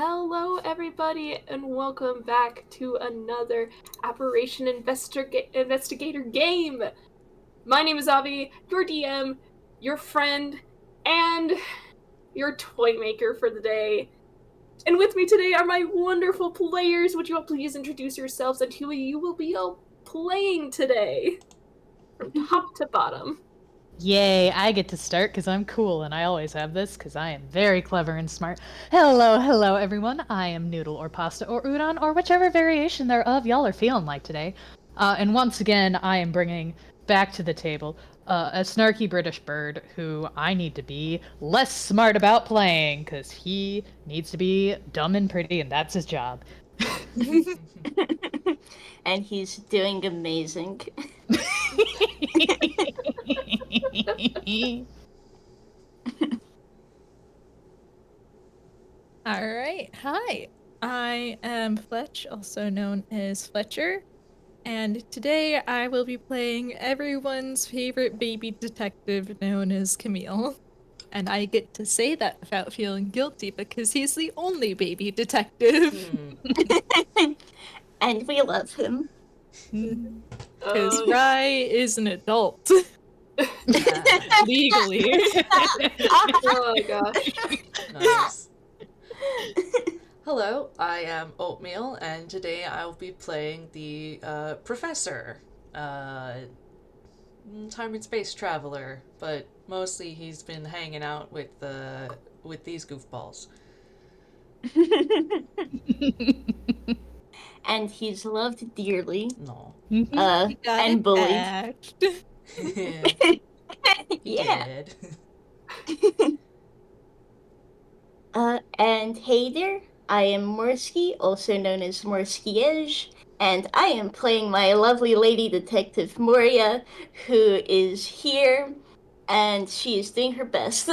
Hello, everybody, and welcome back to another Aberration Investigator game. My name is Avi, your DM, your friend, and your toy maker for the day. And with me today are my wonderful players. Would you all please introduce yourselves and who you will be all playing today? From top to bottom. Yay, I get to start because I'm cool and I always have this because I am very clever and smart. Hello everyone. I am Noodle or Pasta or Udon or whichever variation thereof y'all are feeling like today. And once again, I am bringing back to the table a snarky British bird who I need to be less smart about playing because he needs to be dumb and pretty and that's his job. And he's doing amazing. Alright, hi. I am Fletch, also known as Fletcher, and today I will be playing everyone's favorite baby detective known as Camille. And I get to say that without feeling guilty because he's the only baby detective. And we love him. Because Rye is an adult. Legally. Oh my gosh. Nice. Hello, I am Oatmeal, and today I will be playing the professor, time and space traveler, but mostly he's been hanging out with these goofballs. And he's loved dearly. No. And bullied. Yeah. Did. And hey there, I am Morski, also known as Morski, and I am playing my lovely lady Detective Moria, who is here, and she is doing her best.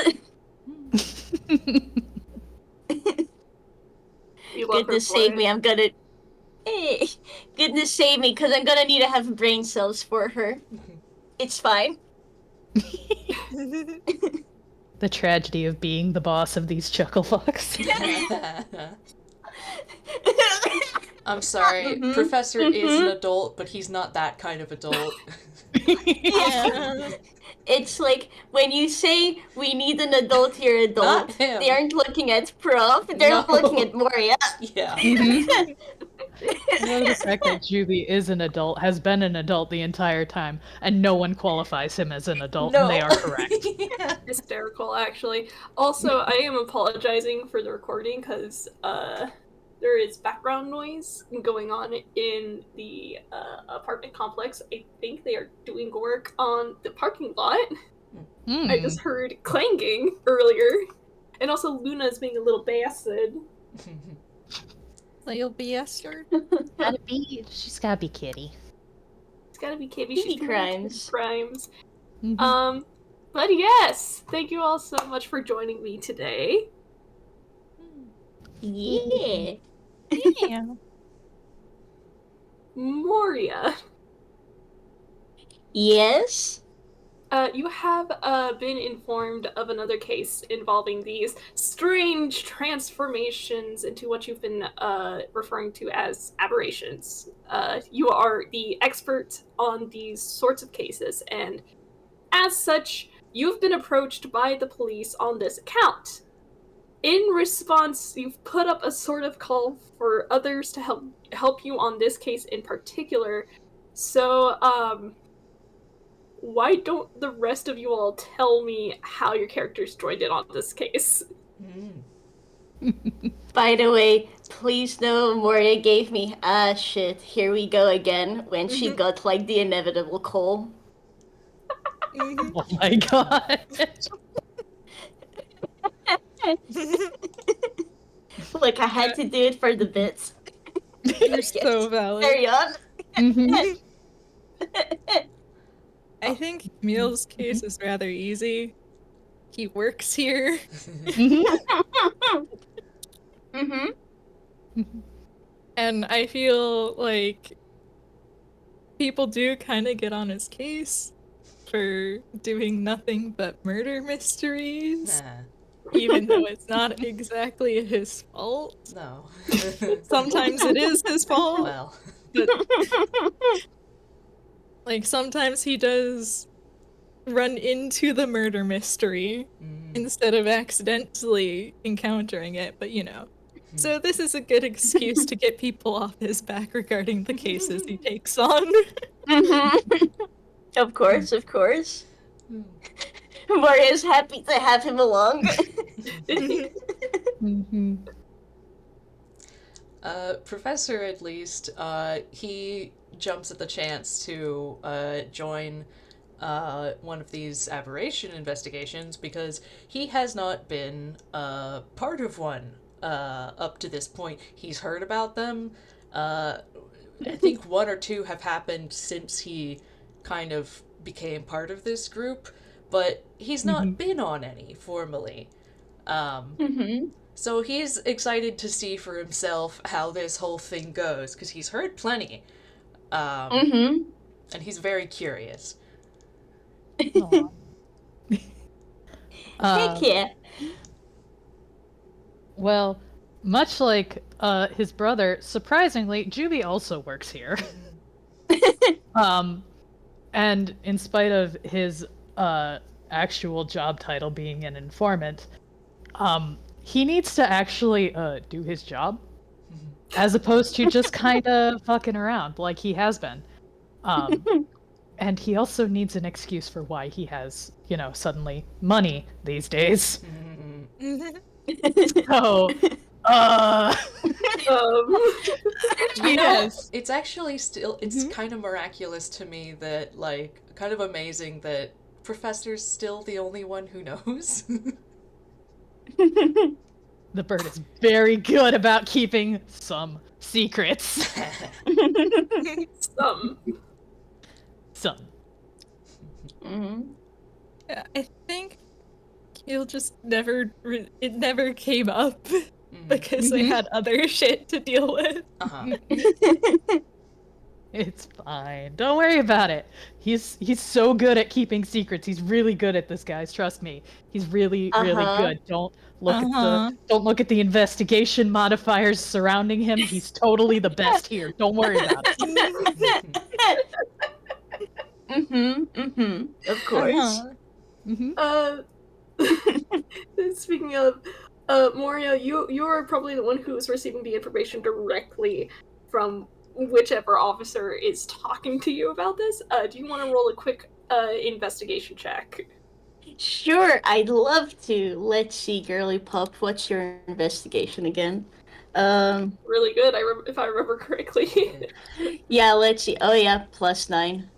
Goodness save me, I'm gonna... Hey, goodness save me, because I'm gonna need to have brain cells for her. It's fine. The tragedy of being the boss of these chucklefucks. I'm sorry, Professor is an adult, but he's not that kind of adult. Yeah. It's like, when you say we need an adult here, adult, they aren't looking at Prof, they're looking at Moria. Yeah. I love the fact that Jubilee is an adult, has been an adult the entire time, and no one qualifies him as an adult, and they are correct. Yeah. Hysterical, actually. Also, I am apologizing for the recording because there is background noise going on in the apartment complex. I think they are doing work on the parking lot. I just heard clanging earlier. And also Luna is being a little bastard. Little bastard. She's gotta be kitty. It's gotta be kitty. Kitty She's crimes. Crimes. But yes, thank you all so much for joining me today. Yeah. Yeah. Moria. Yes? You have been informed of another case involving these strange transformations into what you've been referring to as aberrations. You are the expert on these sorts of cases, and as such, you've been approached by the police on this account. In response, you've put up a sort of call for others to help you on this case in particular. So, why don't the rest of you all tell me how your characters joined in on this case? By the way, please know Moria gave me, shit, here we go again, when she got, like, the inevitable call. Oh my god. Like, I had to do it for the bits. You're so valid. Carry on. I think Camille's case is rather easy. He works here. And I feel like people do kind of get on his case for doing nothing but murder mysteries. even though it's not exactly his fault. No. Sometimes it is his fault, Well. but like sometimes he does run into the murder mystery instead of accidentally encountering it, but you know. So this is a good excuse to get people off his back regarding the cases he takes on. Of course, of course. Maria's happy to have him along. Mm-hmm. Professor, at least, he jumps at the chance to join one of these aberration investigations because he has not been part of one up to this point. He's heard about them. I think one or two have happened since he kind of became part of this group, but he's not been on any formally. So he's excited to see for himself how this whole thing goes, because he's heard plenty. And he's very curious. Heck yeah. Well, much like his brother, surprisingly, Juby also works here. And in spite of his actual job title being an informant, he needs to actually do his job, as opposed to just kind of fucking around like he has been. And he also needs an excuse for why he has, suddenly money these days. So, yes. It's actually still, it's kind of miraculous to me that, like, kind of amazing that Professor's still the only one who knows. The bird is very good about keeping some secrets. Some. I think he'll just never, it never came up because they had other shit to deal with. It's fine. Don't worry about it. He's so good at keeping secrets. He's really good at this, guys. Trust me. He's really good. Don't look at the investigation modifiers surrounding him. He's totally the best here. Don't worry about it. Of course. Speaking of Moria, you are probably the one who is receiving the information directly from whichever officer is talking to you about this. Do you want to roll a quick investigation check? Sure, I'd love to. Let's see, girly pup, what's your investigation again? Really good, if I remember correctly. Yeah, let's see. Oh yeah, +9.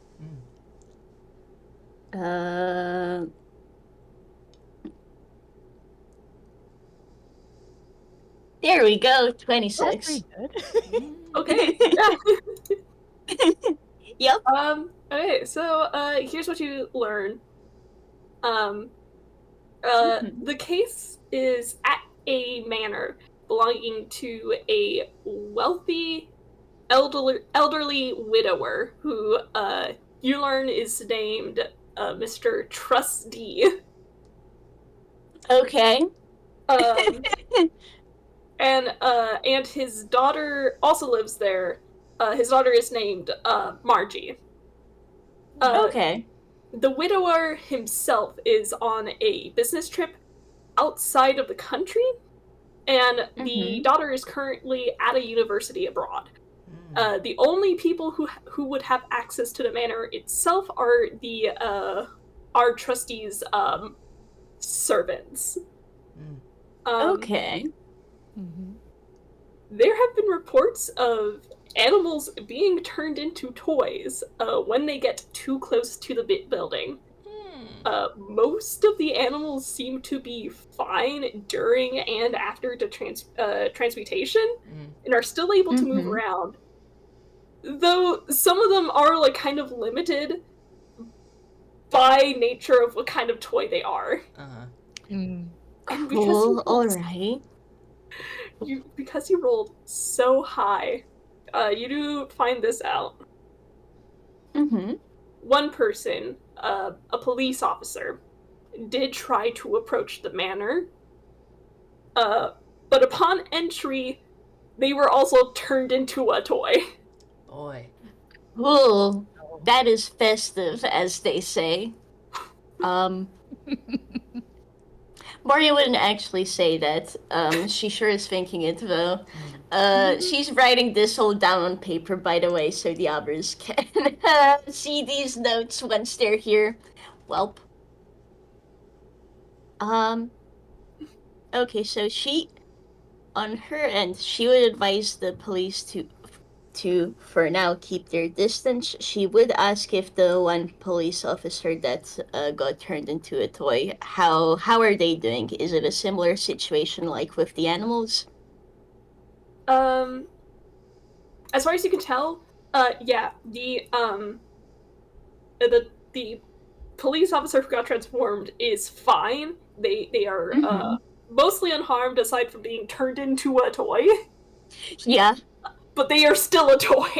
There we go, 26. Okay. Yep. Okay, so here's what you learn. The case is at a manor belonging to a wealthy elderly widower who you learn is named Mr. Trustee. Okay. And his daughter also lives there. His daughter is named Margie. Okay. The widower himself is on a business trip outside of the country, and the daughter is currently at a university abroad. The only people who would have access to the manor itself are our trustees' servants. Okay. There have been reports of animals being turned into toys when they get too close to the building. Most of the animals seem to be fine during and after the transmutation and are still able to move around. Though some of them are like kind of limited by nature of what kind of toy they are. Cool, alright. Because you rolled so high, you do find this out. One person, a police officer, did try to approach the manor But upon entry, they were also turned into a toy. Boy. Ooh, that is festive, as they say. Moria wouldn't actually say that. She sure is thinking it, though. She's writing this all down on paper, by the way, so the others can see these notes once they're here. Welp. Okay, so on her end, she would advise the police to for now keep their distance. She would ask if the one police officer that got turned into a toy, how are they doing? Is it a similar situation like with the animals? As far as you can tell, yeah, the police officer who got transformed is fine. They are mostly unharmed aside from being turned into a toy. Yeah. But they are still a toy.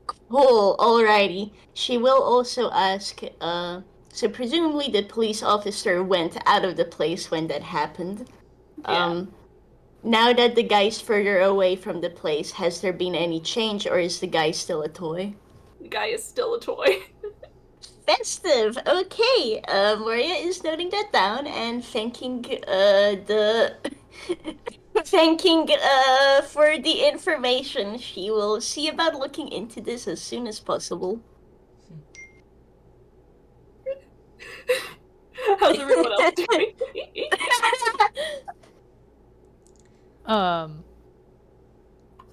Cool, alrighty. She will also ask, so presumably the police officer went out of the place when that happened. Yeah. Now that the guy's further away from the place, has there been any change, or is the guy still a toy? The guy is still a toy. Festive. Okay. Moria is noting that down and thanking thanking for the information. She will see about looking into this as soon as possible. How's everyone else doing?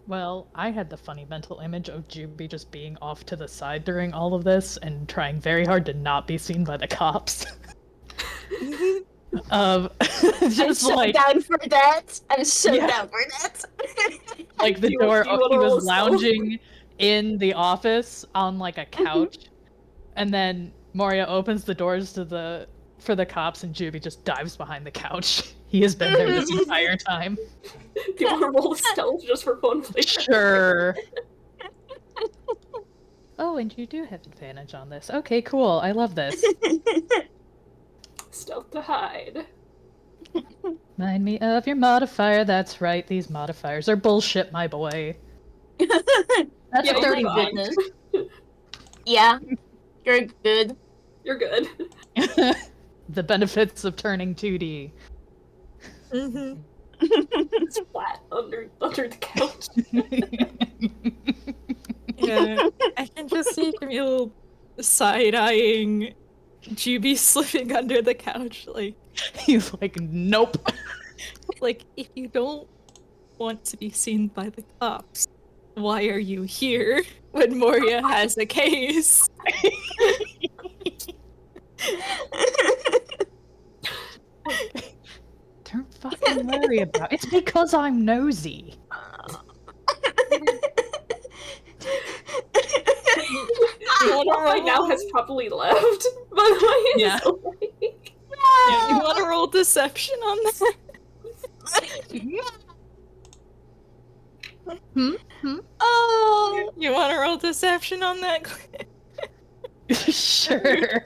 Well, I had the funny mental image of Juby just being off to the side during all of this and trying very hard to not be seen by the cops. I'm Just so like down for that. I'm so Yeah. down for that. like the Do you door wanna he roll was a stealth? lounging in the office on like a couch, and then Moria opens the doors to for the cops, and Juby just dives behind the couch. He has been there this entire time. Do you want to roll a stealth just for fun flavor? Sure. Oh, and you do have advantage on this. Okay, cool. I love this. Stealth to hide. Remind me of your modifier. That's right, these modifiers are bullshit, my boy. That's Yeah, a you're 30 fine. Goodness. Yeah, you're good. You're good. The benefits of turning 2D. Mm-hmm. It's flat under the couch. Yeah, I can just see Camille side-eyeing Juby slipping under the couch, like, He's like, nope. if you don't want to be seen by the cops, why are you here when Moria has a case? Don't fucking worry about it. It's because I'm nosy. By now has probably left. By the way, Yeah. Yeah, you want to roll deception on that? Oh, You want to roll deception on that? Sure.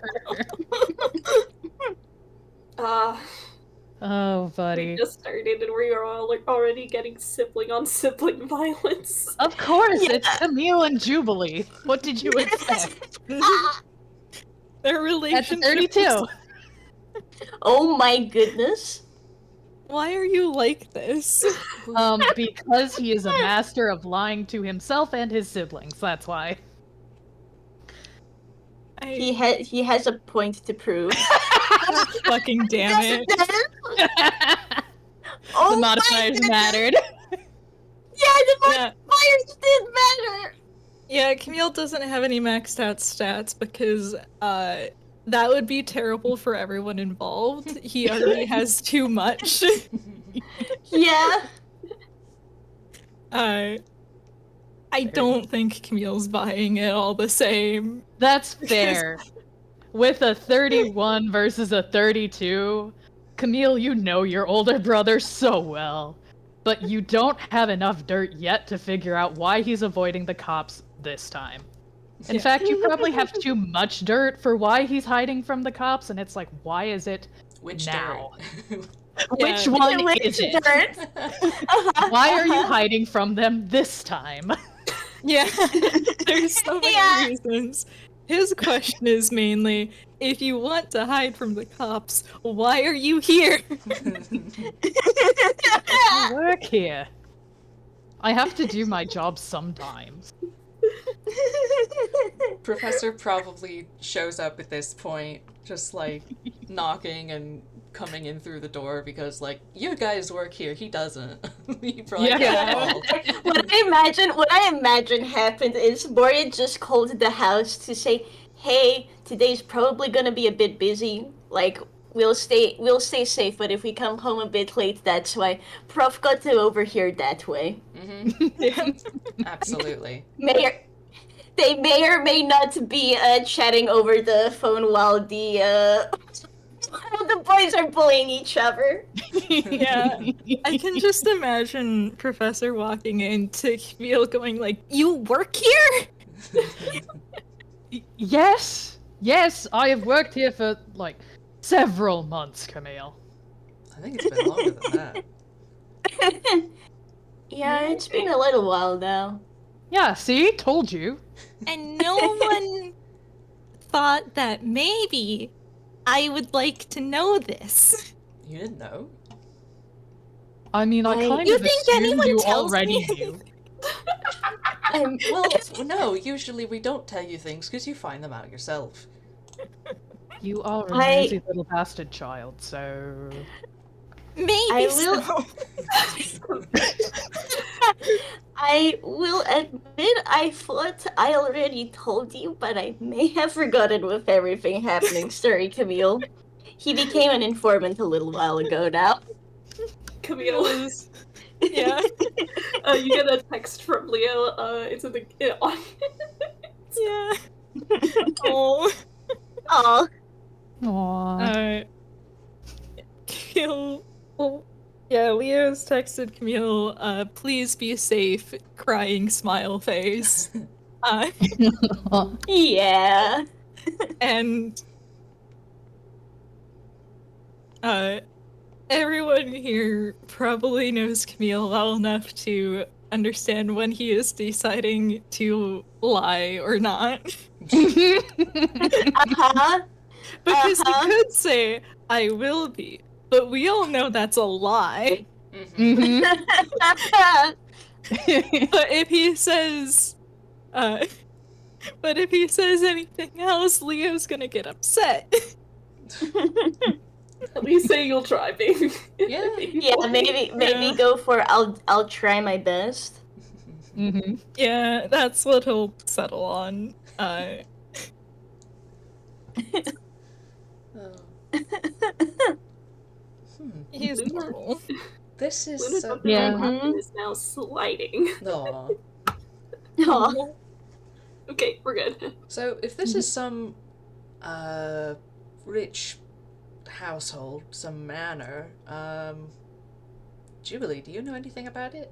Oh, We buddy. just started and we are all like already getting sibling on sibling violence. Of course, Yeah. it's Camille and Jubilee. What did you expect? Their That's relationship. 32. oh my goodness. Why are you like this? Because he is a master of lying to himself and his siblings. That's why. He has a point to prove. Fucking damn it. Oh The my modifiers goodness. mattered. Yeah, the Yeah. modifiers did matter. Yeah, Camille doesn't have any maxed out stats because that would be terrible for everyone involved. He already has too much. Yeah. I don't think Camille's buying it all the same. That's fair. With a 31 versus a 32, Camille, you know your older brother so well. But you don't have enough dirt yet to figure out why he's avoiding the cops this time. In Yeah. fact, you probably have too much dirt for why he's hiding from the cops, and it's like, why is it Which now? dirt? Which one is it? Why are you Uh-huh. hiding from them this time? Yeah, there's so many Yeah. reasons. His question is mainly, if you want to hide from the cops, why are you here? I work here. I have to do my job sometimes. Professor probably shows up at this point, just like knocking and coming in through the door because, like, you guys work here, he doesn't. He probably Yeah. got called. What I imagine happened is Moria just called the house to say, "Hey, today's probably gonna be a bit busy. Like, we'll stay safe, but if we come home a bit late, that's why." Prof got to overhear that way. Yeah. Absolutely. They may or may not be chatting over the phone while the boys are bullying each other. Yeah. I can just imagine Professor walking in to Camille going like, "You work here?" Yes! Yes, I have worked here for, like, several months, Camille. I think it's been longer than that. Yeah, it's been a little while now. Yeah, see? Told you. And no one thought that maybe I would like to know this. You didn't know? I mean, I kind You of think assumed anyone you tells already me? knew. Well, no, usually we don't tell you things because you find them out yourself. You are a I- nosy little bastard child, so... Maybe I will- so. I will admit I thought I already told you, but I may have forgotten with everything happening. Sorry, Camille. He became an informant a little while ago now. Camille, Yeah. you get a text from Leo. It's in the on. Yeah. Oh. Aw. Aww. Camille. Oh, yeah, Leo's texted Camille, please be safe, crying smile face. Yeah. And everyone here probably knows Camille well enough to understand when he is deciding to lie or not. Uh-huh. Because Uh-huh. he could say, I will be, but we all know that's a lie. Mhm. But if he says, anything else, Leo's gonna get upset. At least say you'll try, baby. Yeah. Yeah, maybe Yeah. go for I'll try my best. Mhm. Yeah, that's what he'll settle on. Oh. He's Luna- normal. This is Luna so... Duncan Yeah. Manhattan is now sliding. Aw. Aw. Okay, we're good. So, if this is some, rich household, some manor, Jubilee, do you know anything about it?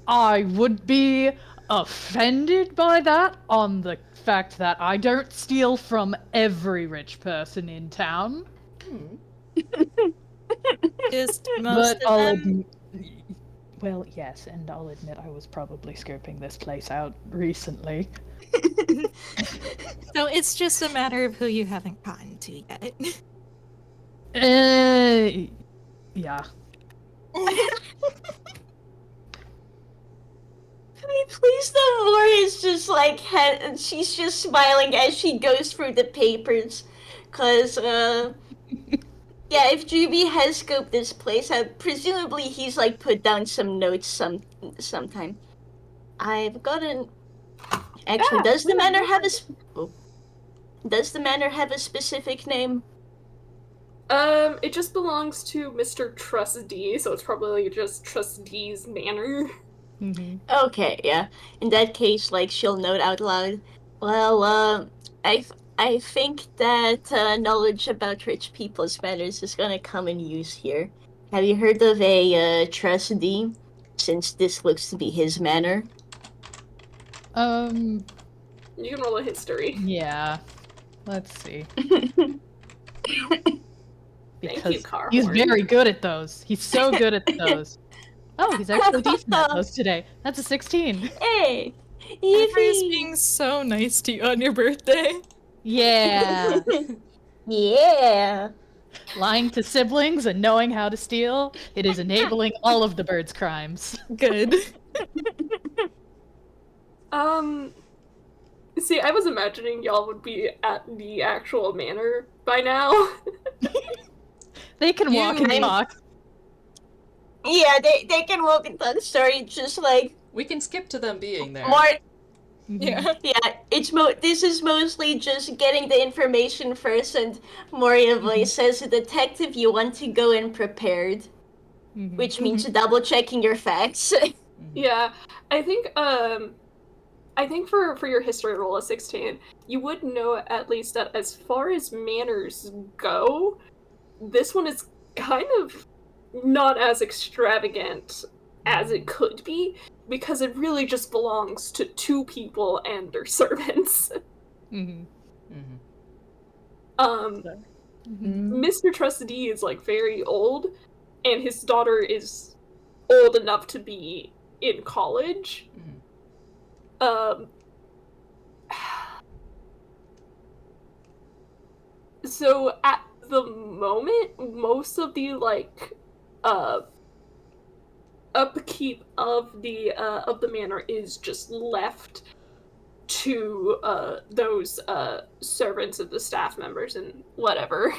I would be offended by that on the fact that I don't steal from every rich person in town. Just most But of I'll them. well, yes, and I'll admit I was probably scoping this place out recently. So it's just a matter of who you haven't gotten to yet. Yeah. Please, the Moria is just like she's just smiling as she goes through the papers, cause yeah, if Juby has scoped this place out, presumably he's like put down some notes sometime. I've gotten. Actually, does the manor have a specific name? It just belongs to Mr. Trustee, so it's probably just Trustee's Manor. Mm-hmm. Okay, yeah. In that case, like, she'll note out loud. Well, I think that knowledge about rich people's matters is gonna come in use here. Have you heard of a trustee? Since this looks to be his manor. You can roll a history. Yeah. Let's see. Thank Because you, Carhorn. he's very good at those. He's so good at those. Oh, he's actually decent at those today. That's a 16. Hey! Everybody's Yippee! being so nice to you on your birthday. Yeah. Yeah! Lying to siblings and knowing how to steal, it is enabling all of the bird's crimes. Good. See, I was imagining y'all would be at the actual manor by now. They can walk and I'm- talk. Yeah, they can walk and tell the story just like We can skip to them being there. more. Yeah. Yeah, this is mostly just getting the information first, and Moria voice says, "Detective, you want to go in prepared," Mhm. which means double checking your facts. Yeah, I think for your history roll of 16, you would know at least that as far as manners go, this one is kind of not as extravagant as it could be, because it really just belongs to two people and their servants. Mhm. Um, Mr. Trustee is like very old, and his daughter is old enough to be in college. So at the moment, most of the upkeep of the manor is just left to those servants and the staff members and whatever.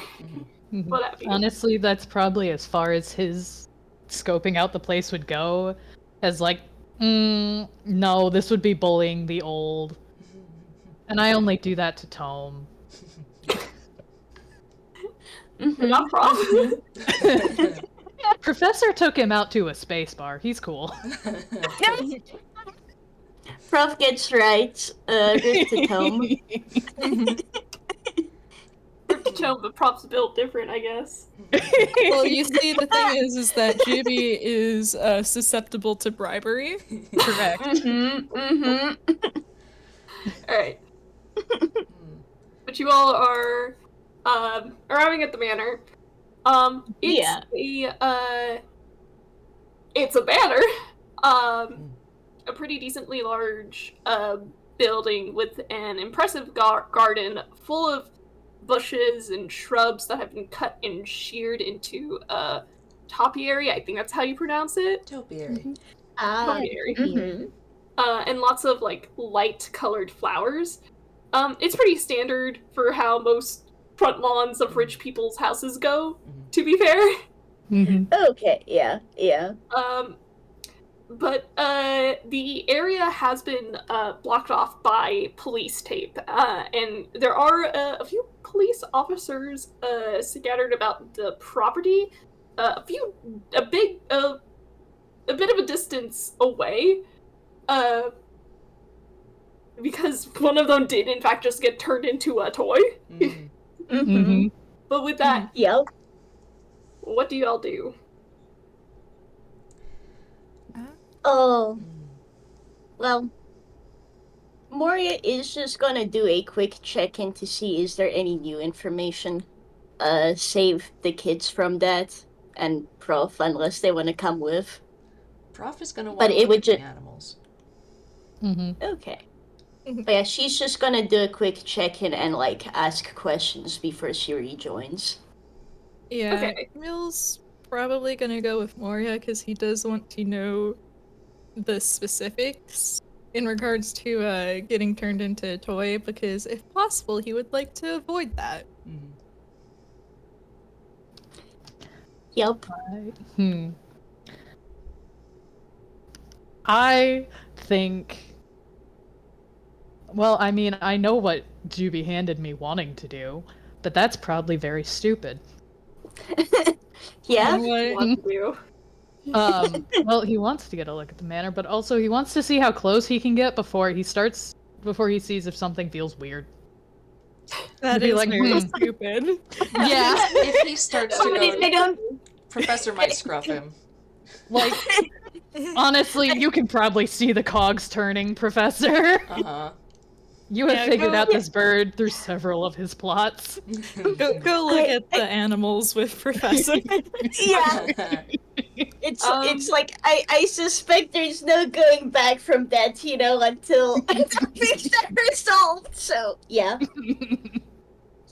Mhm. What have you. Honestly, that's probably as far as his scoping out the place would go. As like, no, this would be bullying the old. And I only do that to Tome. Not problem. Professor took him out to a space bar. He's cool. Prof gets right. Good to Tome. Tome, but props built different, I guess. Well, you see, the thing is that Juby is susceptible to bribery. Correct. Alright. But you all are arriving at the manor. It's a banner. A pretty decently large building with an impressive garden full of bushes and shrubs that have been cut and sheared into topiary. I think that's how you pronounce it. Topiary. Topiary. Mhm. And lots of like light colored flowers. It's pretty standard for how most front lawns of rich people's houses go, to be fair. Okay, yeah. But the area has been blocked off by police tape, and there are a few police officers scattered about the property. A bit of a distance away. Because one of them did in fact just get turned into a toy. But with that, Yep. what do y'all do? Oh. Well, Moria is just gonna do a quick check-in to see is there any new information. Save the kids from that, and Prof, unless they want to come with. Prof is gonna But want it to would look at ju- the animals. Okay. But yeah, she's just gonna do a quick check-in and, like, ask questions before she rejoins. Yeah, Okay. Camille's probably gonna go with Moria because he does want to know the specifics in regards to getting turned into a toy, because if possible, he would like to avoid that. Yep. I think. Well, I mean, I know what Juby handed me wanting to do, but that's probably very stupid. Yeah? What to do? Well, he wants to get a look at the manor, but also he wants to see how close he can get before he sees if something feels weird. That Be is like, very stupid. Yeah. If he starts to They go, don't. Professor might scruff him. Like, honestly, you can probably see the cogs turning, Professor. You have Yeah, figured go- out this bird through several of his plots. Go look at the animals with Professor. Yeah, it's Um, like I suspect there's no going back from that, until things are resolved. So yeah.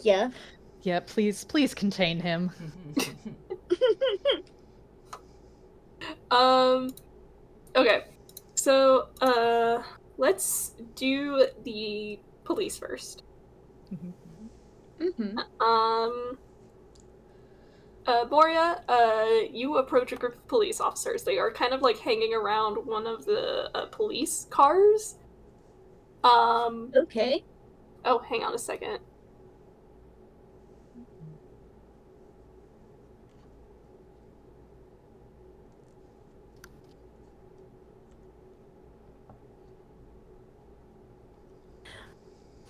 Yeah, please contain him. okay. So, let's do the police first. Mm-hmm. Moria, you approach a group of police officers. They are kind of like hanging around one of the police cars. Okay. Oh, hang on a second.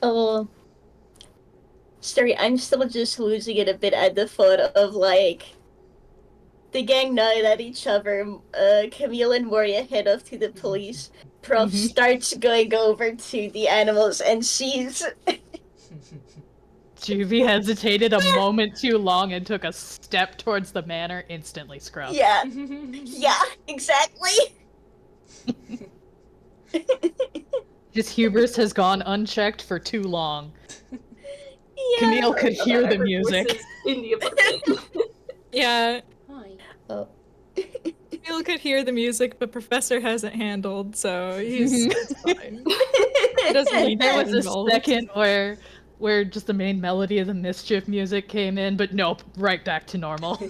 Oh, sorry, I'm still just losing it a bit at the thought of like the gang nod at each other. Camille and Moria head off to the police. Prof starts going over to the animals and sees. Juvie hesitated a moment too long and took a step towards the manor, instantly scrubbed. Yeah, yeah, exactly. His hubris has gone unchecked for too long. Yeah. Camille could hear the I heard music. voices in the apartment. Yeah, Hi. Oh. Camille could hear the music, but Professor hasn't handled, so it's fine. He doesn't need There to was get a involved. second where just the main melody of the mischief music came in, but nope, right back to normal.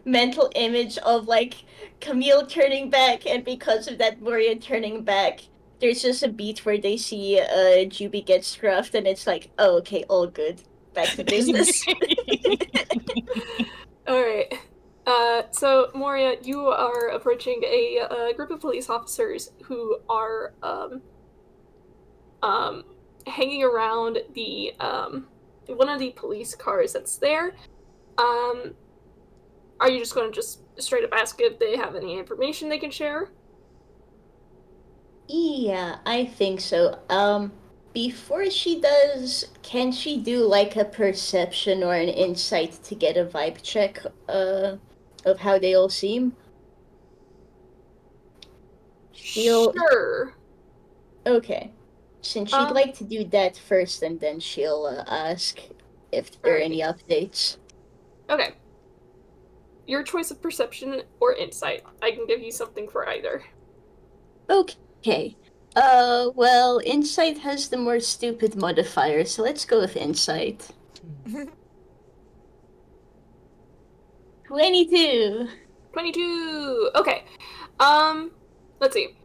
Mental image of like Camille turning back, and because of that, Moria turning back. There's just a beat where they see Juby get scruffed, and it's like, oh, okay, all good, back to business. Alright. So, Moria, you are approaching a group of police officers who are, hanging around the, one of the police cars that's there. Are you just going to just straight up ask if they have any information they can share? Yeah, I think so. Before she does, can she do like a perception or an insight to get a vibe check of how they all seem? She'll Sure. Okay. Since she'd like to do that first, and then she'll ask if there are any updates. Okay. Your choice of perception or insight. I can give you something for either. Okay. Well, insight has the more stupid modifier, so let's go with insight. 22. 22. Okay. Let's see.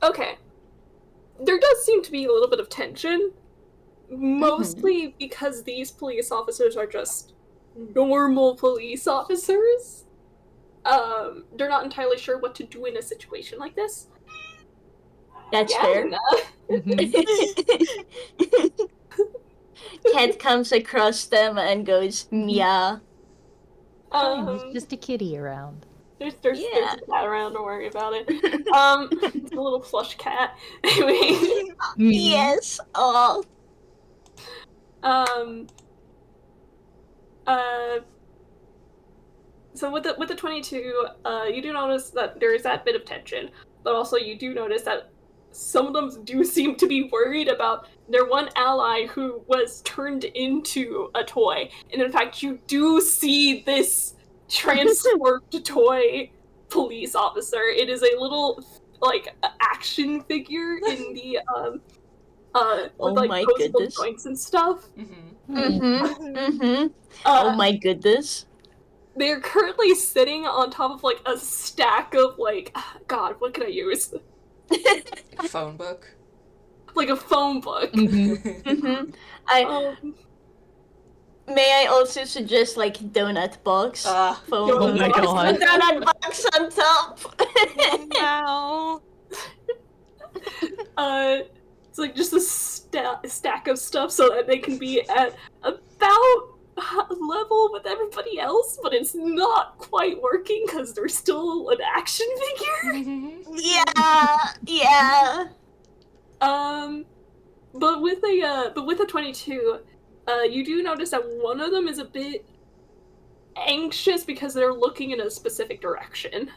Okay. There does seem to be a little bit of tension, mostly because these police officers are just normal police officers. They're not entirely sure what to do in a situation like this. That's fair. Cat comes across them and goes, meow. He's just a kitty around. There's Yeah. a cat around, don't worry about it. It's a little flush cat. Anyway. Yes. Oh. So with the 22, you do notice that there is that bit of tension, but also you do notice that some of them do seem to be worried about their one ally who was turned into a toy. And in fact, you do see this transformed toy police officer. It is a little, like, action figure in the, with, like, my posable goodness. joints and stuff. Oh my goodness. They're currently sitting on top of, like, a stack of, like, God, what can I use? Phone book. Like a phone book. May I also suggest like donut box? Phone Oh my box. God. Donut box on top. Wow. It's like just a stack of stuff so that they can be at about level with everybody else, but it's not quite working because there's still an action figure. Yeah. But with a 22, you do notice that one of them is a bit anxious because they're looking in a specific direction.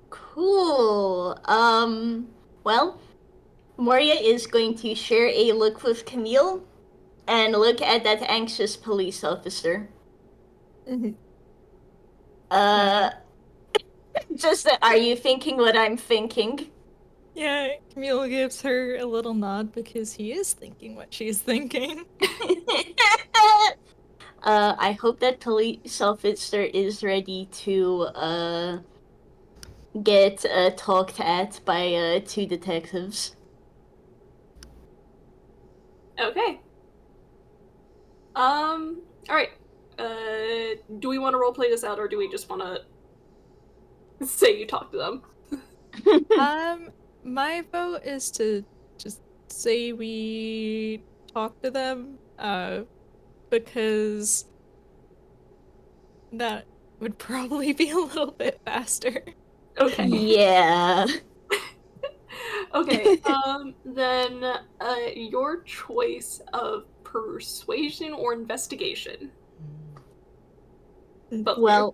Cool. Well, Moria is going to share a look with Camille and look at that anxious police officer. Just are you thinking what I'm thinking? Yeah, Camille gives her a little nod because he is thinking what she's thinking. I hope that police officer is ready to get talked at by 2 detectives. Okay. All right. Do we want to roleplay this out, or do we just want to say you talk to them? My vote is to just say we talk to them, because that would probably be a little bit faster. Okay. Yeah. Okay. Then your choice of persuasion or investigation. Both of Well,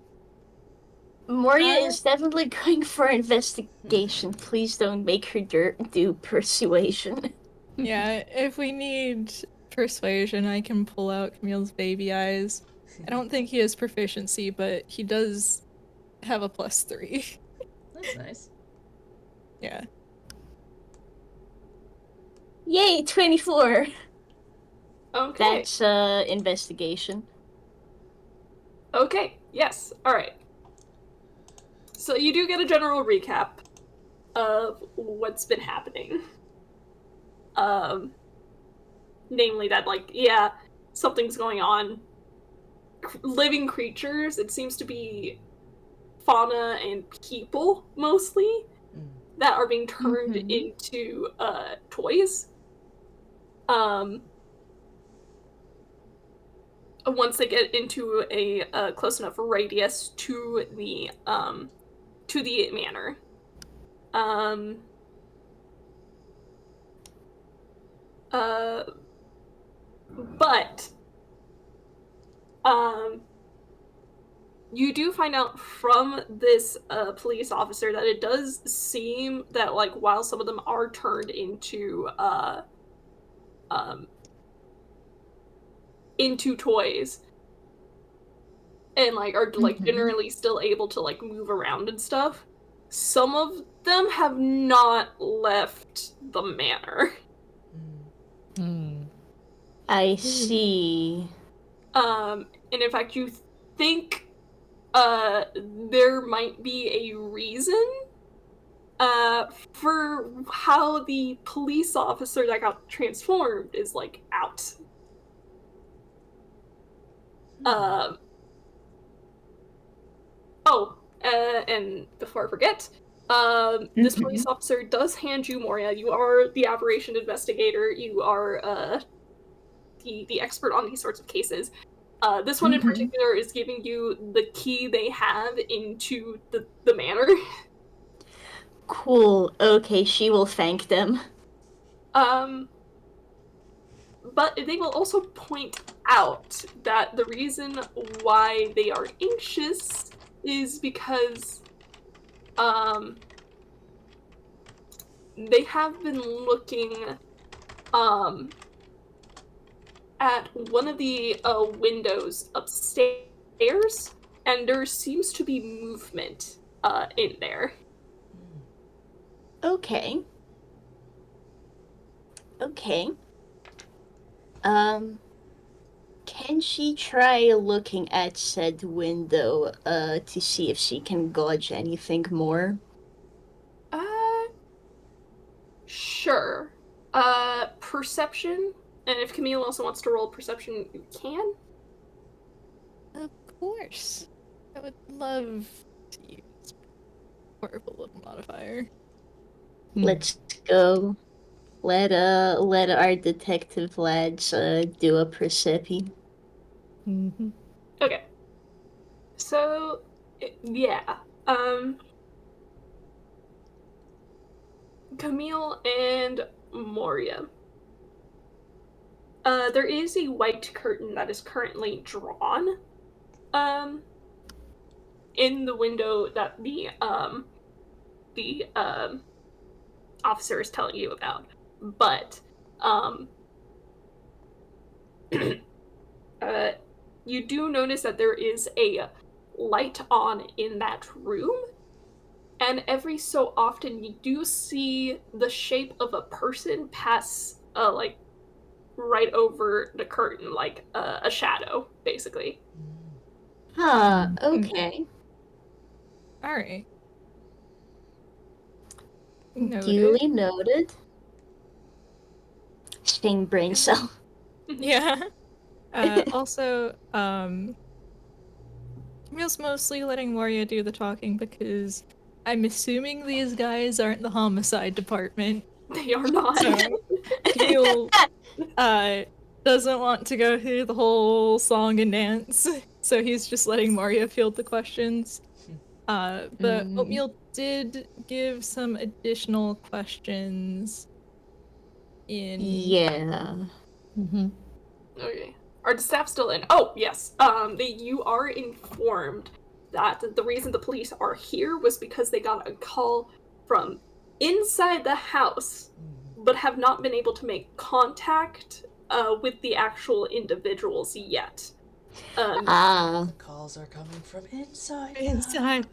Moria Uh, is definitely going for investigation. Please don't make her do persuasion. Yeah, if we need persuasion, I can pull out Camille's baby eyes. I don't think he has proficiency, but he does have a +3. That's nice. Yeah. Yay, 24! Okay. That's investigation. Okay. Yes. All right. So you do get a general recap of what's been happening. Namely that, like, yeah, something's going on. Living creatures, it seems to be fauna and people, mostly, that are being turned into, toys. Once they get into a close enough radius to the manor. But you do find out from this police officer that it does seem that, like, while some of them are turned into toys and, like, are, like, generally still able to, like, move around and stuff, some of them have not left the manor. I see. And in fact, you think there might be a reason for how the police officer that got transformed is, like, out. And before I forget, this police officer does hand you Moria. You are the Aberration investigator. You are the expert on these sorts of cases. This one in particular is giving you the key they have into the manor. Cool. Okay, she will thank them. But they will also point out that the reason why they are anxious is because they have been looking at one of the windows upstairs, and there seems to be movement in there. Okay. Can she try looking at said window to see if she can gauge anything more? Sure. Perception, and if Camille also wants to roll perception, you can. Of course. I would love to use horrible little modifier. Let's go. Let our detective lads do a percepi. Mm-hmm. Okay. So, yeah. Camille and Moria. There is a white curtain that is currently drawn, in the window that the officer is telling you about. But, you do notice that there is a light on in that room, and every so often you do see the shape of a person pass, like, right over the curtain, like a shadow, basically. Huh, okay. Alright. Noted. Duly noted. Sting brain cell. Yeah. Also, Camille's mostly letting Moria do the talking because I'm assuming these guys aren't the homicide department. They are not. So Camille doesn't want to go through the whole song and dance, so he's just letting Moria field the questions. But Oatmeal did give some additional questions in... Yeah. Mm-hmm. Okay. Are the staff still in? Oh, yes. You are informed that the reason the police are here was because they got a call from inside the house, but have not been able to make contact with the actual individuals yet. The calls are coming from inside. Inside.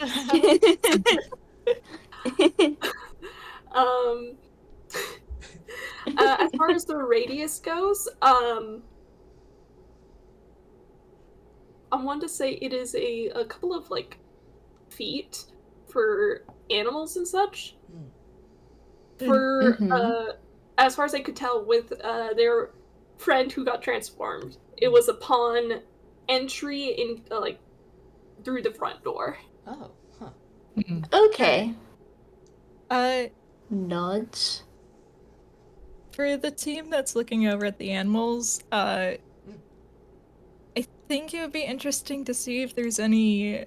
As far as the radius goes, I want to say it is a couple of, like, feet for animals and such. For, as far as I could tell with their friend who got transformed, it was upon entry in, like, through the front door. Oh, huh. Okay. For Nods. the team that's looking over at the animals, I think it would be interesting to see if there's any,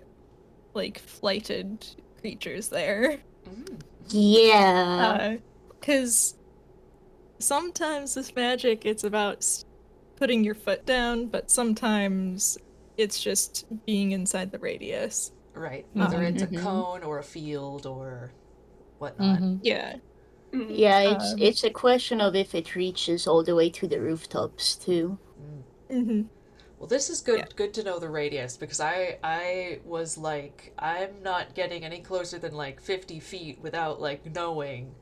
like, flighted creatures there. Yeah. Because sometimes this magic, it's about putting your foot down, but sometimes it's just being inside the radius. Right. Whether it's a cone or a field or whatnot. Yeah. Yeah, it's a question of if it reaches all the way to the rooftops too. Well, this is good. Yeah. Good to know the radius, because I was like, I'm not getting any closer than like 50 feet without like knowing,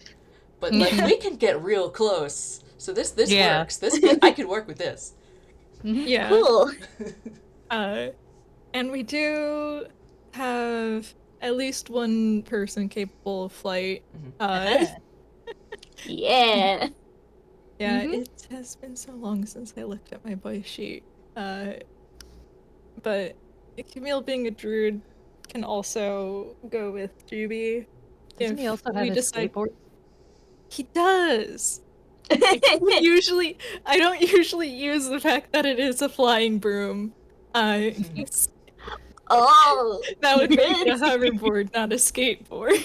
but like we can get real close. So this works. I could work with this. Yeah. Cool. And we do have at least one person capable of flight. Yeah. Yeah, it has been so long since I looked at my boy sheet. But Camille, being a druid, can also go with Juby. Doesn't he also have a skateboard? He does! I don't usually use the fact that it is a flying broom. Oh! That would make it a hoverboard, not a skateboard.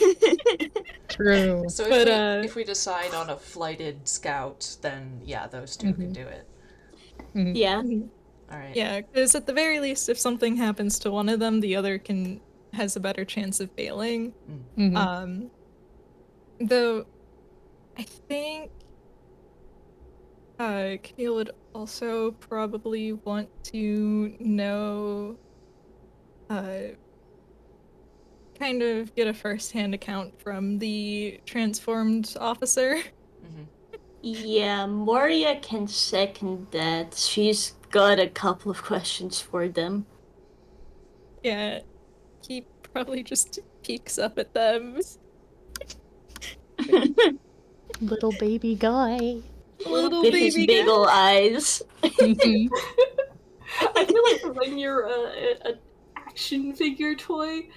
True. So if we decide on a flighted scout, then yeah, those two can do it. Yeah. All right. Yeah, because at the very least, if something happens to one of them, the other has a better chance of failing. Though, I think Camille would also probably want to know, kind of get a first-hand account from the transformed officer. Yeah, Moria can second that. She's got a couple of questions for them. Yeah, he probably just peeks up at them. Little baby guy. Little with baby his big ol' eyes. I feel like when you're an action figure toy,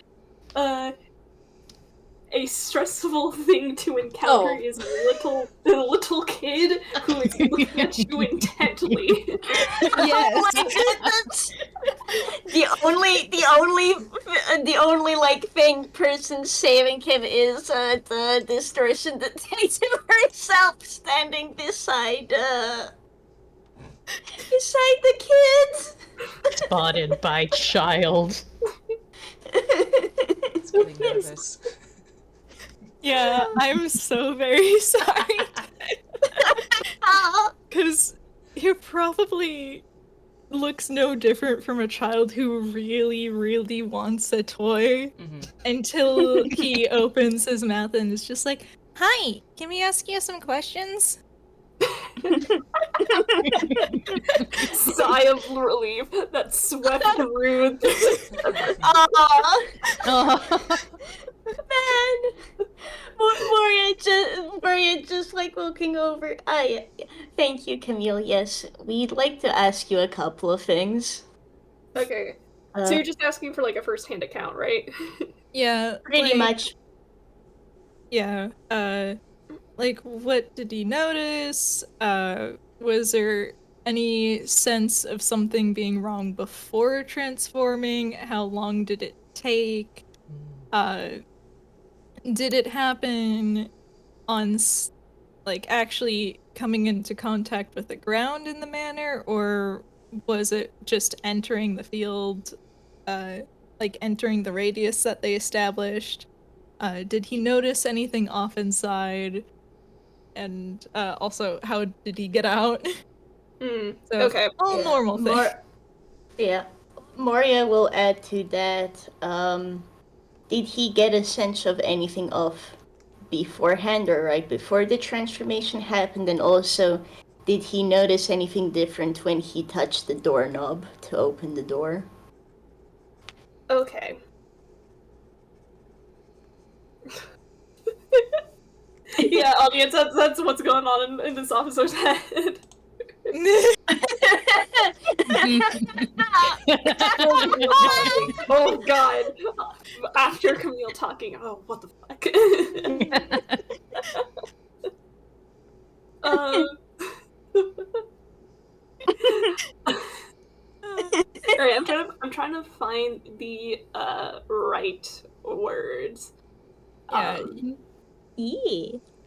a stressful thing to encounter is a little kid who is looking at you intently. Yes. Oh my goodness! the only like thing person saving him is the distortion detective herself standing beside the kids. Spotted by child. It's getting nervous. Yeah, I'm so very sorry. Because he probably looks no different from a child who really, really wants a toy until he opens his mouth and is just like, "Hi, can we ask you some questions?" Sigh of relief that swept through. Man, Moria just like looking over. Yeah. Thank you, Camille. Yes, we'd like to ask you a couple of things. Okay. So you're just asking for like a first-hand account, right? Yeah, Pretty much. Yeah. Like, what did he notice? Was there any sense of something being wrong before transforming? How long did it take? Did it happen on, like, actually coming into contact with the ground in the manor, or was it just entering the field, like entering the radius that they established? Did he notice anything off inside? And also, how did he get out? So, Okay. all normal things. Moria will add to that. Did he get a sense of anything off beforehand or right before the transformation happened? And also, did he notice anything different when he touched the doorknob to open the door? Okay. Yeah, audience, that's what's going on in this officer's head. Oh god. After Camille talking, oh, what the fuck? Alright, I'm trying to find the right words. Yeah.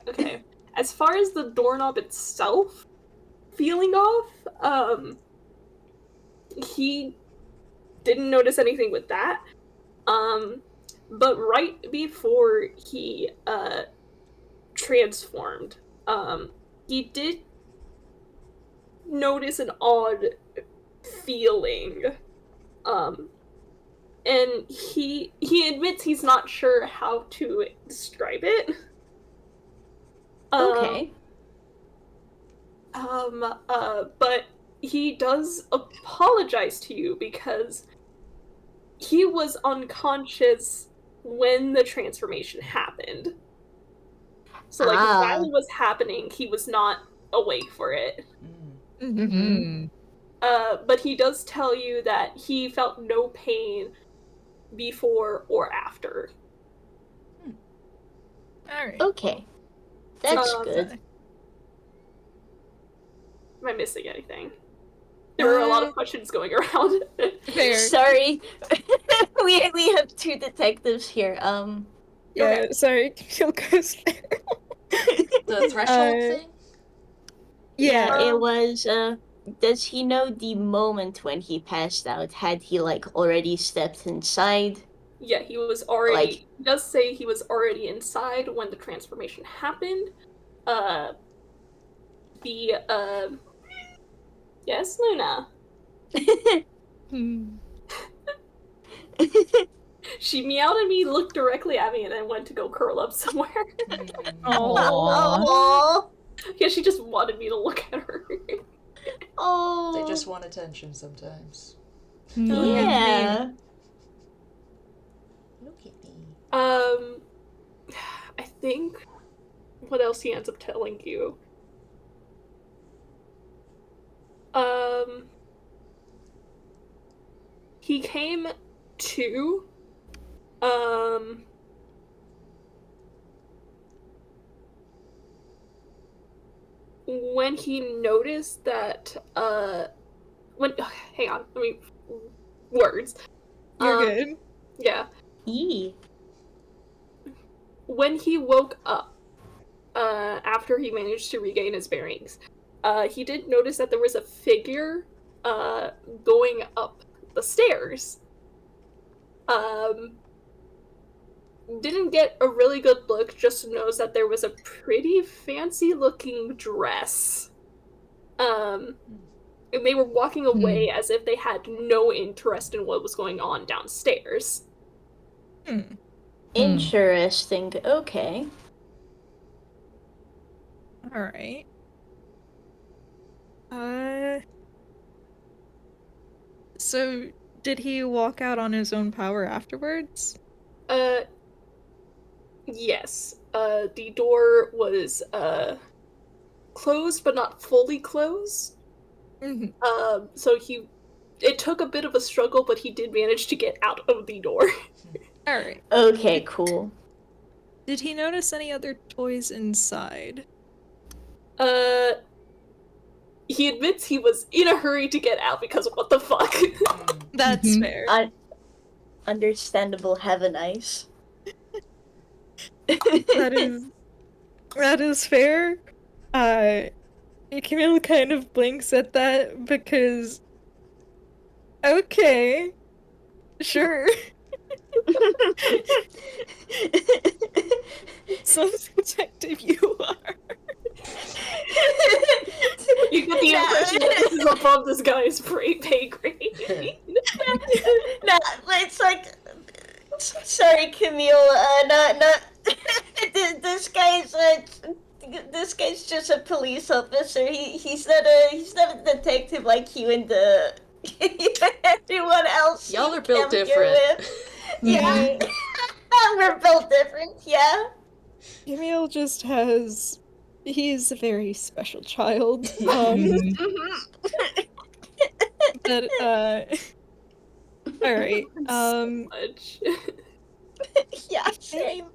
Okay. As far as the doorknob itself feeling off, he didn't notice anything with that. But right before he transformed, he did notice an odd feeling. And he admits he's not sure how to describe it. Okay. But he does apologize to you because he was unconscious when the transformation happened. So, like, while it was happening, he was not awake for it. But he does tell you that he felt no pain before or after. Alright. Okay. That's good. Am I missing anything? There were a lot of questions going around. Fair. Sorry. we have two detectives here. Yeah, okay. sorry. Kill goes there. The threshold thing? Yeah, it was, does he know the moment when he passed out? Had he, like, already stepped inside? Yeah, he was already, he does say he was already inside when the transformation happened. Yes, Luna? She meowed at me, looked directly at me, and then went to go curl up somewhere. Aww. Yeah, she just wanted me to look at her. Oh. They just want attention sometimes. Yeah. Look at me. I think what else he ends up telling you? He came to, when he noticed that, hang on, let me words. You're good. Yeah. Yee. When he woke up, after he managed to regain his bearings, he did notice that there was a figure going up the stairs. Didn't get a really good look, just knows that there was a pretty fancy looking dress. And they were walking away as if they had no interest in what was going on downstairs. Interesting. Okay. Alright. So did he walk out on his own power afterwards? Yes. The door was, closed, but not fully closed. So it took a bit of a struggle, but he did manage to get out of the door. Alright. Okay, cool. Did he notice any other toys inside? He admits he was in a hurry to get out because what the fuck? That's fair. Understandable. Have a nice. That is fair. Camille kind of blinks at that because okay. Sure. Some detective you are. You get the impression that this is above this guy's pay grade. No, it's like, sorry, Camille. Not. This guy's just a police officer. He's not a detective like you and everyone else. Y'all you are built come here different. with. Yeah, we're built different. Yeah. Camille just has. He's a very special child. But alright. So much. Yeah, same.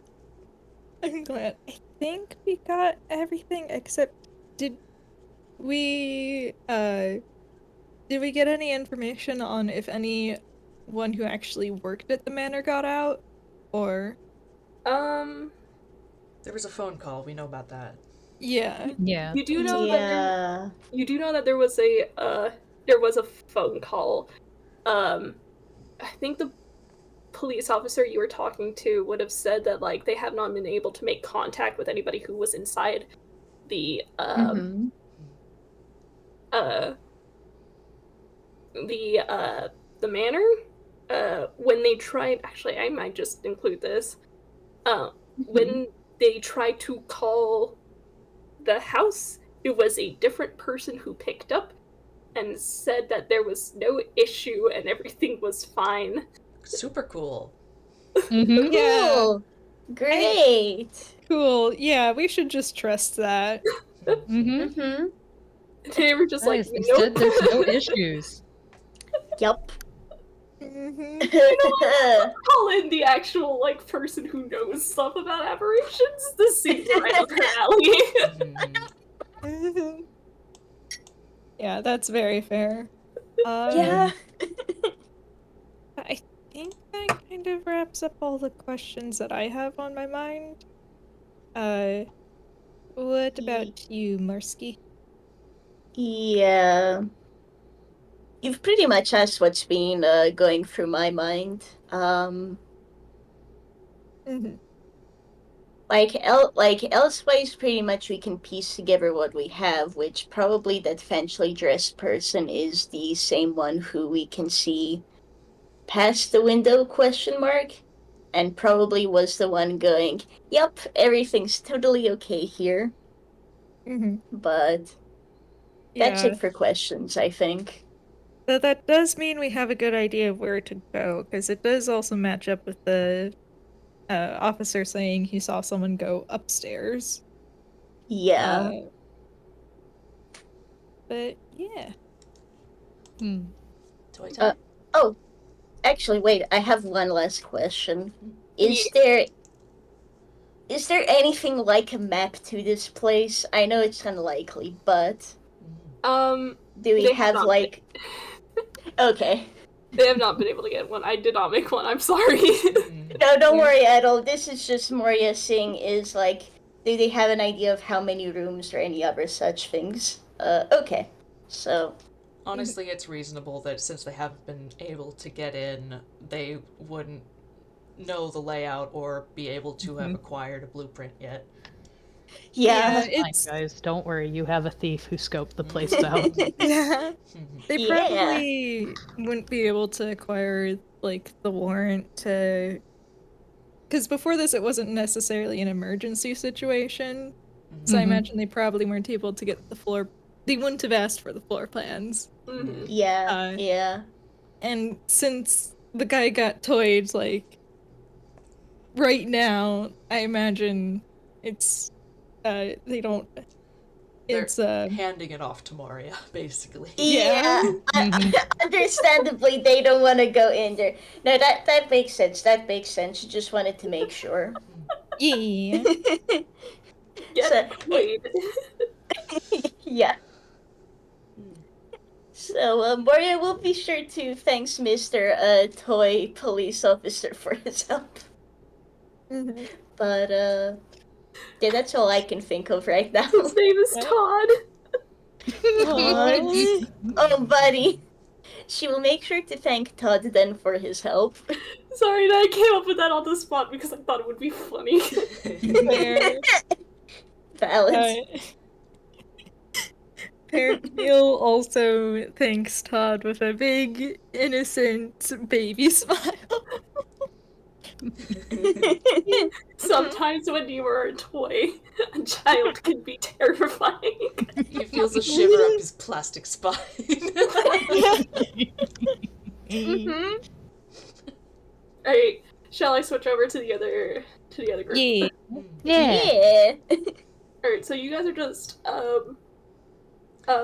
I'm glad. I think we got everything except did we get any information on if anyone who actually worked at the manor got out? Or There was a phone call, we know about that. yeah. Yeah. You do know that there was a phone call. I think the police officer you were talking to would have said that like they have not been able to make contact with anybody who was inside the the manor. When they tried, actually I might just include this. When they tried to call the house, it was a different person who picked up and said that there was no issue and everything was fine. Super cool. Yeah. Cool. Great. Cool. Yeah, we should just trust that. They were just like, They nope. said there's no issues. Yup. Call in the actual like person who knows stuff about aberrations. This seems right up her alley. Yeah, that's very fair. Yeah. I think that kind of wraps up all the questions that I have on my mind. What about you, Morski? Yeah. You've pretty much asked what's been going through my mind. Like elsewise, pretty much we can piece together what we have, which probably that fancially dressed person is the same one who we can see past the window, question mark, and probably was the one going, "Yep, everything's totally okay here." But that's it for questions, I think. So that does mean we have a good idea of where to go, because it does also match up with the officer saying he saw someone go upstairs. Yeah. But yeah. Toy time? Oh, actually, wait. I have one last question. Is there anything like a map to this place? I know it's unlikely, but Do we have like? Okay. They have not been able to get one. I did not make one. I'm sorry. No, don't worry at all. This is just Moria saying is like, do they have an idea of how many rooms or any other such things? Okay. So, Honestly, it's reasonable that since they haven't been able to get in, they wouldn't know the layout or be able to have acquired a blueprint yet. yeah. Fine, guys, don't worry. You have a thief who scoped the place out. Yeah. They Yeah. probably wouldn't be able to acquire, like, the warrant to... Because before this, it wasn't necessarily an emergency situation. So I imagine they probably weren't able to get the floor... They wouldn't have asked for the floor plans. Yeah. Yeah. And since the guy got toyed, like, right now, I imagine it's... they don't... It's, handing it off to Moria, basically. Yeah. Understandably, they don't want to go in there. No, that makes sense. That makes sense. You just wanted to make sure. Yeah. Get toyed. Yeah. So, Moria will be sure to thanks Mr. Toy Police Officer for his help. But, yeah, that's all I can think of right now. His name is Todd. Oh, buddy. She will make sure to thank Todd then for his help. Sorry that I came up with that on the spot because I thought it would be funny. Balance. Camille also thanks Todd with a big, innocent baby smile. Sometimes when you are a toy, a child can be terrifying. He feels a shiver up his plastic spine. Alright, shall I switch over to the other group? Yeah. Yeah. Alright, so you guys are just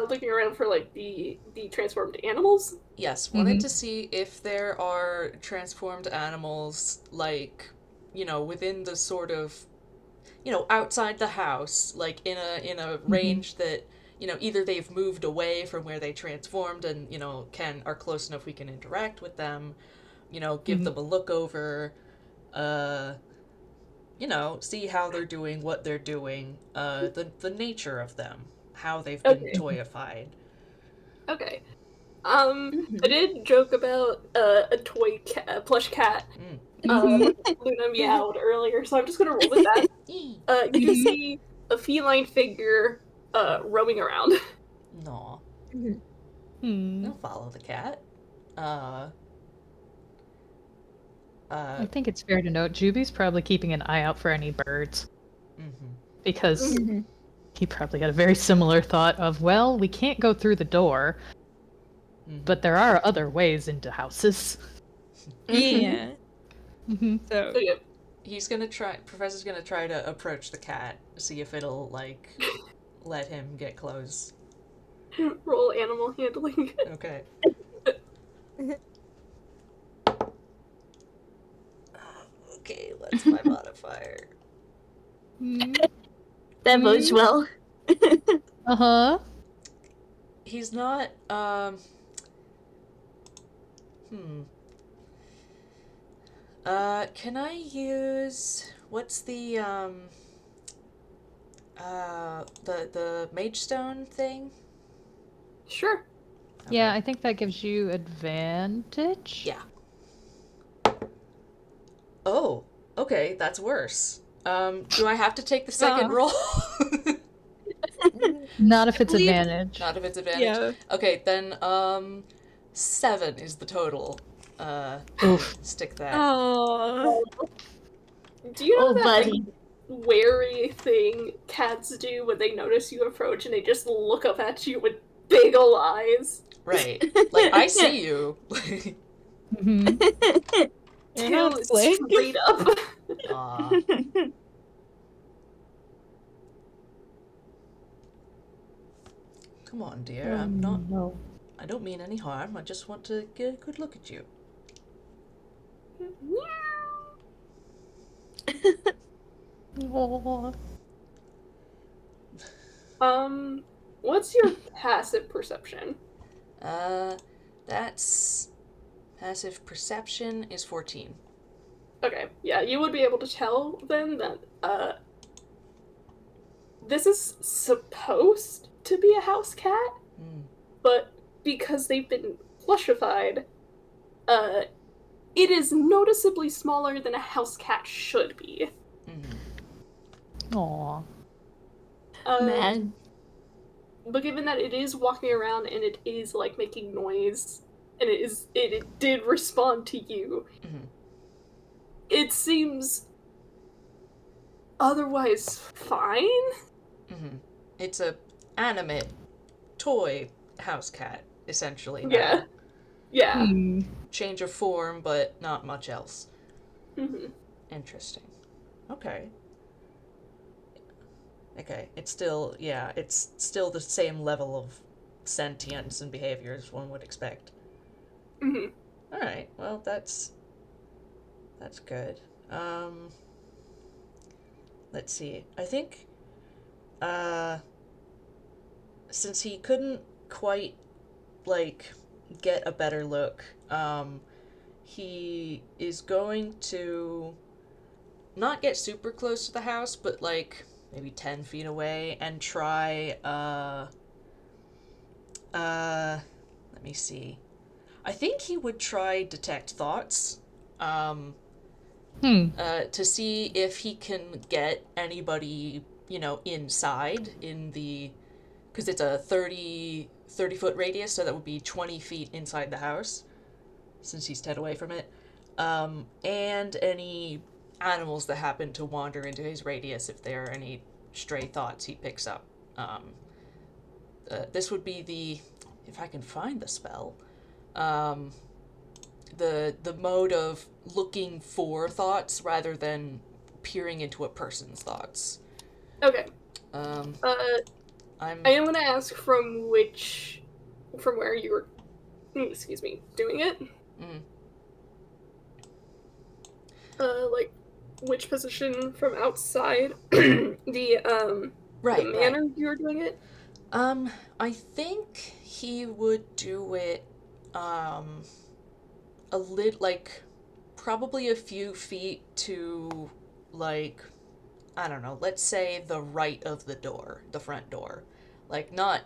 looking around for like the transformed animals? Yes, wanted to see if there are transformed animals, like, you know, within the sort of, you know, outside the house, like in a range that, you know, either they've moved away from where they transformed and, you know, are close enough we can interact with them, you know, give them a look over, you know, see how they're doing, what they're doing, the nature of them, how they've been toyified. Okay. I did joke about a toy plush cat. Luna meowed earlier, so I'm just gonna roll with that. You do see a feline figure roaming around. No. I'll follow the cat. I think it's fair to note Juby's probably keeping an eye out for any birds. Because he probably had a very similar thought of, well, we can't go through the door, but there are other ways into houses. Yeah. So So, yeah. Professor's gonna try to approach the cat, see if it'll, like, let him get close. Roll animal handling. Okay. Okay, what's my modifier? That bodes well. Uh-huh. He's not, can I use, what's the mage stone thing? Sure. Yeah, I think that gives you advantage. Yeah. Oh, okay, that's worse. Do I have to take the second roll? Not if it's advantage. Not if it's advantage? Yeah. Okay, then, 7 is the total. Stick that. Oh. Do you know Oh, that buddy. like, wary thing cats do when they notice you approach and they just look up at you with big ol' eyes? Right. Like, I see you. Tail is straight up. Aw. Come on, dear. I'm not. No. I don't mean any harm. I just want to get a good look at you. What's your passive perception? That's Passive perception is 14. Okay, yeah, you would be able to tell then that, this is supposed to be a house cat, but because they've been plushified, it is noticeably smaller than a house cat should be. Aww. Man. But given that it is walking around and it is, like, making noise, and it did respond to you, it seems otherwise fine? It's a animate toy house cat, essentially. Yeah. Now. Yeah. Change of form, but not much else. Mm-hmm. Interesting. Okay. Okay, it's still the same level of sentience and behavior as one would expect. Mm-hmm. Alright, well, that's good. Let's see. I think, since he couldn't quite, like, get a better look, he is going to not get super close to the house, but, like, maybe 10 feet away and try, let me see. I think he would try detect thoughts, to see if he can get anybody, inside in the, because it's a 30-foot radius, so that would be 20 feet inside the house, since he's 10 away from it, and any animals that happen to wander into his radius, if there are any stray thoughts he picks up. This would be the, if I can find the spell, the mode of looking for thoughts rather than peering into a person's thoughts. Okay. I am gonna ask from where you were, doing it. Like, which position from outside the manor you were doing it? I think he would do it, a lit, like, probably a few feet to, like, I don't know, let's say the right of the door, the front door. Like, not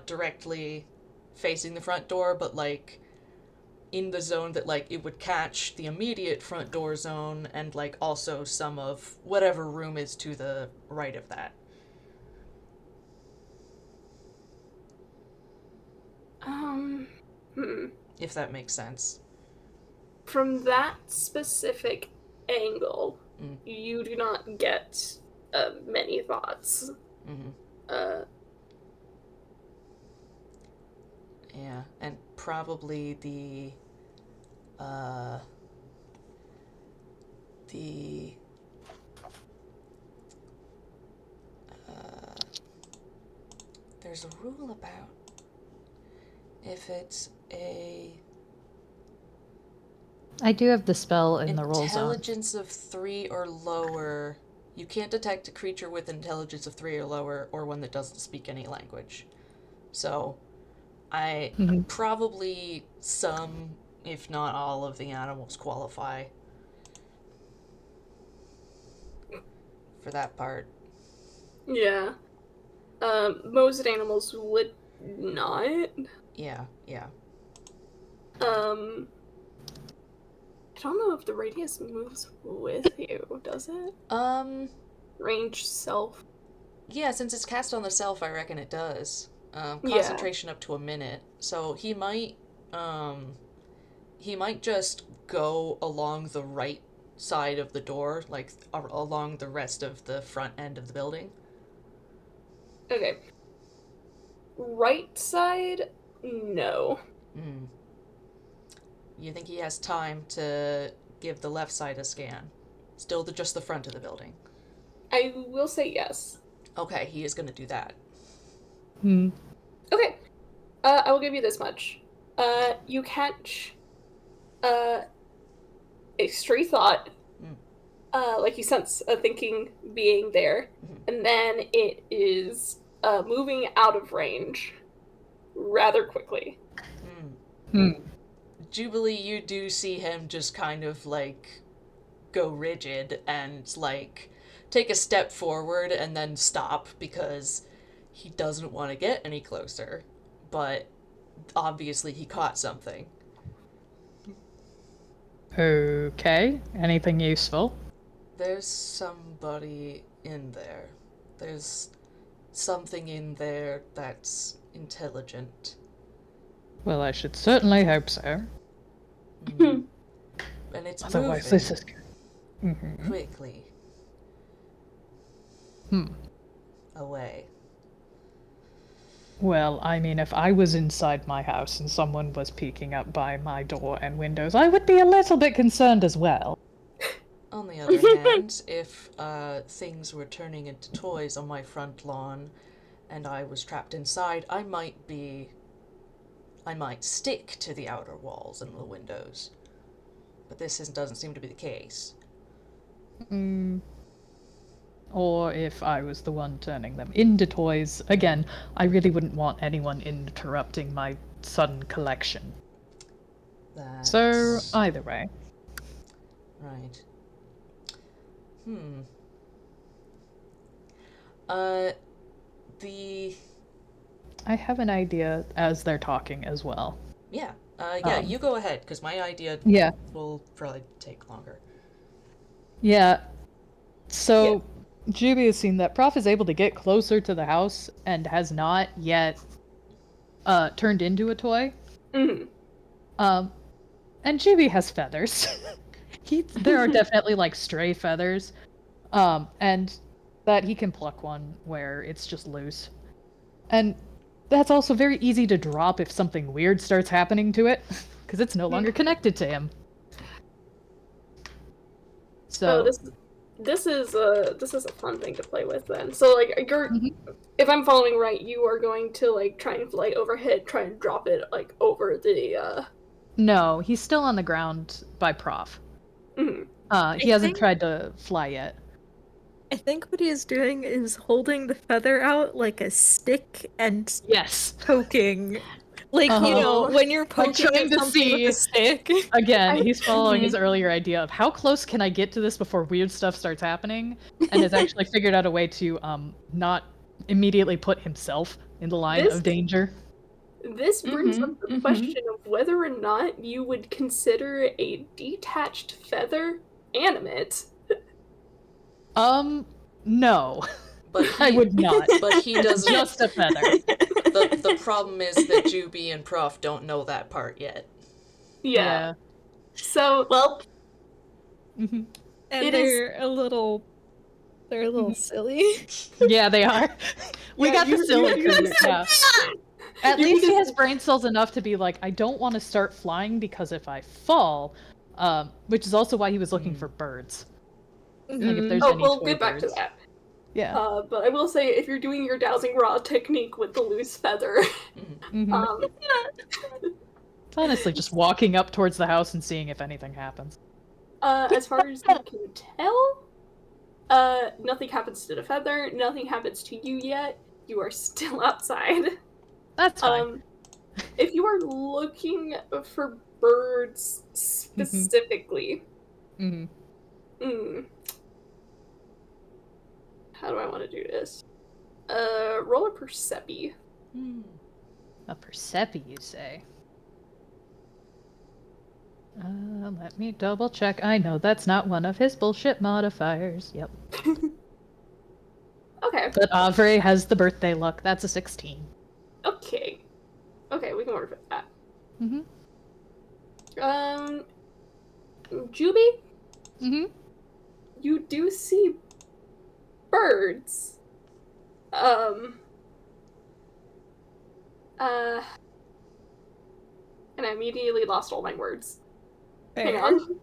directly facing the front door, but, like, in the zone that, like, it would catch the immediate front door zone and, like, also some of whatever room is to the right of that. If that makes sense. From that specific angle, you do not get many thoughts. Yeah, and probably there's a rule about if it's I do have the spell in the roll zone. Intelligence of 3 or lower. You can't detect a creature with intelligence of 3 or lower, or one that doesn't speak any language. So, probably some, if not all, of the animals qualify for that part. Yeah. Most animals would not. Yeah. I don't know if the radius moves with you, does it? Range self. Yeah, since it's cast on the self, I reckon it does. Concentration up to a minute. So he might just go along the right side of the door, like along the rest of the front end of the building. Okay. Right side? No. You think he has time to give the left side a scan? Still just the front of the building? I will say yes. Okay, he is going to do that. Okay. I will give you this much. You catch a stray thought. Like you sense a thinking being there. And then it is moving out of range rather quickly. Jubilee, you do see him just kind of like go rigid and like take a step forward and then stop because he doesn't want to get any closer. But obviously he caught something. Okay. Anything useful? There's somebody in there. There's something in there that's intelligent. Well, I should certainly hope so. And it's Otherwise, moving this is quickly away. Well, I mean, if I was inside my house and someone was peeking up by my door and windows, I would be a little bit concerned as well. On the other hand, if things were turning into toys on my front lawn and I was trapped inside, I might stick to the outer walls and the windows. But this doesn't seem to be the case. Or if I was the one turning them into toys. Again, I really wouldn't want anyone interrupting my sudden collection. So, either way. Right. I have an idea as they're talking as well. Yeah. You go ahead, because my idea will probably take longer. Yeah. So, Juby has seen that Prof is able to get closer to the house and has not yet turned into a toy. And Juby has feathers. There are definitely like stray feathers. And that he can pluck one where it's just loose. And that's also very easy to drop if something weird starts happening to it, because it's no longer connected to him. So this is a fun thing to play with then. So like if I'm following right, you are going to like try and fly overhead, try and drop it like over the No, he's still on the ground by Prof. He hasn't tried to fly yet. I think what he is doing is holding the feather out like a stick and poking. Like, you know, when you're poking trying at to something see with a stick. Again, he's following his earlier idea of how close can I get to this before weird stuff starts happening, and has actually figured out a way to not immediately put himself in the line of danger. This brings up the question of whether or not you would consider a detached feather animate. No. But I would not. But he doesn't. Just a feather. The problem is that Juby and Prof don't know that part yet. Yeah. So, well... And they're a little silly. Yeah, they are. We got the silly crew, At least he has brain cells enough to be like, I don't want to start flying because if I fall, which is also why he was looking for birds. Like if there's any we'll toy get back birds. to that. Yeah. But I will say, if you're doing your dowsing rod technique with the loose feather, it's honestly just walking up towards the house and seeing if anything happens. As far as you can tell, nothing happens to the feather, nothing happens to you yet. You are still outside. That's fine. If you are looking for birds specifically, how do I want to do this? Roll a Percepi. A Percepi, you say? Let me double check. I know that's not one of his bullshit modifiers. Yep. Okay. But Avre has the birthday luck. That's a 16. Okay. Okay, we can work with that. Juby? You do see birds. And I immediately lost all my words. Hang on.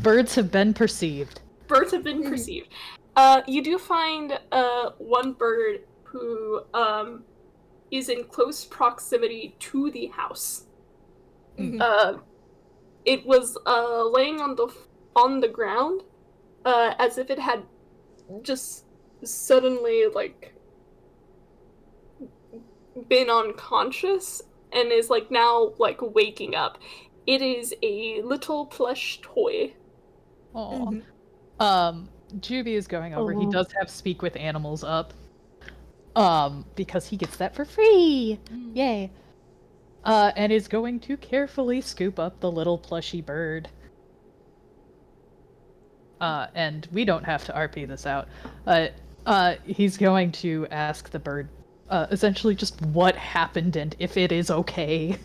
Birds have been perceived. Birds have been perceived. You do find one bird who is in close proximity to the house. It was laying on the ground, as if it had just suddenly like been unconscious, and is like now like waking up. It is a little plush toy. Aw. Mhm. Juby is going over. He Oh. does have speak with animals up. Because he gets that for free. Yay. And is going to carefully scoop up the little plushy bird. And we don't have to RP this out. He's going to ask the bird, essentially just what happened and if it is okay.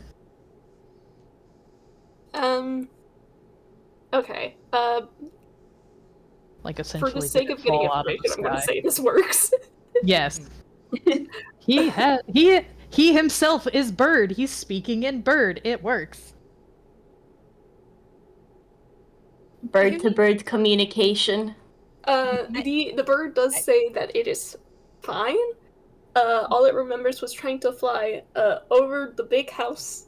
Okay. Like, For essentially, the did sake it of getting fall out of information, the I'm gonna sky? say this works. Yes. He himself is bird. He's speaking in bird. It works. Bird-to-bird communication. The bird does say that it is fine. All it remembers was trying to fly over the big house.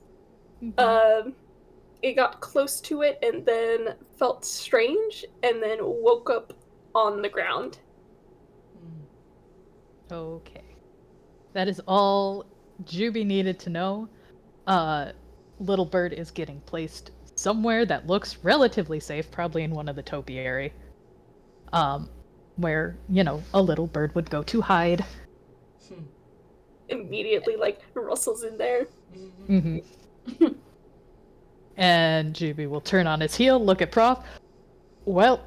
It got close to it and then felt strange and then woke up on the ground. Okay. That is all Juby needed to know. Little bird is getting placed somewhere that looks relatively safe, probably in one of the topiary. Where, a little bird would go to hide. Immediately, like, rustles in there. And Juby will turn on his heel, look at Prof. Well,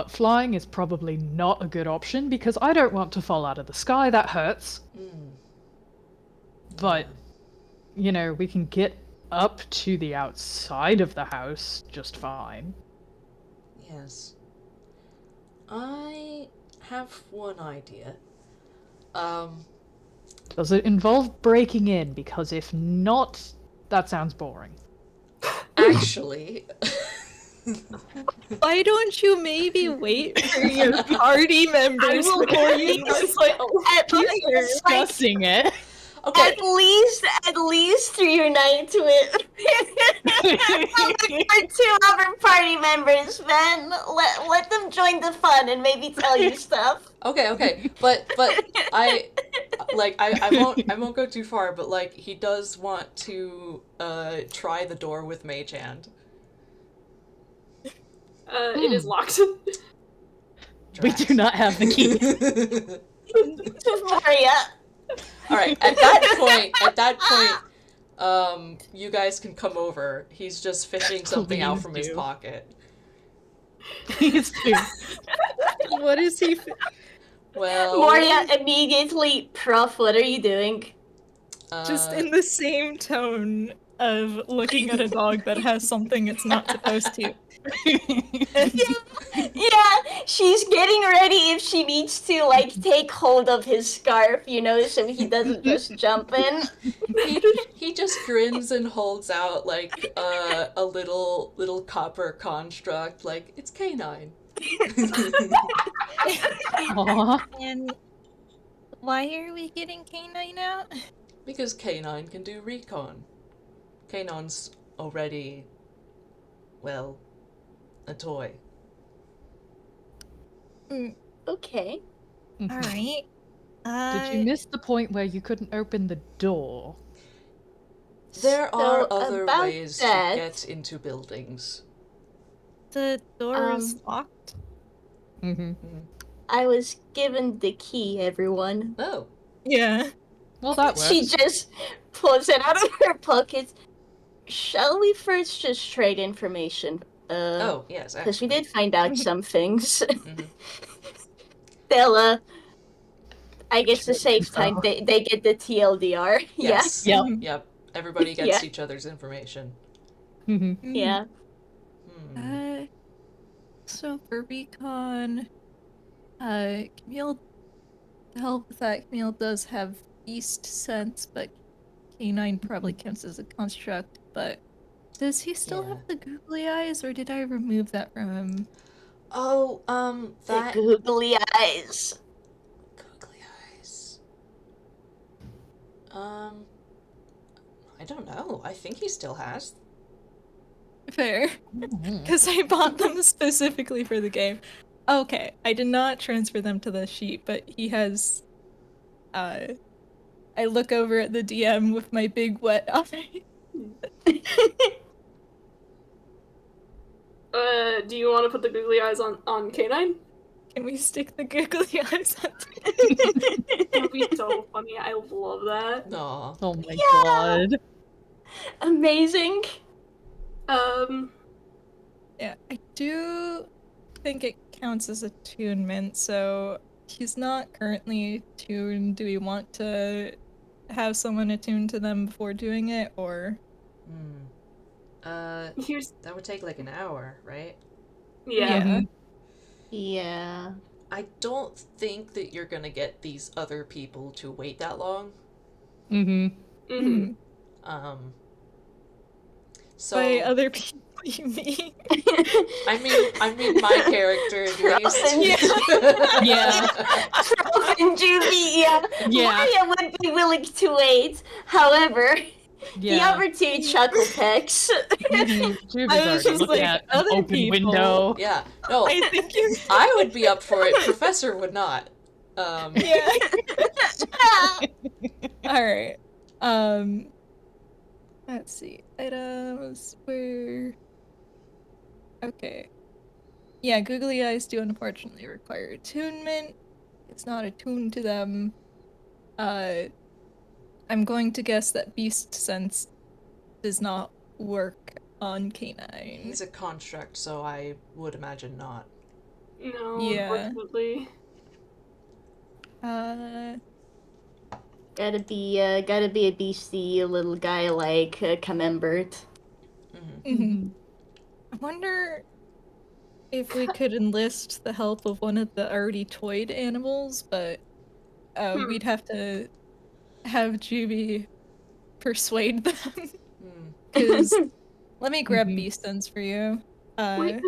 flying is probably not a good option because I don't want to fall out of the sky. That hurts. But, we can get up to the outside of the house just fine. Yes. I have one idea. Does it involve breaking in? Because if not, that sounds boring. Actually, Why don't you maybe wait for your party members I will before you At least, Discussing it. okay. at least reunite with our 2 other party members, man. Let them join the fun and maybe tell you stuff. Okay, but I won't go too far, but like he does want to try the door with Mage Hand. It is locked. We do not have the key. Moria. All right, at that point, you guys can come over. He's just fishing something out from his pocket. Please do. What is he? Well, Moria immediately, Prof, what are you doing? Just in the same tone of looking at a dog that has something it's not supposed to. Yeah, she's getting ready if she needs to, like, take hold of his scarf, so he doesn't just jump in. he just grins and holds out like a little copper construct, like it's canine. Aww. And why are we getting canine out? Because canine can do recon. Canine's already, well, a toy. Okay. All right. Did you miss the point where you couldn't open the door? There are So, other about ways that- to get into buildings. The door is locked. I was given the key, everyone. Oh. Yeah. Well, that works. She just pulls it out of her pocket. Shall we first just trade information? Oh, yes. Because we did find out some things. Mhm. They'll, I guess the safe time, they get the TLDR. Yes. Yep. Yep. Everybody gets Yeah. each other's information. Yeah. So for recon, Camille, to help with that, Camille does have beast sense, but canine probably counts as a construct. But does he still have the googly eyes, or did I remove that from him? Oh, that The googly eyes. googly eyes. I don't know. I think he still has. Fair. Because I bought them specifically for the game. Okay, I did not transfer them to the sheet, but he has I look over at the DM with my big wet eye. Do you want to put the googly eyes on K9? Can we stick the googly eyes on? That would be so funny. I love that. Aw. Oh my Yeah. god. Amazing. Yeah, I do think it counts as attunement, so he's not currently tuned. Do we want to have someone attune to them before doing it, or? Here's That would take like an hour, right? yeah. Yeah. I don't think that you're gonna get these other people to wait that long. Mm-hmm. Mm-hmm. So By other people, you mean? I mean my character at least. Yeah. And Julie, yeah. Yeah. Moria would be willing to wait. However, the Yeah. other two chuckle pecks. Mhm. Juby's I was already just looking like, at an other open people. window. Yeah. No, I think you. I would be up for it. Professor would not. Yeah. All right. Let's see. Items where. Okay. Yeah, googly eyes do unfortunately require attunement. It's not attuned to them. I'm going to guess that beast sense does not work on K9. He's a construct, so I would imagine not. No, Yeah. unfortunately. Gotta be a beastie little guy like Camembert. I wonder if we could enlist the help of one of the already toyed animals, but we'd have to have Juby persuade them. Because let me grab beast sense for you. Wait,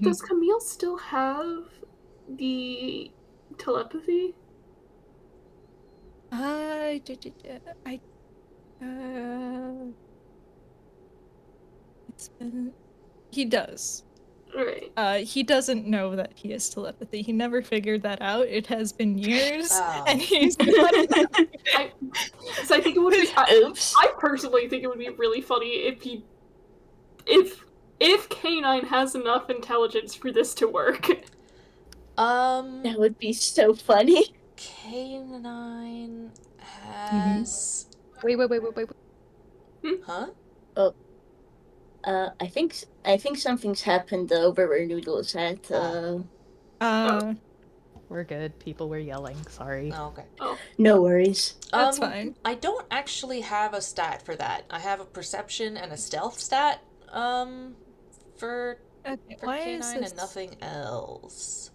does Camille still have the telepathy? He does. Right. He doesn't know that he has telepathy. He never figured that out. It has been years, Oh. and he's not. So I think it would be. Oops. I personally think it would be really funny if K9 has enough intelligence for this to work. That would be so funny. K9 has. Wait. Huh? I think something's happened over where Noodle is at. We're good. People were yelling. Sorry. Oh, okay. Oh. No worries. That's fine. I don't actually have a stat for that. I have a perception and a stealth stat. For Why is K9 this? and nothing else.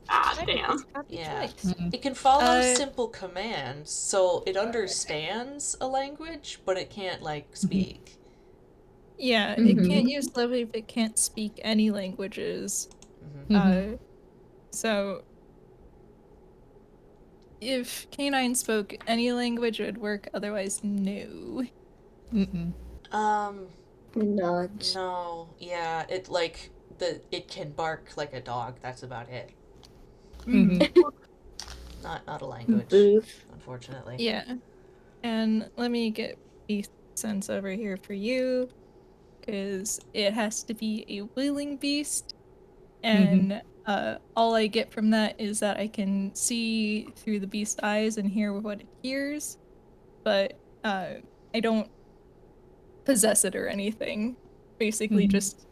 Damn. Yeah. Mm-mm. It can follow simple commands, so it understands a language, but it can't, like, speak. Yeah, it can't use levity if it can't speak any languages. So if K9 spoke any language, it would work. Otherwise, no. Not. No. Yeah, it can bark like a dog, that's about it. Not a language, Boof. unfortunately. Yeah. And let me get beast sense over here for you, because it has to be a willing beast, and all I get from that is that I can see through the beast's eyes and hear what it hears, but I don't possess it or anything. Basically, just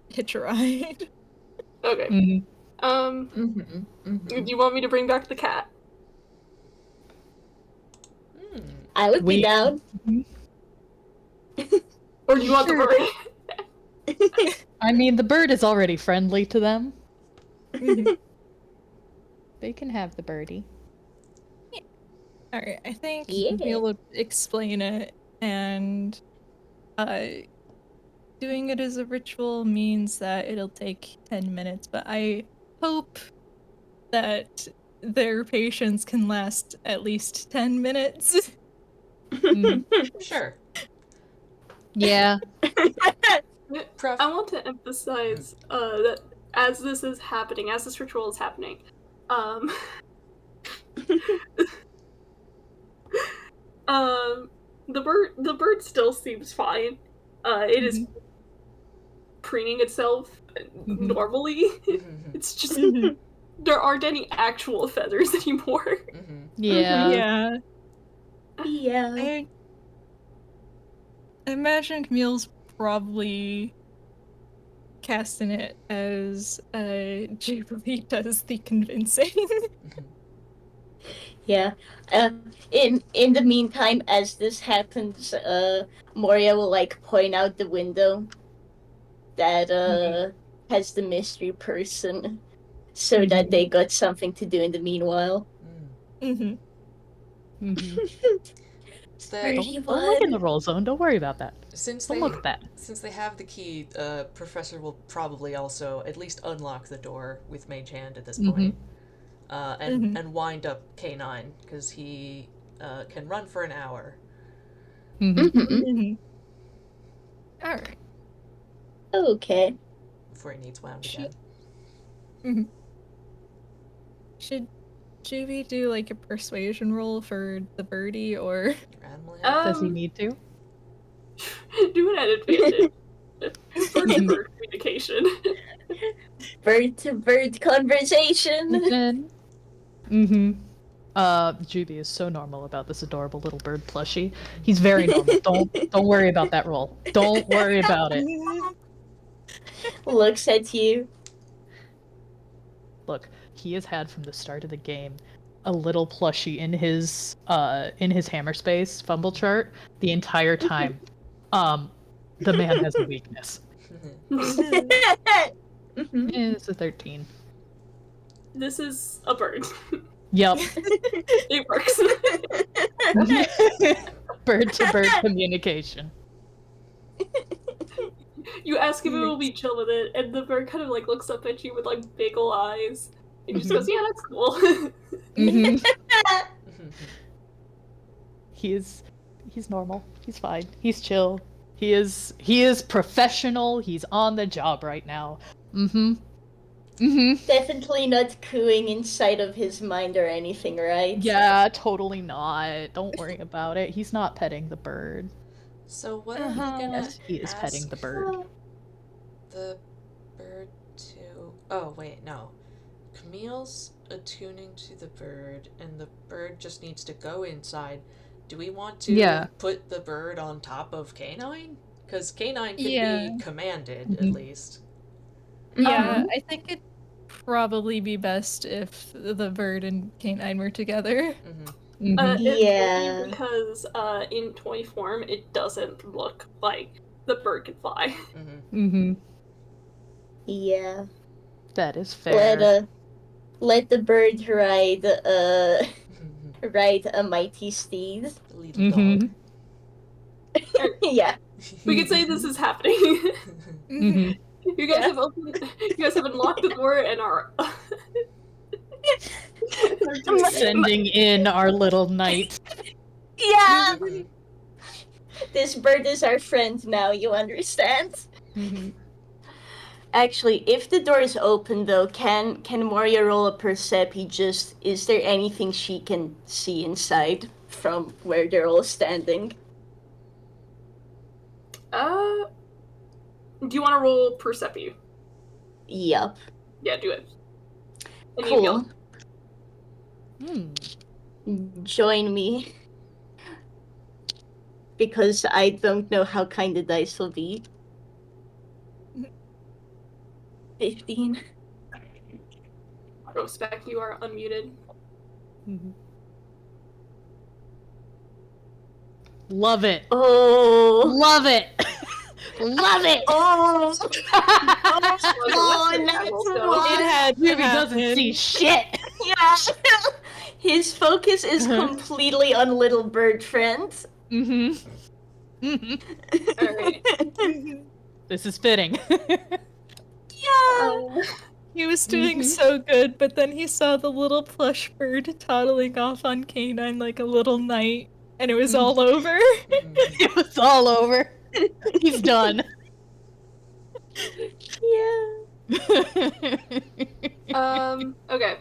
hitch a ride. Okay. Do you want me to bring back the cat? I would be down. Or do you want the bird? I mean, the bird is already friendly to them. They can have the birdie. Alright, I think Yeah. we'll explain it, and doing it as a ritual means that it'll take 10 minutes, but I hope that their patience can last at least 10 minutes. Sure. Yeah. I want to emphasize that as this is happening, as this ritual is The bird still seems fine. It is preening itself normally. It's just there aren't any actual feathers anymore. Yeah. Yeah. I imagine Camille's probably casting it as Jubilee does the convincing. Yeah. In the meantime, as this happens, Moria will like point out the window that has the mystery person, so that they got something to do in the meanwhile. Mm-hmm. Don't look in the roll zone. Don't worry about that. Since Don't look at that. Since they have the key, Professor will probably also at least unlock the door with Mage Hand at this point, and wind up K9 because he can run for an hour. All right. Okay. Before he needs wound again. Should Juvie do like a persuasion roll for the birdie, or Your animal hand? Does he need to? Do it at advantage. Bird communication. Bird to bird conversation. Juby is so normal about this adorable little bird plushie. He's very normal. Don't worry about that roll. Don't worry about it. Looks at you. Look, he has had from the start of the game a little plushie in his hammer space fumble chart the entire time. The man has a weakness. It's a 13. This is a bird. Yep. It works. Bird to bird communication. You ask if it will be chill with it, and the bird kind of like looks up at you with like big ol' eyes, and just goes, "Yeah, that's cool." He's normal. He's fine. He's chill. He is professional. He's on the job right now. Definitely not cooing inside of his mind or anything, right? Yeah, totally not. Don't worry about it. He's not petting the bird. So what are we gonna Yes, he is petting the bird. The bird to... Oh, wait, no. Camille's attuning to the bird, and the bird just needs to go inside. Do we want to put the bird on top of K9? Because K9 can be commanded, at least. Yeah, I think it'd probably be best if the bird and K9 were together. Yeah. Because in toy form, it doesn't look like the bird can fly. Yeah. That is fair. Let the bird ride a mighty steed. Little dog. Yeah. We could say this is happening. You guys have unlocked the door and are sending in our little knight. Yeah. This bird is our friend now, you understand? Actually, if the door is open though, can Moria roll a percepi? Just, is there anything she can see inside from where they're all standing? Do you want to roll Percepi? Yup. Yeah, do it. And Cool. You Join me. Because I don't know how kind the dice will be. 15. Spec, you are unmuted. Love it. Oh. Love it. Love it. Oh. It had Ruby doesn't see shit. Yeah. His focus is completely on little bird friends. Alright. This is fitting. Yeah. He was doing so good, but then he saw the little plush bird toddling off on K9 like a little knight, and it was all over. It was all over. He's done. Yeah. Okay.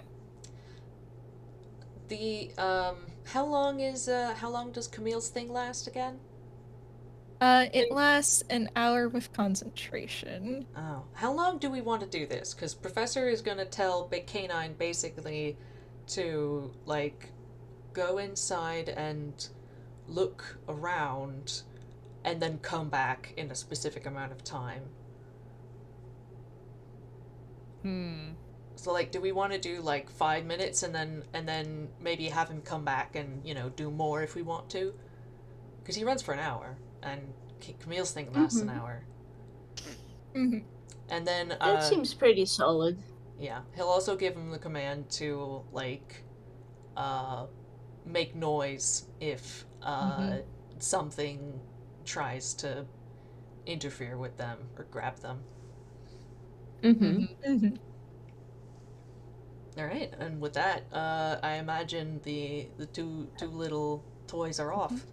The, how long does Camille's thing last again? It lasts an hour with concentration. Oh, how long do we want to do this? Because Professor is gonna tell Big Canine basically to like go inside and look around, and then come back in a specific amount of time. So like, do we want to do like 5 minutes and then maybe have him come back and do more if we want to? Because he runs for an hour, and Camille's thing lasts an hour. Mhm. And then That seems pretty solid. yeah, he'll also give him the command to like make noise if something tries to interfere with them or grab them. Mhm. All right, and with that, I imagine the two little toys are off.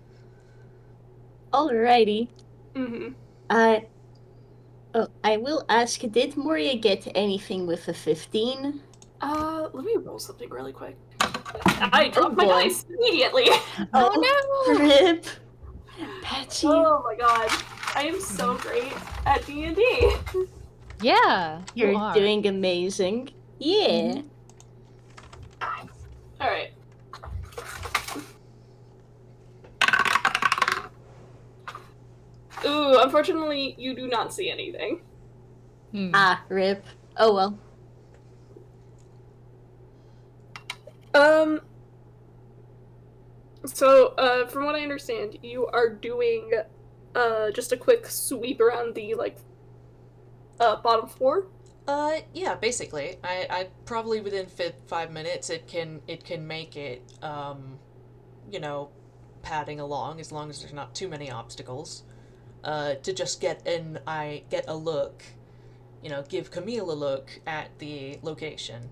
Alrighty. Mm-hmm. I will ask, did Moria get anything with a 15? Let me roll something really quick. I dropped my boy. dice immediately. Oh no! Rip! Patsy. Oh my god. I am so great at D&D. Yeah, you You're are. doing amazing. Yeah. Alright. Ooh, unfortunately, you do not see anything. Ah, rip. Oh well. So, from what I understand, you are doing, just a quick sweep around the, like, bottom floor? Yeah, basically. I probably within 5 minutes it can make it, padding along as long as there's not too many obstacles. To just get a look, give Camille a look at the location.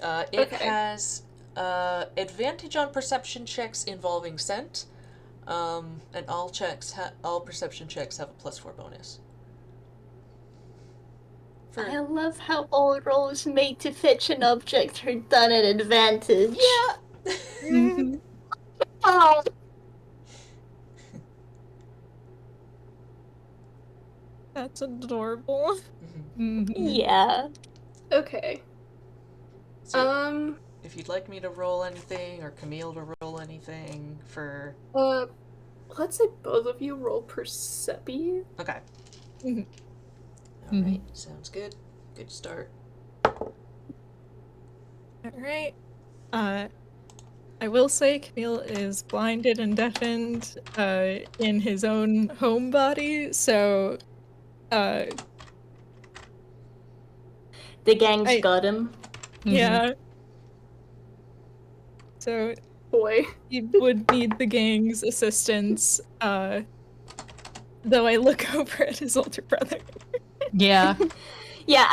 It has advantage on perception checks involving scent, and all perception checks have a +4 bonus. I love how all rolls made to fetch an object are done at advantage. Yeah. Oh. That's adorable. Yeah. Okay. So, if you'd like me to roll anything, or Camille to roll anything for... let's say both of you roll Percepi. Okay. Mhm. Alright, sounds good. Good start. Alright. I will say Camille is blinded and deafened in his own home body, so The gang's got him. yeah. So Boy. he would need the gang's assistance, though I look over at his older brother. Yeah. Yeah,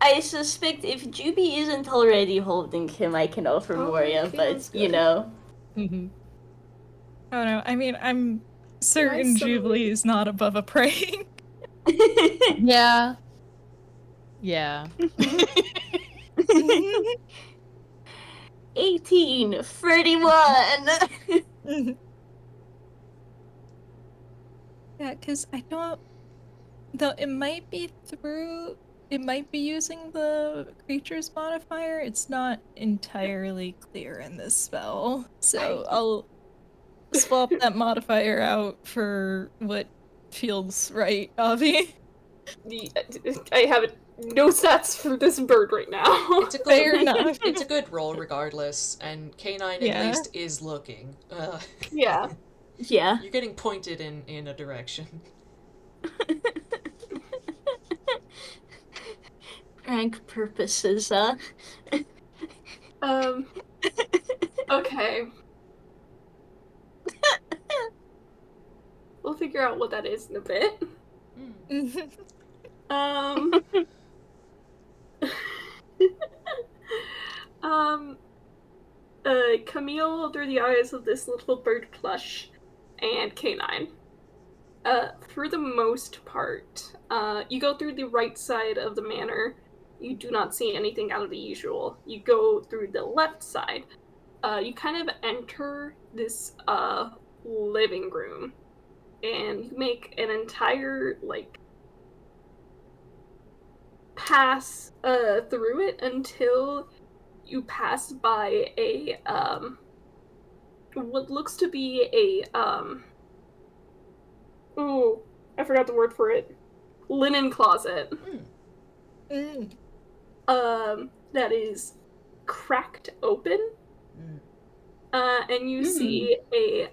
I suspect if Juby isn't already holding him, I can offer Moria, okay, but that's you good. know. Oh no, I mean, I'm certain Nice Jubilee is not above a praying. Yeah. Yeah. 18, 31. Yeah, because I don't... Though it might be using the creature's modifier, it's not entirely clear in this spell. So I'll swap that modifier out for what feels right, Avi. I have no stats for this bird right now. It's a good, Fair enough. It's a good roll regardless, and K9 at least is looking. Yeah. Yeah. You're getting pointed in a direction. Prank purposes, Okay. We'll figure out what that is in a bit. Camille through the eyes of this little bird plush and K9. For the most part, you go through the right side of the manor, you do not see anything out of the usual. You go through the left side. You kind of enter this living room, and you make an entire pass through it until you pass by a what looks to be a oh, I forgot the word for it. Linen closet. That is cracked open. And you see a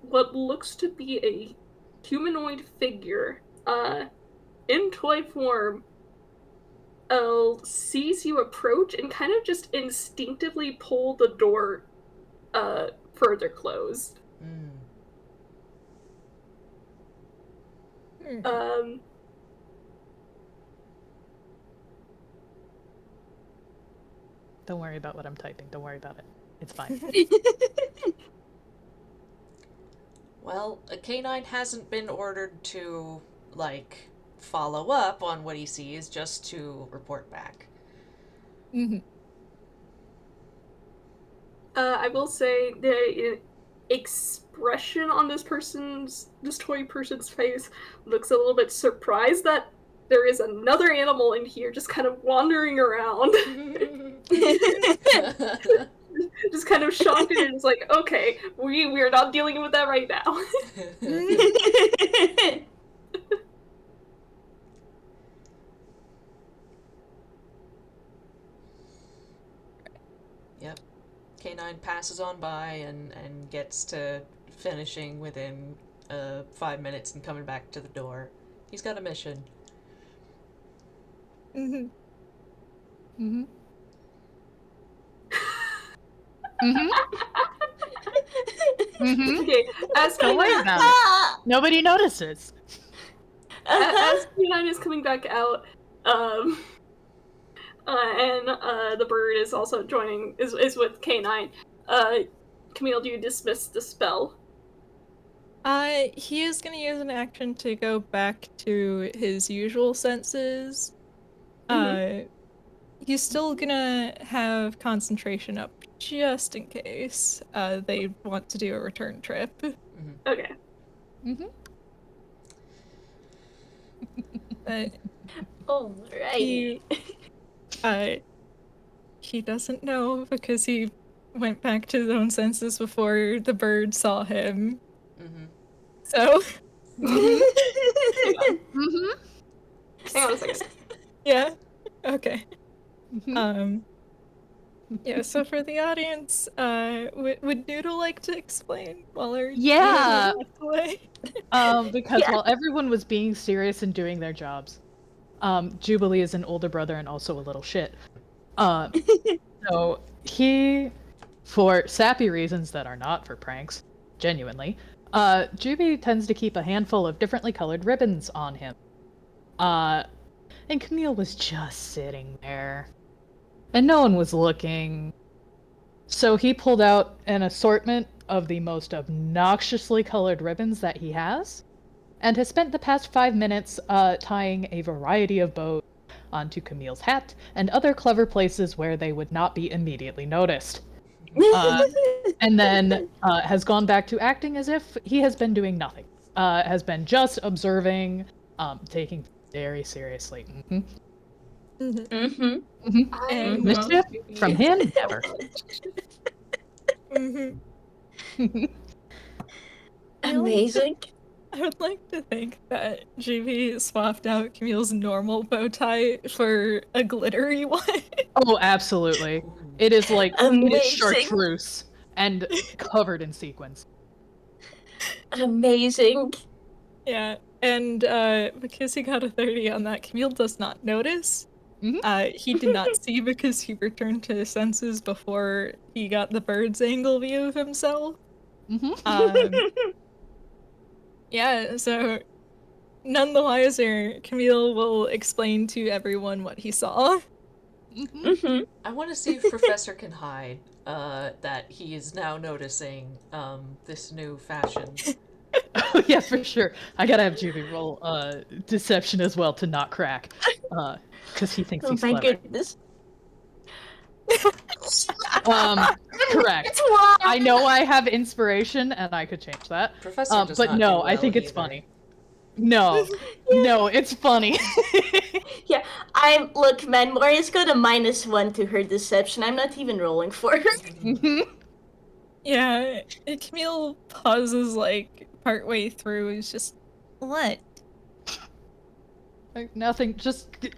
what looks to be a humanoid figure in toy form sees you approach and kind of just instinctively pull the door further closed. Don't worry about what I'm typing. Don't worry about it. It's fine. Well, a canine hasn't been ordered to, follow up on what he sees, just to report back. I will say the expression on this toy person's face looks a little bit surprised that there is another animal in here just kind of wandering around. Just kind of shocked and it's like, okay, we're not dealing with that right now. Yep. Canine passes on by and gets to finishing within 5 minutes and coming back to the door. He's got a mission. Okay, Don't worry about it. Nobody notices. As K9 is coming back out, and the bird is also joining, is with K9. Camille, do you dismiss the spell? He is gonna use an action to go back to his usual senses. He's still gonna have concentration up just in case they want to do a return trip. Okay. But Alright. he doesn't know because he went back to his own senses before the bird saw him. So. Hang on a second. Yeah. Okay. Yeah, so for the audience, would Noodle like to explain while our away? Because while everyone was being serious and doing their jobs, Jubilee is an older brother and also a little shit. So he, for sappy reasons that are not for pranks, genuinely, Juby tends to keep a handful of differently colored ribbons on him. And Camille was just sitting there. And no one was looking. So he pulled out an assortment of the most obnoxiously colored ribbons that he has, and has spent the past 5 minutes tying a variety of bows onto Camille's hat and other clever places where they would not be immediately noticed. And then has gone back to acting as if he has been doing nothing. Has been just observing, taking very seriously. And Mischief from him, never. Amazing. I would like to think that GB swapped out Camille's normal bow tie for a glittery one. Oh, absolutely. It is like Amazing. it is chartreuse and covered in sequins. Amazing. Yeah, and because he got a 30 on that, Camille does not notice. He did not see because he returned to his senses before he got the bird's angle view of himself. Yeah, so none the wiser, Camille will explain to everyone what he saw. I want to see if Professor can hide that he is now noticing this new fashion. Oh yeah, for sure. I gotta have Juby roll deception as well to not crack, because he thinks Oh he's my clever. goodness. Correct. It's wrong. I know I have inspiration, and I could change that. Professor does but not no, do I well think it's either. funny. No, no, it's funny. Yeah, look, man, Moria's got a -1 to her deception. I'm not even rolling for her. Mhm. Yeah, Camille pauses like partway through. He's just, what? Nothing. Just keep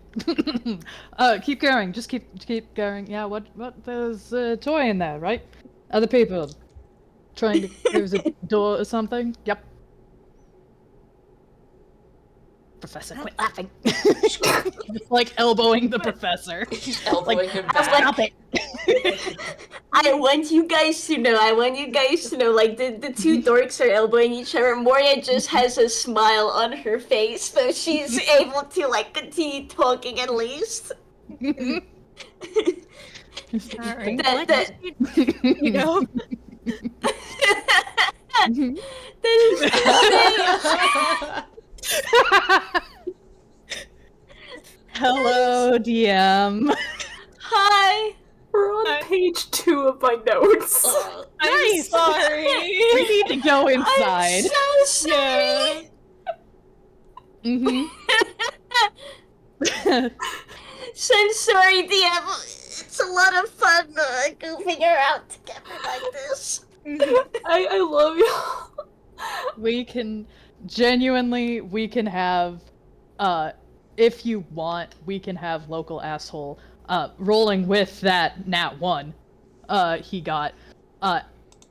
going. Just keep going. Yeah. What? There's a toy in there, right? Other people trying to. There's a door or something. Yep. Professor, quit laughing. Just like elbowing the professor. He's elbowing him back. Stop it. I want you guys to know, like, the two dorks are elbowing each other. Moria just has a smile on her face, so she's able to, like, continue talking at least. Alright, That- you know? that is Hello, DM. Hi. We're on page 2 of my notes. I'm sorry. We need to go inside. I'm so sorry. Mm-hmm. So I'm sorry, DM. It's a lot of fun goofing around together like this. I love y'all. We can have if you want, we can have local asshole rolling with that nat 1 he got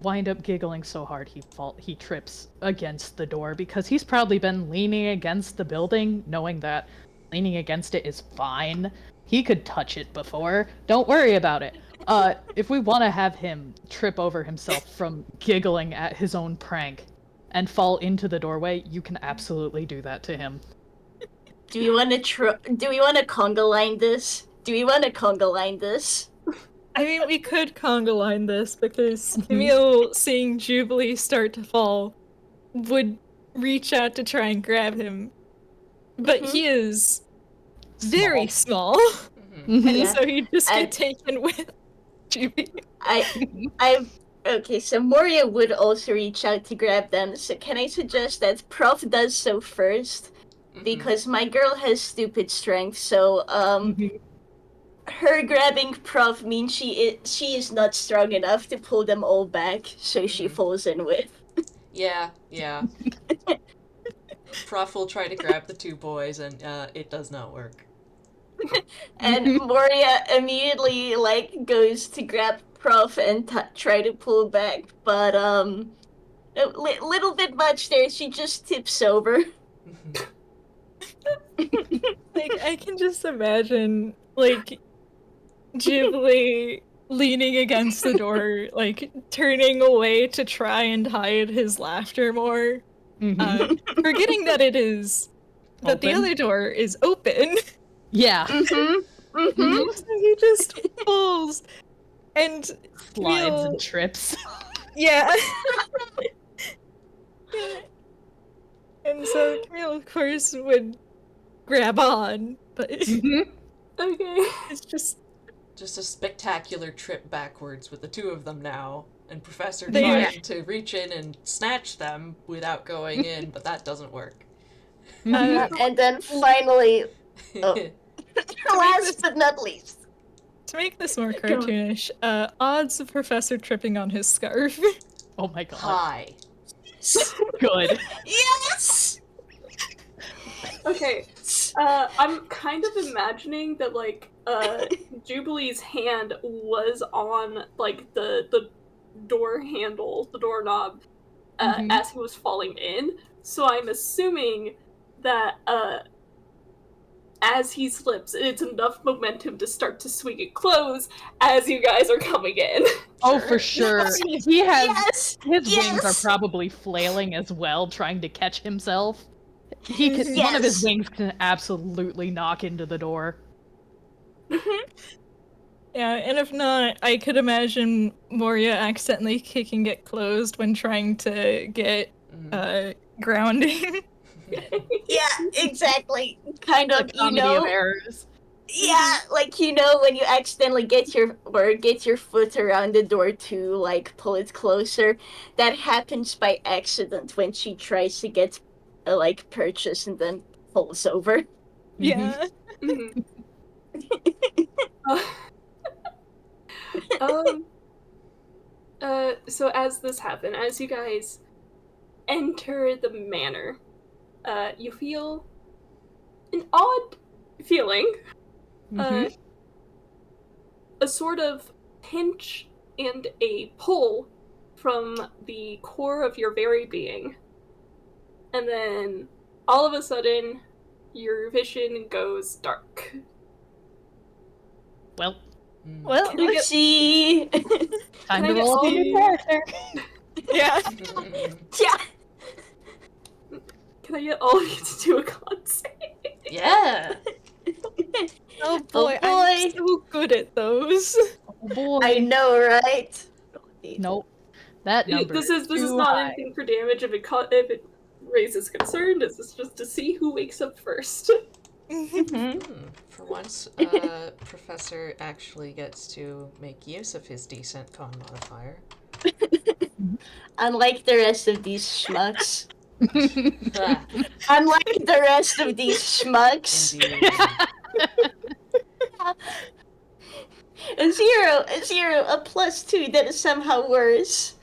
wind up giggling so hard he trips against the door because he's probably been leaning against the building knowing that leaning against it is fine. He could touch it before. Don't worry about it. If we want to have him trip over himself from giggling at his own prank and fall into the doorway, you can absolutely do that to him. Do we want to conga line this? I mean, we could conga line this because Camille, seeing Jubilee start to fall, would reach out to try and grab him. But he is very small. And so he'd just get taken with Jubilee. Okay, so Moria would also reach out to grab them. So can I suggest that Prof does so first? Because my girl has stupid strength, so her grabbing Prof means she is not strong enough to pull them all back, so she falls in with. Yeah. Prof will try to grab the two boys, and it does not work. And Moria immediately goes to grab Prof and try to pull back, but a little bit much there. She just tips over. I can just imagine Jubilee leaning against the door, turning away to try and hide his laughter more, forgetting that that the other door is open. Yeah. So he just pulls and slides and trips. Yeah. And so Camille, of course, would grab on, but Okay. it's just a spectacular trip backwards with the two of them now, and Professor They trying to reach in and snatch them without going in, but that doesn't work. And then finally, last but not least. To make this more cartoonish, odds of Professor tripping on his scarf. Oh my god. Hi. Good. Yes! Okay. I'm kind of imagining that Jubilee's hand was on the door handle, the doorknob, as he was falling in. So I'm assuming that as he slips, it's enough momentum to start to swing it close as you guys are coming in. Oh, for sure. He has his Yes! wings are probably flailing as well, trying to catch himself. He can, one of his wings can absolutely knock into the door. Yeah, and if not, I could imagine Moria accidentally kicking it closed when trying to get grounding. Yeah, exactly. Kind The of, comedy of errors. Yeah, like when you accidentally get your foot around the door to like pull it closer, that happens by accident when she tries to get like purchase and then falls over. Yeah. Mhm. Uh, um. So as this happened, as you guys enter the manor, you feel an odd feeling. Uh, a sort of pinch and a pull from the core of your very being. And then all of a sudden, your vision goes dark. Well, Well, Can I get, Oopsie. time Can to I get roll up a all- new character. yeah. Yeah. can I get all of you to do a con save? Yeah. Oh Oh boy, boy. I'm so good at those. Oh boy. I know, right? Nope. That number This is too not high. anything for damage. If it raises concern, this is just to see who wakes up first. For once, Professor actually gets to make use of his decent con modifier. Unlike the rest of these schmucks. Ah, Unlike the rest of these schmucks. indeed. A zero, a +2 that is somehow worse.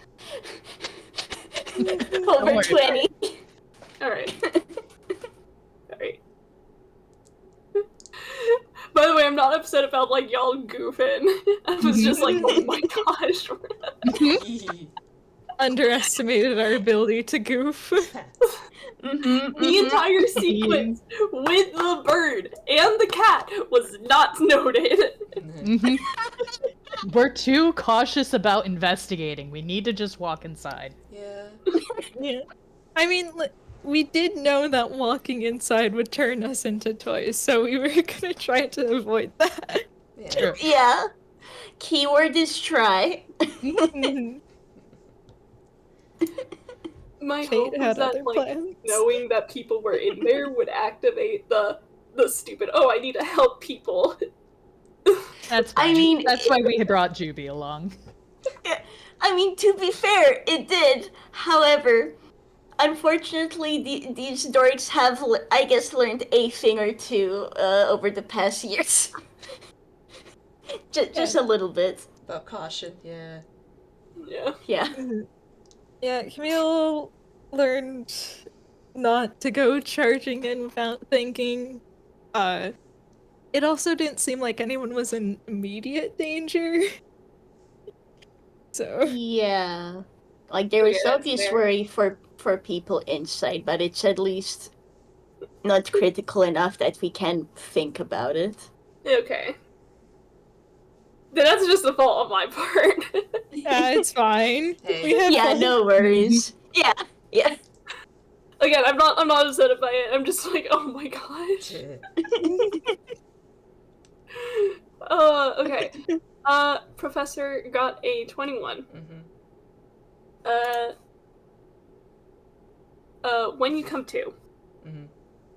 Over worry 20. Alright. Alright. By the way, I'm not upset about like y'all goofing. I was just like, oh my gosh. Underestimated our ability to goof. The entire sequence with the bird and the cat was not noted. We're too cautious about investigating. We need to just walk inside. Yeah. Yeah. I mean, we did know that walking inside would turn us into toys, so we were gonna try to avoid that. Yeah. True. Yeah. Keyword is try. My Fate hope was had that other like plans. knowing that people were in there would activate the stupid, oh, I need to help people. That's I fine. mean, That's why we had brought Juby along. I mean, to be fair, it did. However, unfortunately, these dorks have, I guess, learned a thing or two over the past years. Just a little bit. About caution, yeah. Yeah. Yeah. Yeah, Camille learned not to go charging in without thinking. It also didn't seem like anyone was in immediate danger. So Yeah. Like, there was Okay, that's obvious fair. worry for people inside, but it's at least not critical enough that we can think about it. Okay. Then that's just a fault on my part. yeah, it's fine. Hey. We have Yeah, fun. no worries. Yeah. Again, I'm not upset by it. I'm just like, oh my gosh. Okay. Professor got a 21. When you come to,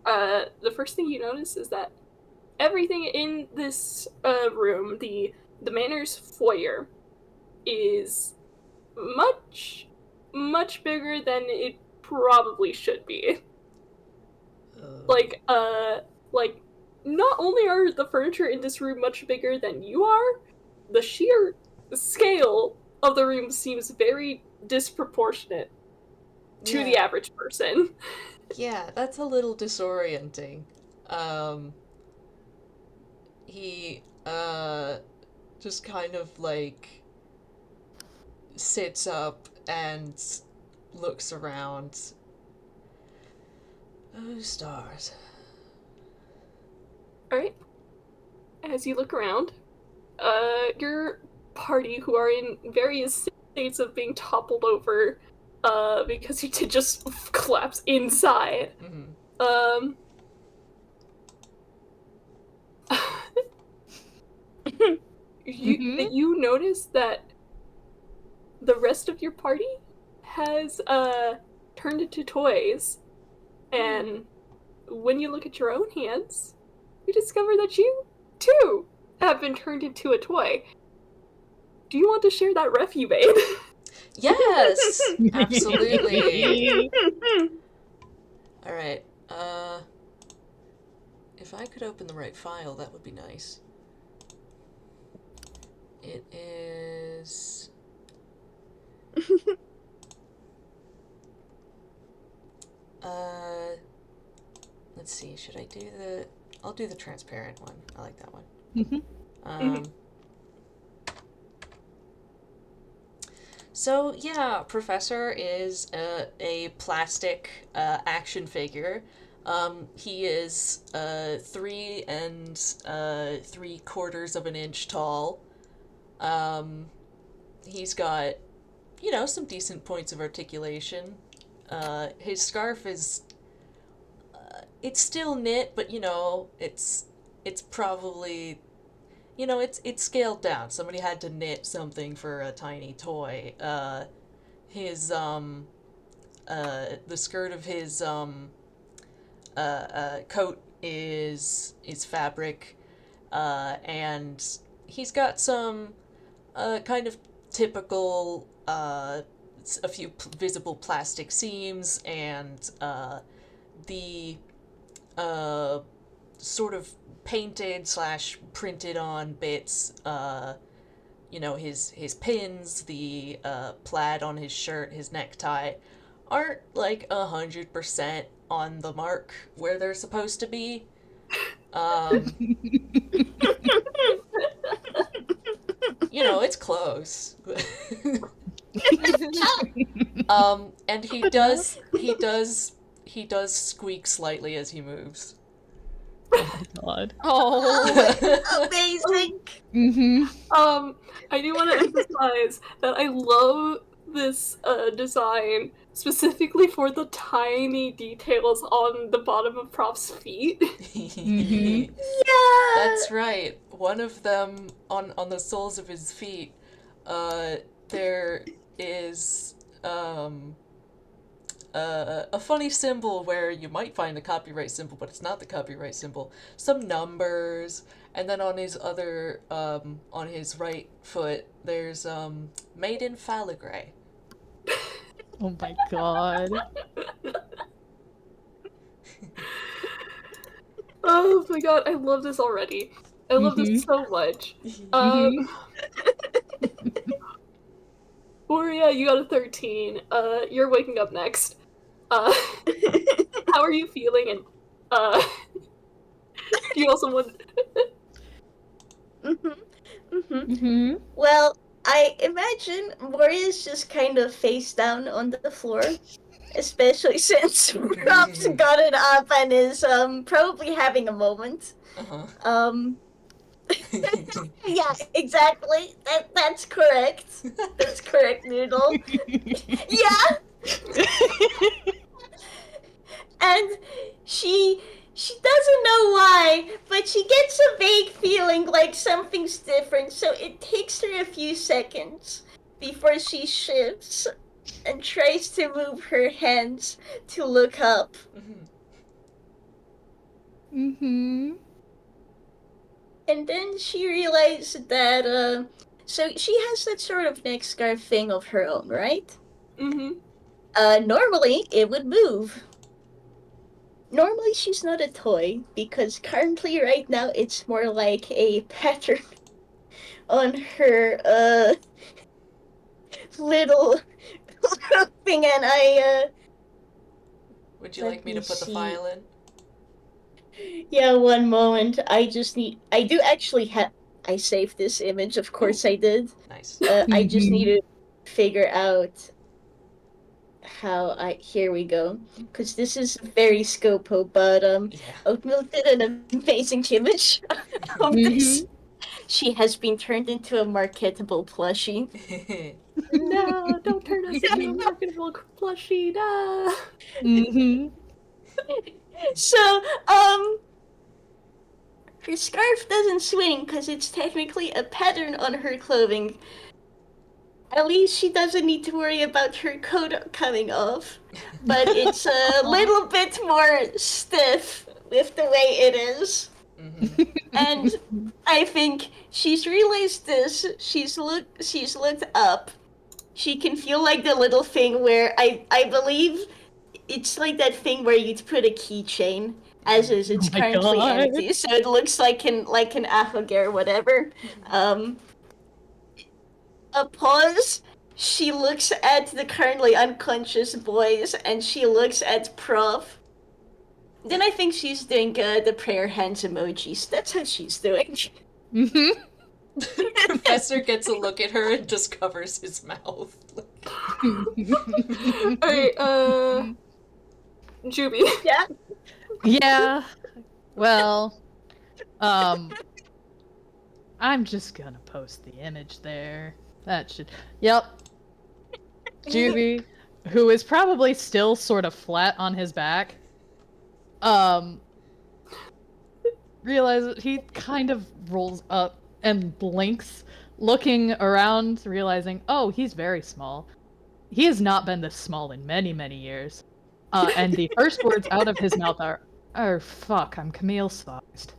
the first thing you notice is that everything in this room, the manor's foyer, is much bigger than it probably should be. Like, not only are the furniture in this room much bigger than you are, the sheer scale of the room seems very disproportionate to the average person. Yeah, that's a little disorienting. He, just kind of, like, sits up and looks around. Oh, stars. Alright. As you look around, your party, who are in various states of being toppled over, because you did just collapse inside. You notice that the rest of your party has turned into toys. And when you look at your own hands, you discover that you, too, have been turned into a toy. Do you want to share that ref you made? Yes! Absolutely! Alright, if I could open the right file, that would be nice. It is... let's see, should I do the... I'll do the transparent one. I like that one. So, yeah, Professor is a plastic action figure. He is 3 3/4 of an inch tall. He's got, you know, some decent points of articulation. His scarf is... it's still knit, but, you know, it's probably... You know, it's scaled down. Somebody had to knit something for a tiny toy. His, the skirt of his, coat is fabric, and he's got some, kind of typical, a few visible plastic seams, and, the, sort of painted / printed on bits, you know, his pins, the plaid on his shirt, his necktie, aren't like 100% on the mark where they're supposed to be. You know, it's close. And he does squeak slightly as he moves. Oh my god. Oh. Amazing! I do want to emphasize that I love this design specifically for the tiny details on the bottom of Prof's feet. Yeah! That's right. One of them on the soles of his feet, there is a funny symbol where you might find a copyright symbol, but it's not the copyright symbol. Some numbers, and then on his other, on his right foot, there's made in Faligree. Oh my god. Oh my god, I love this already. I love this so much. Moria, you got a 13. You're waking up next. How are you feeling? And do you also want? Well, I imagine Moria's just kind of face down on the floor, especially since Rob's got it up and is probably having a moment. Yeah, exactly. That's correct. That's correct, Noodle. Yeah. And she doesn't know why, but she gets a vague feeling like something's different, so it takes her a few seconds before she shifts and tries to move her hands to look up. And then she realized that, so she has that sort of neck scarf thing of her own, right? Normally, it would move. Normally, she's not a toy, because currently, right now, it's more like a pattern on her, little thing, and Would you like me to put the file in? Yeah, one moment. I do actually have... I saved this image, of course I did. Nice. I just need to figure out how here we go. Because this is very scopo, but, Oatmeal did an amazing image of this. She has been turned into a marketable plushie. No, don't turn us into a marketable plushie, no. So, her scarf doesn't swing because it's technically a pattern on her clothing. At least she doesn't need to worry about her coat coming off. But it's a little bit more stiff with the way it is. Mm-hmm. And I think she's realized this. She's looked up. She can feel like the little thing where I believe it's like that thing where you'd put a keychain, as is it's Oh my currently God. empty, so it looks like an Afogare or whatever. A pause. She looks at the currently unconscious boys, and she looks at Prof. Then I think she's doing the prayer hands emojis. That's how she's doing. Mm-hmm. Professor gets a look at her and just covers his mouth. Alright, Juby. Yeah. Yeah. Well, I'm just gonna post the image there. That should. Yep. Juby, who is probably still sort of flat on his back, realizes he kind of rolls up and blinks, looking around, realizing, oh, he's very small. He has not been this small in many, many years. And the first words out of his mouth are, "Oh fuck, I'm Camille sized."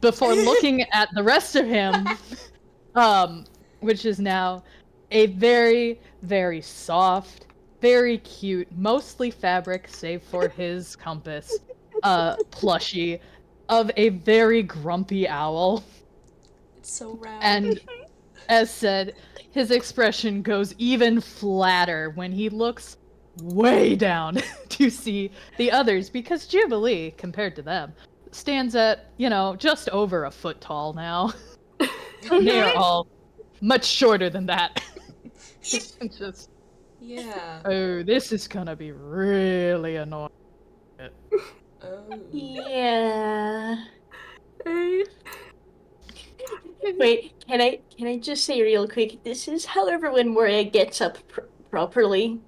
Before looking at the rest of him, which is now a very, very soft, very cute, mostly fabric, save for his compass, plushie of a very grumpy owl. It's so round. And as said, his expression goes even flatter when he looks way down to see the others, because Jubilee, compared to them, stands at, just over a foot tall now. They are all much shorter than that. Just, Yeah. oh, this is gonna be really annoying. Oh. Yeah. Hey. Wait, can I just say real quick? This is, however, when Moria gets up properly,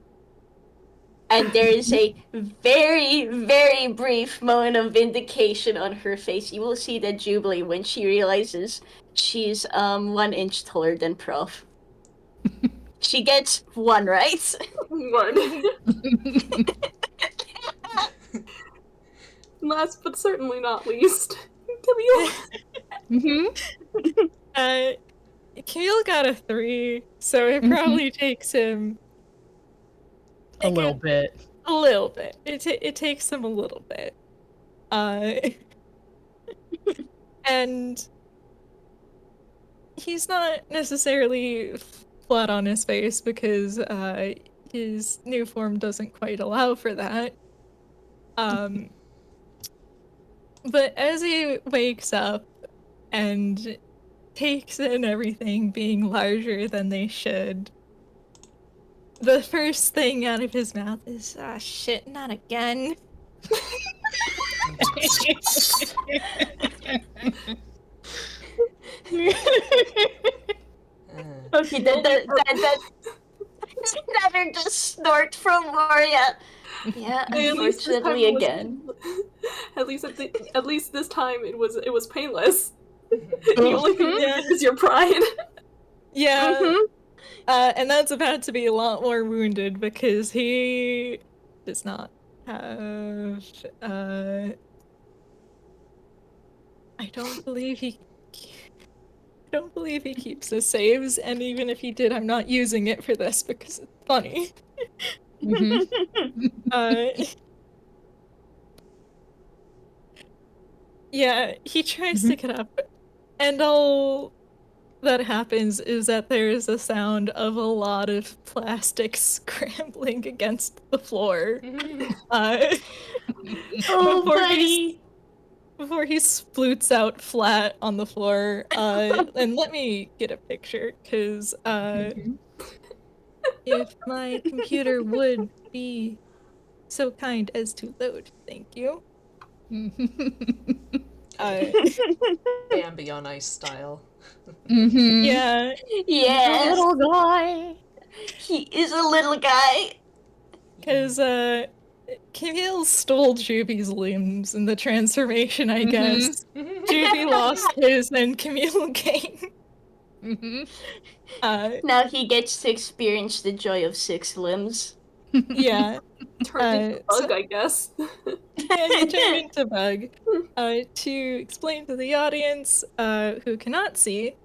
and there is a very, very brief moment of vindication on her face. You will see that Jubilee when she realizes she's 1 inch taller than Prof. She gets 1, right? 1. Last but certainly not least, Camille. Mm-hmm. Camille got a 3, so it probably takes him A little bit. A little bit. It takes him a little bit. And he's not necessarily flat on his face because his new form doesn't quite allow for that. But as he wakes up and takes in everything being larger than they should, the first thing out of his mouth is, ah, shit, not again. Okay, that another just snort from Moria. Yeah, unfortunately again. At least this time it was painless. The only thing is your pride. Yeah. And that's about to be a lot more wounded because he does not have I don't believe he keeps his saves, and even if he did, I'm not using it for this because it's funny. Yeah, he tries to get up, and all that happens is that there is a sound of a lot of plastic scrambling against the floor. Oh, buddy! Before he sploots out flat on the floor, and let me get a picture, because if my computer would be so kind as to load, thank you. Bambi on Ice style. Yeah. Yes! Little guy! He is a little guy! Because, Camille stole Juby's limbs in the transformation, I guess. Juby lost his and Camille gained. Now he gets to experience the joy of 6 limbs. Yeah. Turned into a bug, I guess. Yeah, he turned into Bug. To explain to the audience who cannot see,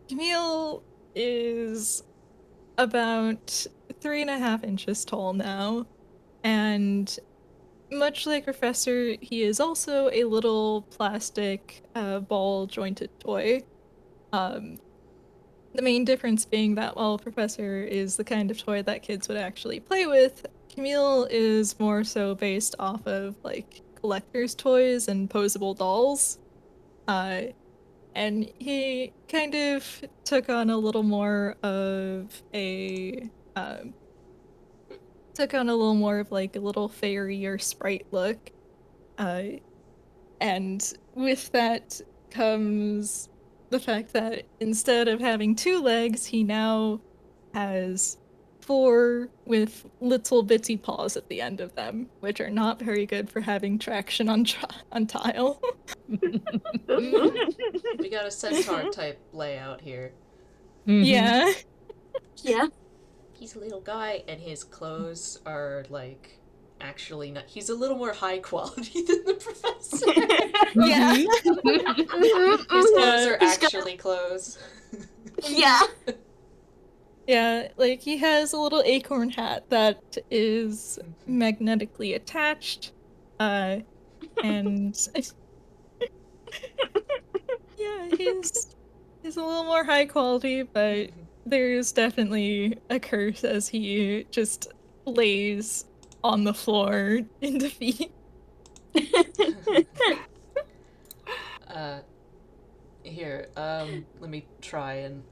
Camille is about 3.5 inches tall now, and much like Professor, he is also a little plastic ball-jointed toy. The main difference being that while Professor is the kind of toy that kids would actually play with, Camille is more so based off of like collector's toys and posable dolls. And he kind of took on a little more of a like a little fairy or sprite look. And with that comes the fact that instead of having 2 legs, he now has 4 with little bitty paws at the end of them, which are not very good for having traction on tile. We got a centaur type layout here. Yeah. Yeah. He's a little guy, and his clothes are like actually not. He's a little more high quality than the professor. Yeah. His clothes are actually clothes. Yeah. Yeah, like he has a little acorn hat that is magnetically attached, and yeah, he's a little more high quality, but there's definitely a curse as he just lays on the floor in defeat. Here, let me try and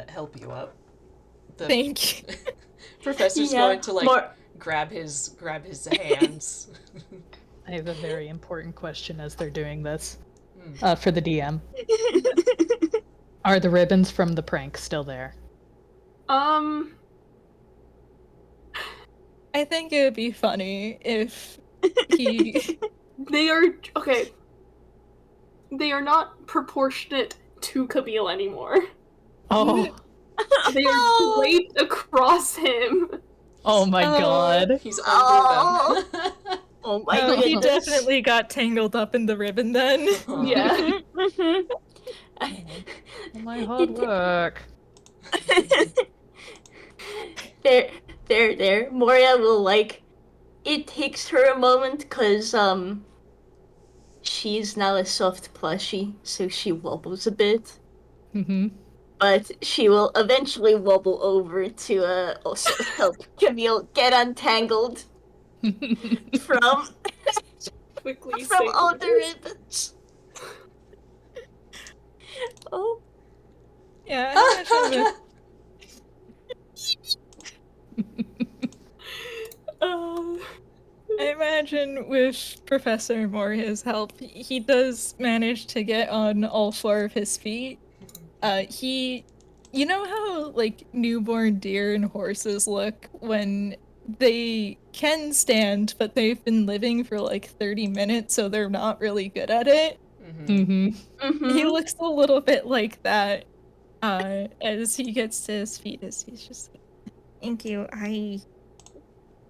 help you up. The Thank you. professor's going to like grab his hands. I have a very important question as they're doing this. For the DM. Are the ribbons from the prank still there? I think it would be funny if he... They are... Okay. They are not proportionate to Camille anymore. Oh. They are laid across him. Oh my god. He's under them. Oh my Oh, goodness. he definitely got tangled up in the ribbon then. Yeah. My hard work. There. Moria will like. It takes her a moment because she's now a soft plushie, so she wobbles a bit. Mm-hmm. But she will eventually wobble over to also help Camille get untangled from Quickly from all the ribbons. Oh. Yeah, I imagine with Professor Moria's help, he does manage to get on all 4 of his feet. You know how, like, newborn deer and horses look when they can stand, but they've been living for, like, 30 minutes, so they're not really good at it? He looks a little bit like that, as he gets to his feet, as he's just like, thank you,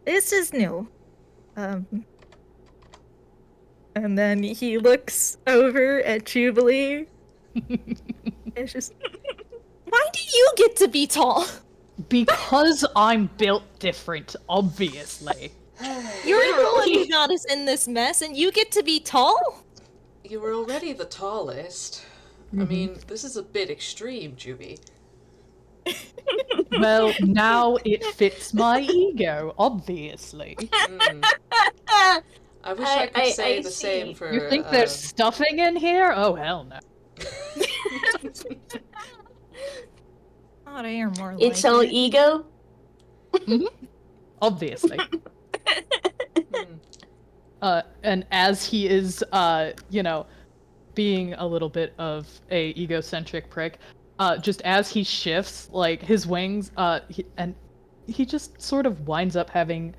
this is new. And then he looks over at Jubilee. It's just, why do you get to be tall? Because I'm built different, obviously. You're the one who got us in this mess, and you get to be tall? You were already the tallest. I mean, this is a bit extreme, Juby. Well, now it fits my ego, obviously. I wish I could say the same for... You think there's stuffing in here? Oh, hell no. Hot air, more like It's all it. ego? Obviously. And as he is, being a little bit of a egocentric prick, just as he shifts, like, his wings, he just sort of winds up having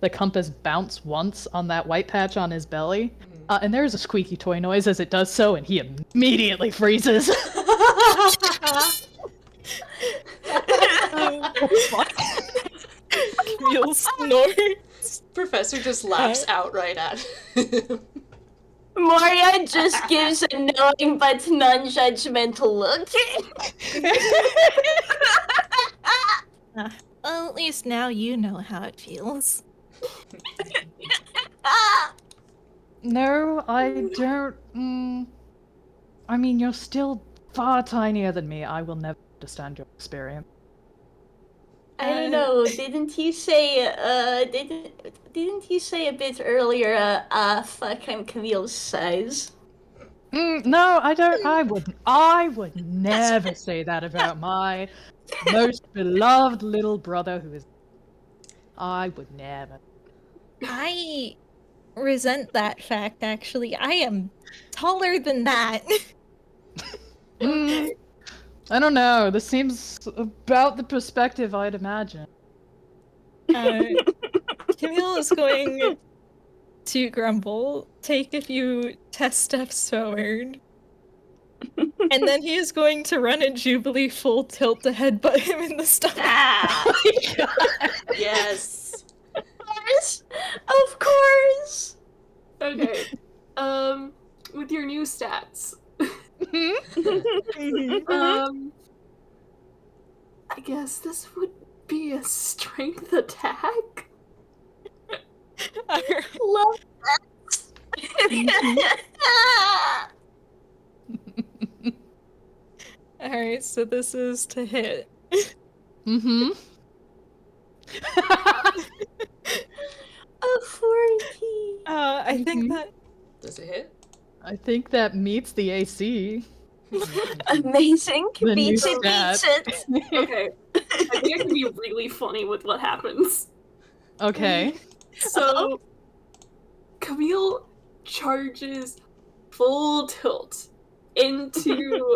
the compass bounce once on that white patch on his belly, and there's a squeaky toy noise as it does so, and he immediately freezes. Camille snorts. Professor just laughs outright at him. Moria just gives a knowing but non-judgmental look. Well, at least now you know how it feels. No, I don't. I mean, you're still far tinier than me. I will never understand your experience. I don't know. Didn't you say? Didn't you say a bit earlier? Fuck, I'm Camille's size. No, I don't. I would never say that about my most beloved little brother, who is. I would never. I resent that fact, actually. I am taller than that. I don't know. This seems about the perspective I'd imagine. Camille is going to grumble, take a few test steps forward, and then he is going to run a Jubilee full tilt to headbutt him in the stomach. Yes. Of course. Okay. With your new stats. I guess this would be a strength attack. Love that. Alright, so this is to hit. A 40. I think that... Does it hit? I think that meets the AC. Amazing. The Beats new it, beats stat. it. Okay. I think I can be really funny with what happens. Okay. So, Camille charges full tilt into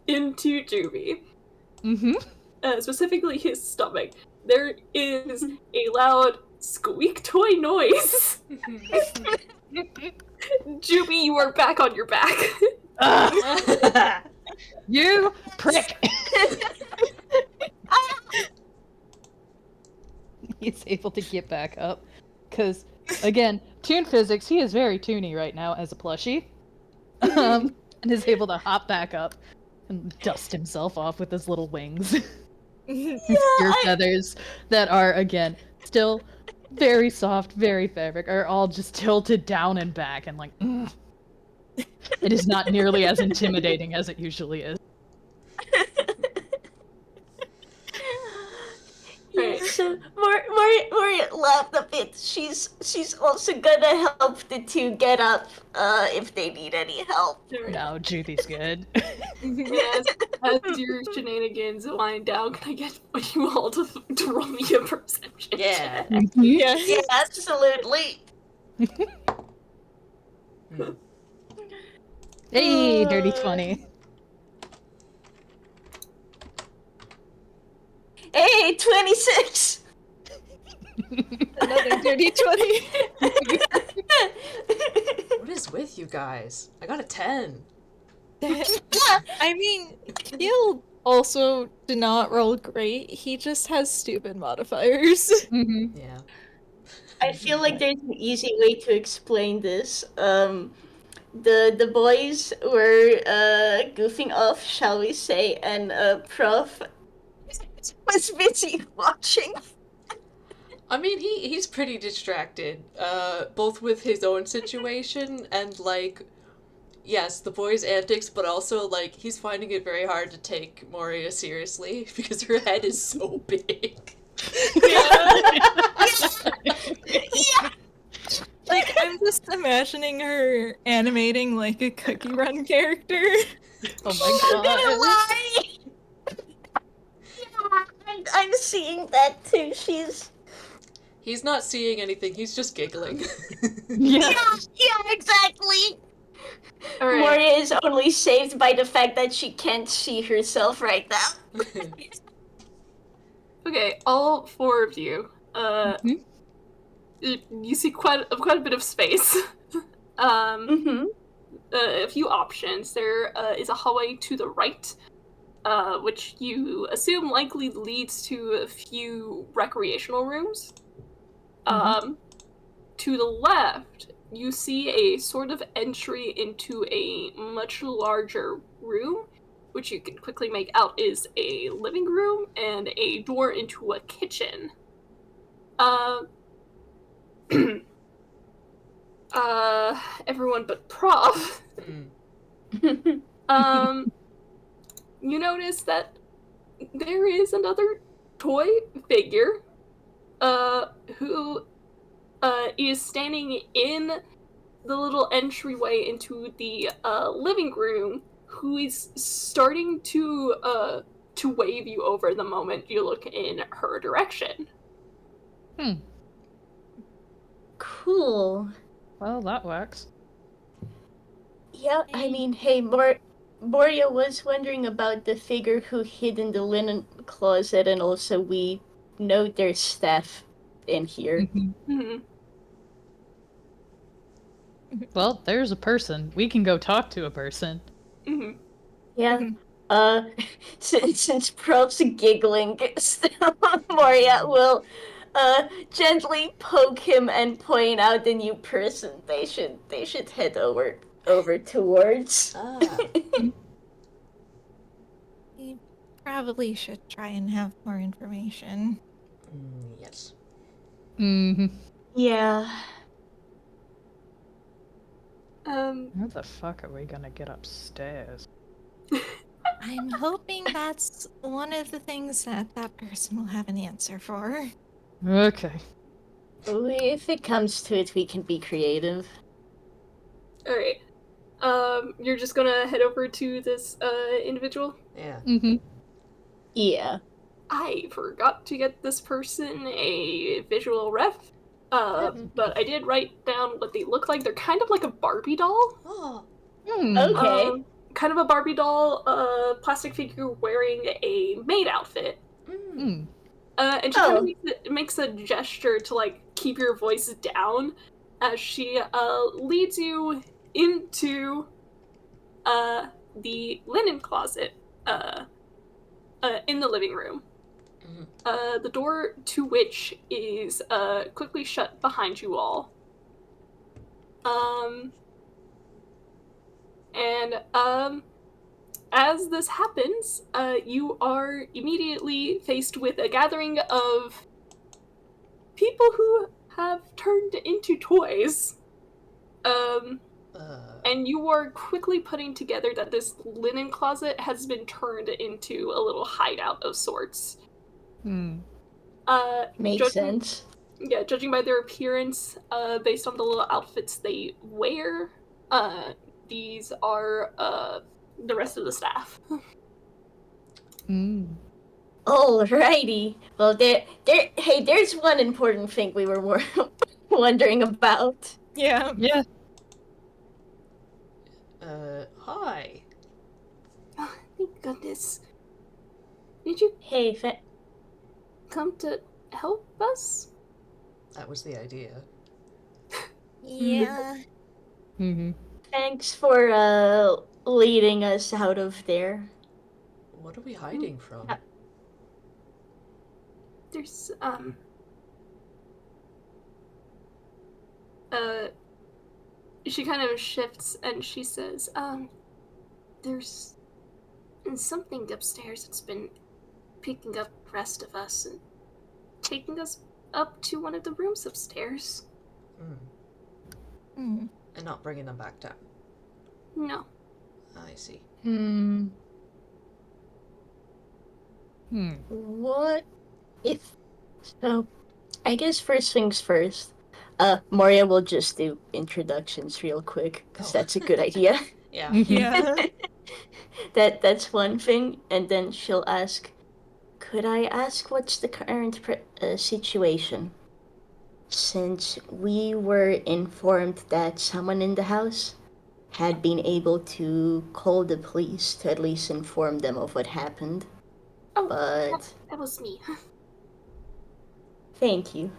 Juby. Specifically his stomach. There is a loud squeak toy noise. Juby, you are back on your back. You prick! He's able to get back up. Because, again, Toon physics, he is very toony right now as a plushie. And is able to hop back up and dust himself off with his little wings. His ear feathers that are, again, still very soft, very fabric, are all just tilted down and back and like, it is not nearly as intimidating as it usually is. Yeah, so Moria laughed a bit. She's also gonna help the two get up if they need any help. No, Judy's good. Yes, as your shenanigans wind down, can I get you all to roll me a perception? Yeah. Yeah. Yeah, absolutely. Hey, dirty 20. Hey, 26. Another dirty 20. What is with you guys? I got a 10. I mean, Camille also did not roll great. He just has stupid modifiers. Yeah. I feel like there's an easy way to explain this. The boys were goofing off, shall we say, and Prof was busy watching. I mean, he's pretty distracted, both with his own situation and, like, yes, the boys' antics, but also, like, he's finding it very hard to take Moria seriously because her head is so big. Yeah. Like, I'm just imagining her animating like a Cookie Run character. Oh my god. Not gonna lie. Yeah, I'm seeing that too. He's not seeing anything, he's just giggling. Yeah. Yeah, exactly. All right. Moria is only saved by the fact that she can't see herself right now. Okay, all four of you. You see quite a bit of space. Mm-hmm. A few options. There is a hallway to the right, which you assume likely leads to a few recreational rooms. To the left, you see a sort of entry into a much larger room, which you can quickly make out is a living room and a door into a kitchen. Everyone but Prof. You notice that there is another toy figure, who, is standing in the little entryway into the, living room, who is starting to wave you over the moment you look in her direction. Cool. Well, that works. Yeah, I mean, hey, Moria was wondering about the figure who hid in the linen closet, and also we know there's staff in here. Mhm. Well, there's a person. We can go talk to a person. Mhm. Yeah. Mhm. Since Prof's giggling, Moria will gently poke him and point out the new person they should head over towards. We probably should try and have more information. Yes. Yeah. How the fuck are we gonna get upstairs? I'm hoping that's one of the things that person will have an answer for. Okay. If it comes to it, we can be creative. Alright. You're just gonna head over to this, individual? Yeah. Yeah. I forgot to get this person a visual ref, but I did write down what they look like. They're kind of like a Barbie doll. Oh. Okay. Kind of a Barbie doll, plastic figure wearing a maid outfit. And she kind of makes a gesture to, like, keep your voice down as she, leads you into, the linen closet, in the living room. The door to which is quickly shut behind you all. As this happens, you are immediately faced with a gathering of people who have turned into toys. And you are quickly putting together that this linen closet has been turned into a little hideout of sorts. Makes sense. Yeah, judging by their appearance, based on the little outfits they wear, these are the rest of the staff. Alrighty. Well, there's one important thing we were wondering about. Yeah. Hi. Oh, thank goodness. Did you come to help us? That was the idea. Yeah. Thanks for leading us out of there. What are we hiding from? There's she kind of shifts and she says, there's something upstairs that's been picking up the rest of us and taking us up to one of the rooms upstairs. And not bringing them back down. No. I see. What if... So, I guess first things first. Moria will just do introductions real quick, because that's a good idea. Yeah. Yeah. That's one thing, and then she'll ask, could I ask what's the current situation? Since we were informed that someone in the house had been able to call the police to at least inform them of what happened. Oh, but... that was me. Thank you.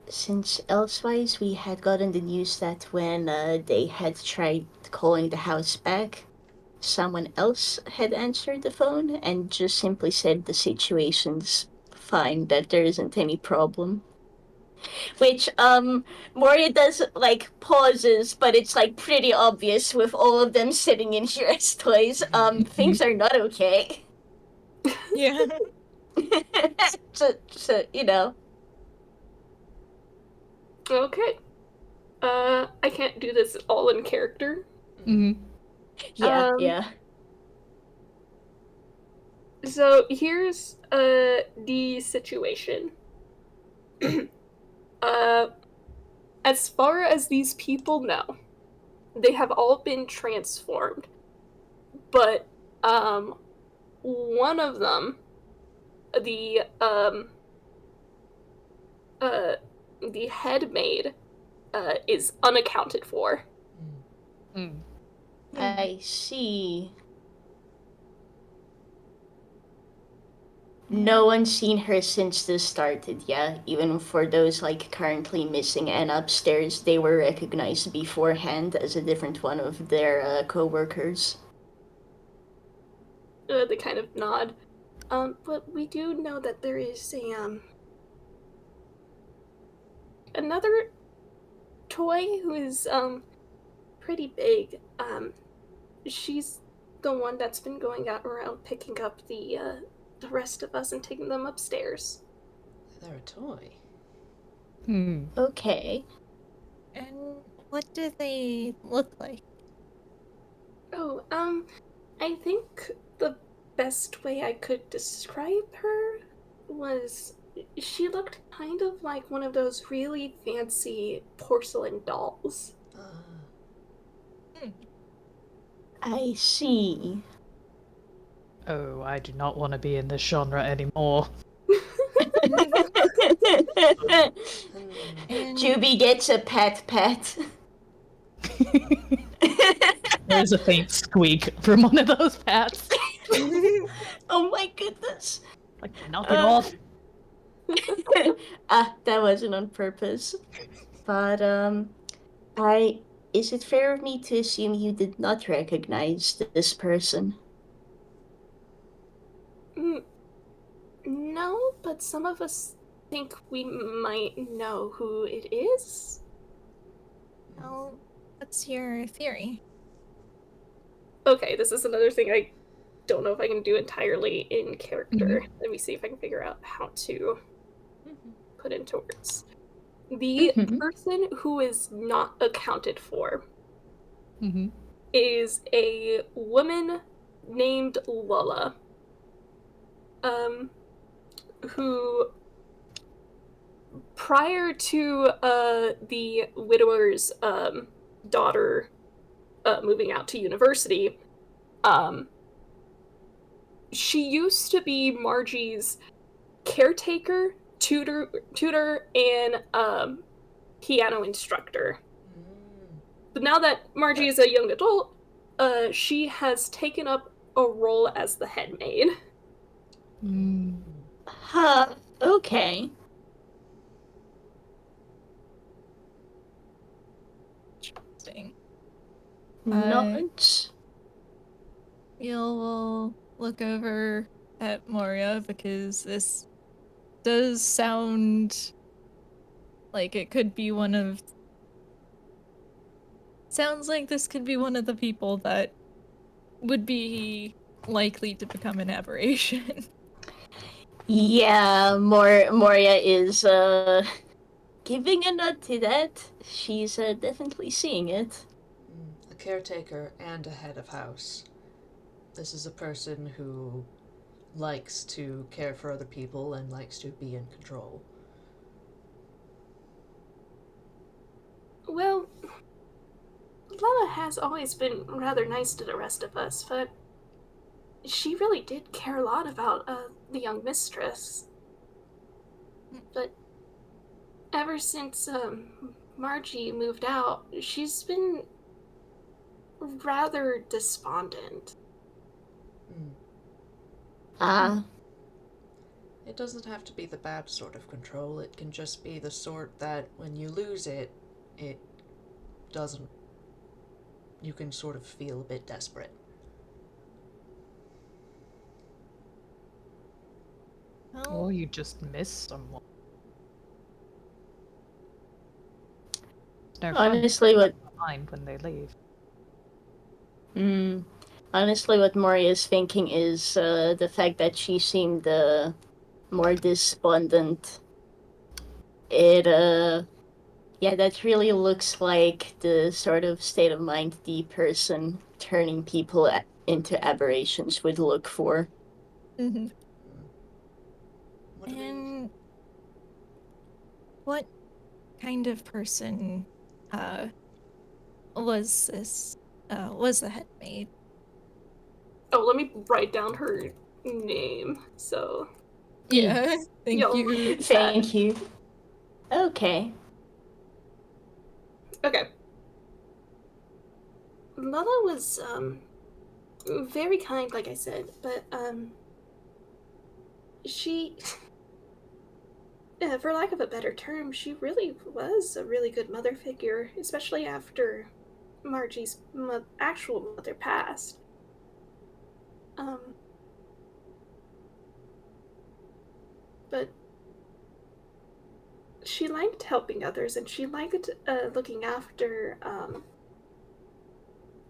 Since elsewise we had gotten the news that when they had tried calling the house back, someone else had answered the phone and just simply said the situation's fine, that there isn't any problem. Which Moria does like pauses, but it's like pretty obvious with all of them sitting in here as toys. Things are not okay. Yeah. so you know. Okay. I can't do this all in character. Mm-hmm. Yeah, Um, yeah. So here's the situation. uh, as far as these people know, they have all been transformed, but one of them, the uh the head maid, is unaccounted for. Mm. I see. No one's seen her since this started, yeah? Even for those like currently missing and upstairs, they were recognized beforehand as a different one of their co-workers. They kind of nod. But we do know that there is a another toy who is pretty big. She's the one that's been going out around picking up the rest of us and taking them upstairs. They're a toy. Hmm. Okay. And what do they look like? Oh, I think the best way I could describe her was she looked kind of like one of those really fancy porcelain dolls. Hmm. I see. Oh, I do not want to be in this genre anymore. And Juby gets a pat. There's a faint squeak from one of those pats. Oh my goodness. Like, knock it off. That wasn't on purpose. But is it fair of me to assume you did not recognize this person? Mm, no, but some of us think we might know who it is. well, what's your theory? Okay, this is another thing I don't know if I can do entirely in character. Let me see if I can figure out how to put into words. The person who is not accounted for Mm-hmm. is a woman named Lulla, who prior to the widower's daughter moving out to university, she used to be Margie's caretaker, tutor, and piano instructor. But now that Margie is a young adult, she has taken up a role as the head maid. Mm. Huh. Okay. Interesting. Not. We'll look over at Moria because this does sound like it could be one of. Sounds like this could be one of the people that would be likely to become an aberration. Yeah, Moria is giving a nod to that. She's definitely seeing it. A caretaker and a head of house. This is a person who likes to care for other people and likes to be in control. Well, Lella has always been rather nice to the rest of us, but she really did care a lot about the young mistress. But ever since Margie moved out, she's been rather despondent. Ah. It doesn't have to be the bad sort of control, it can just be the sort that when you lose it, it doesn't. You can sort of feel a bit desperate. Oh, you just missed someone. It's no fun Honestly, what behind when they leave. honestly, what Moria's thinking is the fact that she seemed more despondent. Yeah, that really looks like the sort of state of mind the person turning people into aberrations would look for. Mm-hmm. What do they? And what kind of person was this? Was the head maid? Oh, let me write down her name. So Yeah, thank y'all you. read that. Thank you. Okay. Okay. Lala was very kind, like I said, but she for lack of a better term, she really was a really good mother figure, especially after Margie's actual mother passed. But she liked helping others, and she liked looking after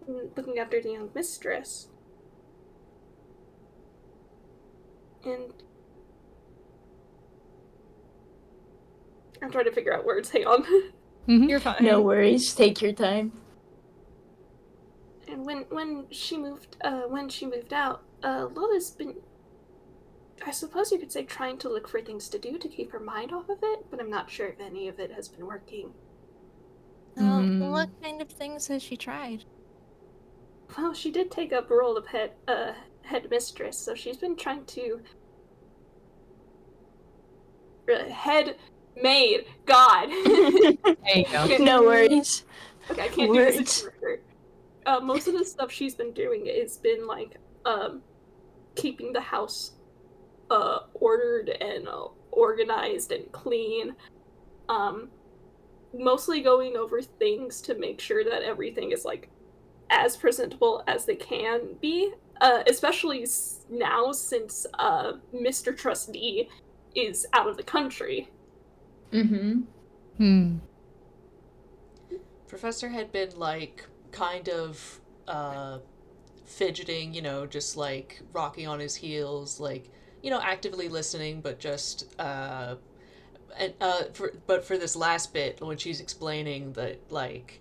the young mistress. And I'm trying to figure out words. Hang on. You're fine. No worries. Take your time. And when she moved out, Lola's been, I suppose you could say, trying to look for things to do to keep her mind off of it, but I'm not sure if any of it has been working. What kind of things has she tried? Well, she did take up a role of head mistress, so she's been trying to head maid. God. There you go. Okay. No worries. Okay, I can't do this anymore. Most of the stuff she's been doing has been like keeping the house ordered and organized and clean. Mostly going over things to make sure that everything is like as presentable as they can be. Especially now since Mr. Trustee is out of the country. Professor had been like kind of fidgeting, just like rocking on his heels, like actively listening, but just for this last bit when she's explaining that like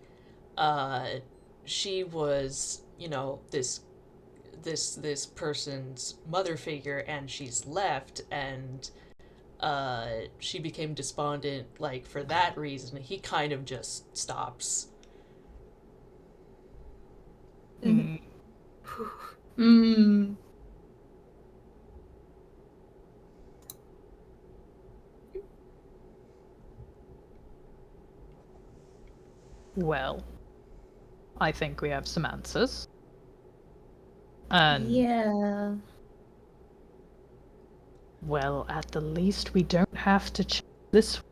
she was this person's mother figure and she's left and she became despondent like for that reason. He kind of just stops. Well, I think we have some answers. And Yeah. well, at the least we don't have to check this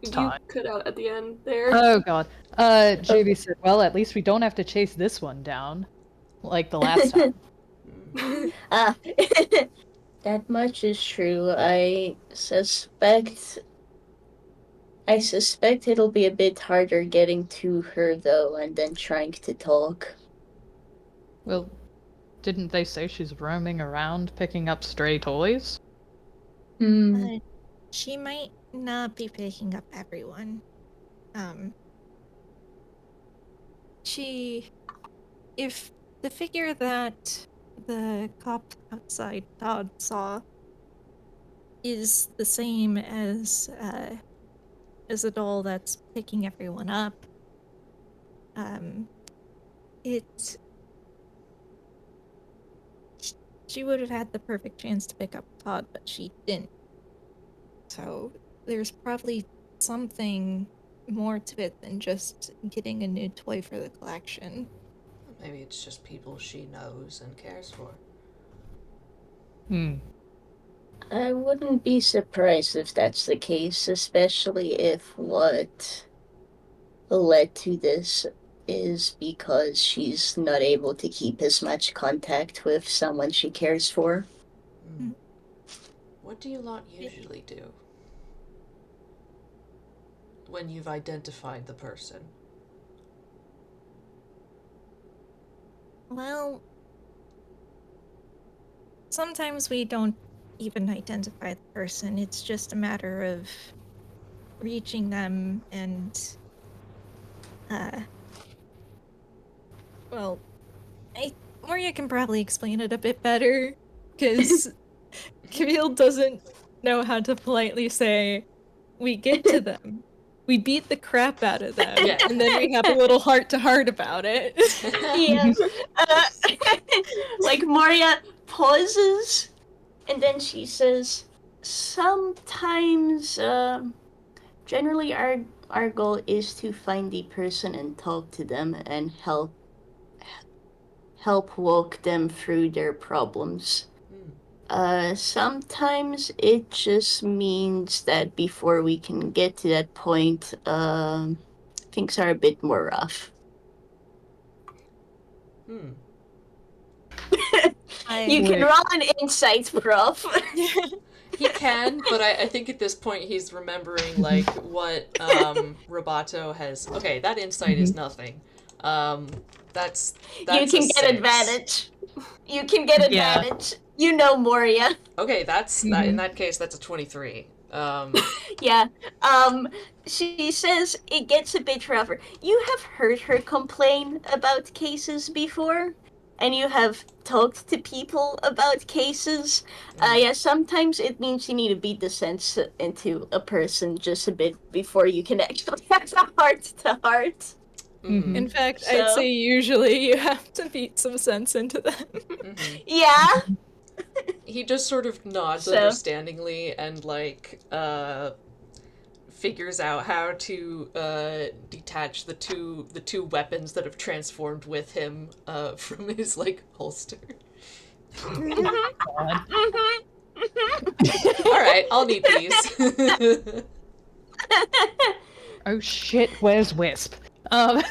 You time. cut out at the end there. Oh god. JB said, well, at least we don't have to chase this one down. Like the last time. That much is true. I suspect it'll be a bit harder getting to her though, and then trying to talk. Well, didn't they say she's roaming around picking up stray toys? She might not be picking up everyone. If the figure that the cop outside Todd saw is the same as a doll that's picking everyone up, she would have had the perfect chance to pick up Todd, but she didn't. So there's probably something more to it than just getting a new toy for the collection. Maybe it's just people she knows and cares for. I wouldn't be surprised if that's the case, especially if what led to this is because she's not able to keep as much contact with someone she cares for. What do you lot usually do when you've identified the person? Well, sometimes we don't even identify the person. It's just a matter of reaching them and, well, Moria can probably explain it a bit better, because Camille doesn't know how to politely say, we get to them. We beat the crap out of them, Yeah. and then we have a little heart-to-heart about it. Yeah. Like Moria pauses, and then she says, "Sometimes, generally, our goal is to find the person and talk to them and help walk them through their problems. Sometimes it just means that before we can get to that point, things are a bit more rough." You can roll an insight, prof. He can, but I think at this point he's remembering, like, what Roboto has... Okay, that insight is nothing. That's You can get 6. advantage. You can get advantage. You know Moria. Okay, that's that. In that case, that's a 23. Yeah. She says it gets a bit rougher. You have heard her complain about cases before, and you have talked to people about cases. Yeah, sometimes it means you need to beat the sense into a person just a bit before you can actually have a heart-to-heart. In fact, I'd say usually you have to beat some sense into them. Yeah. He just sort of nods understandingly and, like, figures out how to detach the two weapons that have transformed with him from his, like, holster. Alright, I'll need these. Oh shit, where's Wisp? I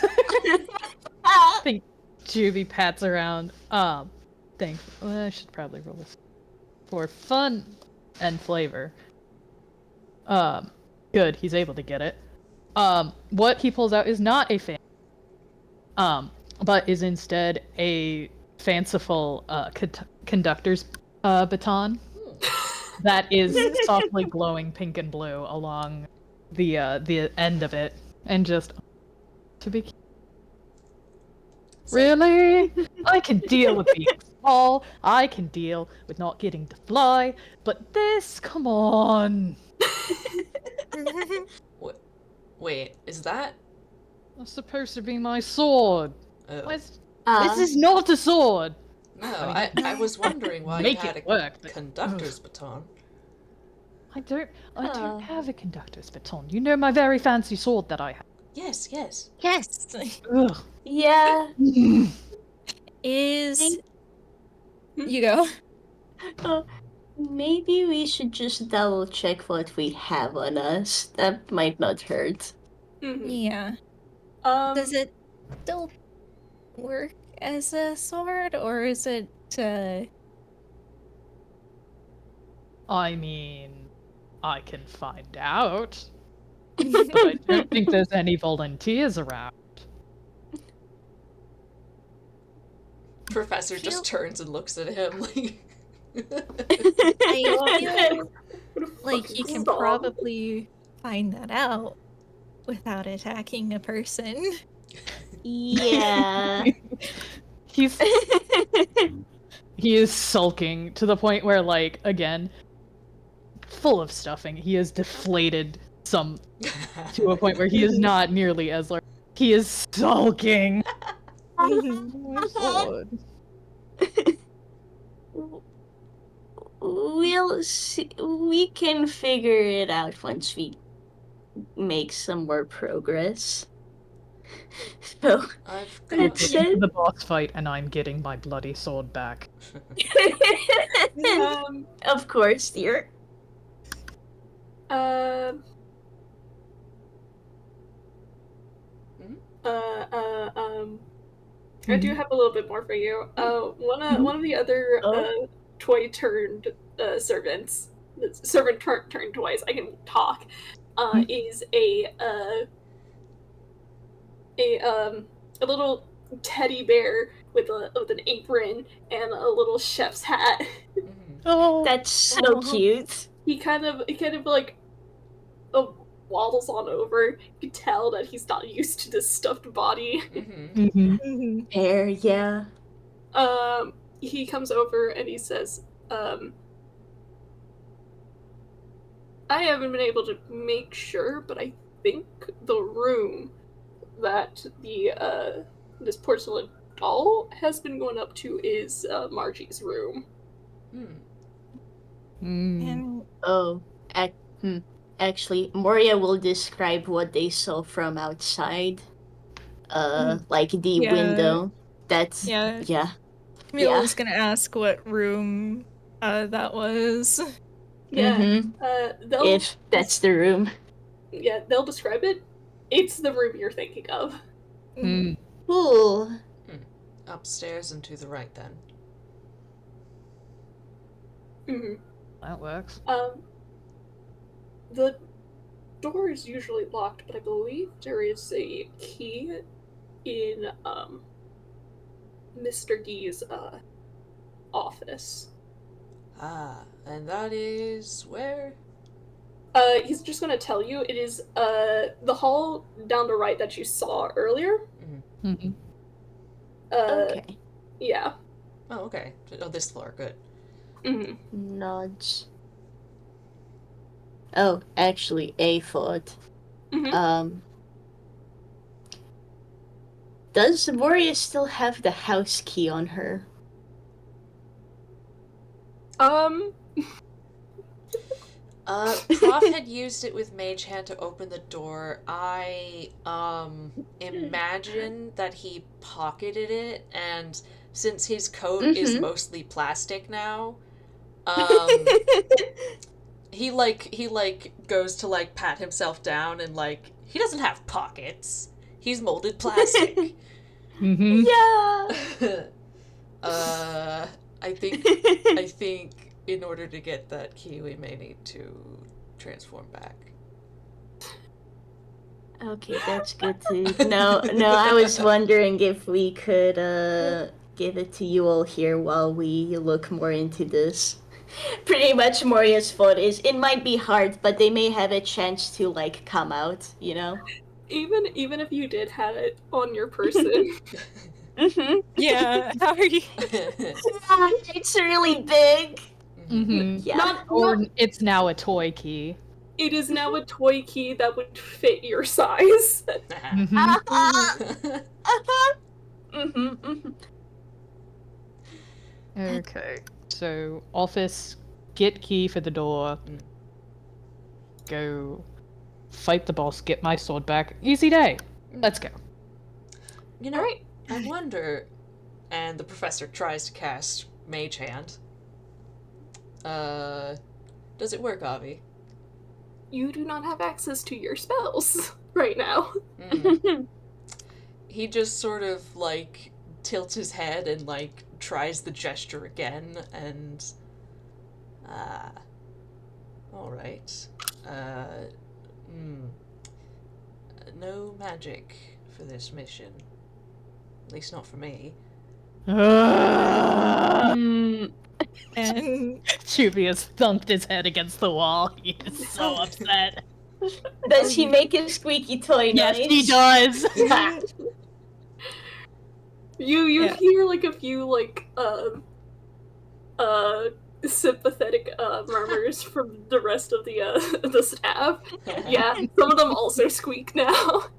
think Juby pats around. I should probably roll this for fun and flavor. Good, he's able to get it. What he pulls out is not a fan, but is instead a fanciful conductor's baton that is softly glowing pink and blue along the end of it, and just to be. Really? I can deal with being small, I can deal with not getting to fly, but this, come on! Wait, is that? That's supposed to be my sword. Oh. This is not a sword! No, I was wondering why you had a conductor's baton. I don't have a conductor's baton. You know my very fancy sword that I have. Yes. Ugh. Yeah. You go. Maybe we should just double check what we have on us. That might not hurt. Yeah. Does it still work as a sword, or is it, I mean, I can find out. But I don't think there's any volunteers around. Professor just turns and looks at him like... I feel like you can probably find that out without attacking a person. Yeah. He is sulking to the point where, like, again, full of stuffing. He is deflated to a point where he is not nearly as large. He is sulking. My sword. We'll see. We can figure it out once we make some more progress. So, That's it. The boss fight, and I'm getting my bloody sword back. Of course, dear. I do have a little bit more for you. One of the other toy-turned servants, the servant turned twice, I can talk, is a little teddy bear with an apron and a little chef's hat. Oh, That's so cute. He kind of like waddles on over. You can tell that he's not used to this stuffed body. Fair, yeah. He comes over and he says, I haven't been able to make sure, but I think the room that this porcelain doll has been going up to is Margie's room. And Oh, actually, Moria will describe what they saw from outside. Like the window. That's yeah. yeah. Camille Yeah. was gonna ask what room that was. Yeah, If that's the room. Yeah, they'll describe it. It's the room you're thinking of. Cool. Upstairs and to the right, then. that works. The door is usually locked, but I believe there is a key in Mr. D's office. And that is where? He's just gonna tell you it is the hall down the right that you saw earlier. Okay. Yeah. Oh, okay. Oh, this floor. Good. Nods. Oh, actually, a thought. Does Moria still have the house key on her? Prof had used it with Mage Hand to open the door. I imagine that he pocketed it, and since his coat is mostly plastic now, he goes to pat himself down and he doesn't have pockets. He's molded plastic. Yeah. I think in order to get that key, we may need to transform back. Okay, that's good to know. No, I was wondering if we could give it to you all here while we look more into this. Pretty much Moria's thought is it might be hard, but they may have a chance to come out, you know? Even if you did have it on your person. Yeah, how are you? It's really big. Yeah. Or it's now a toy key. It is now a toy key that would fit your size. Okay. So, office, get key for the door. Go fight the boss, get my sword back. Easy day. Let's go. You know, I wonder, and the professor tries to cast Mage Hand. Does it work, Avi? You do not have access to your spells right now. He just sort of tilts his head and tries the gesture again, and all right. No magic for this mission. At least not for me. And Chubby has thumped his head against the wall. He is so upset. Does he make a squeaky toy noise? Yes, he does. You hear a few sympathetic murmurs from the rest of the staff. Yeah, some of them also squeak now.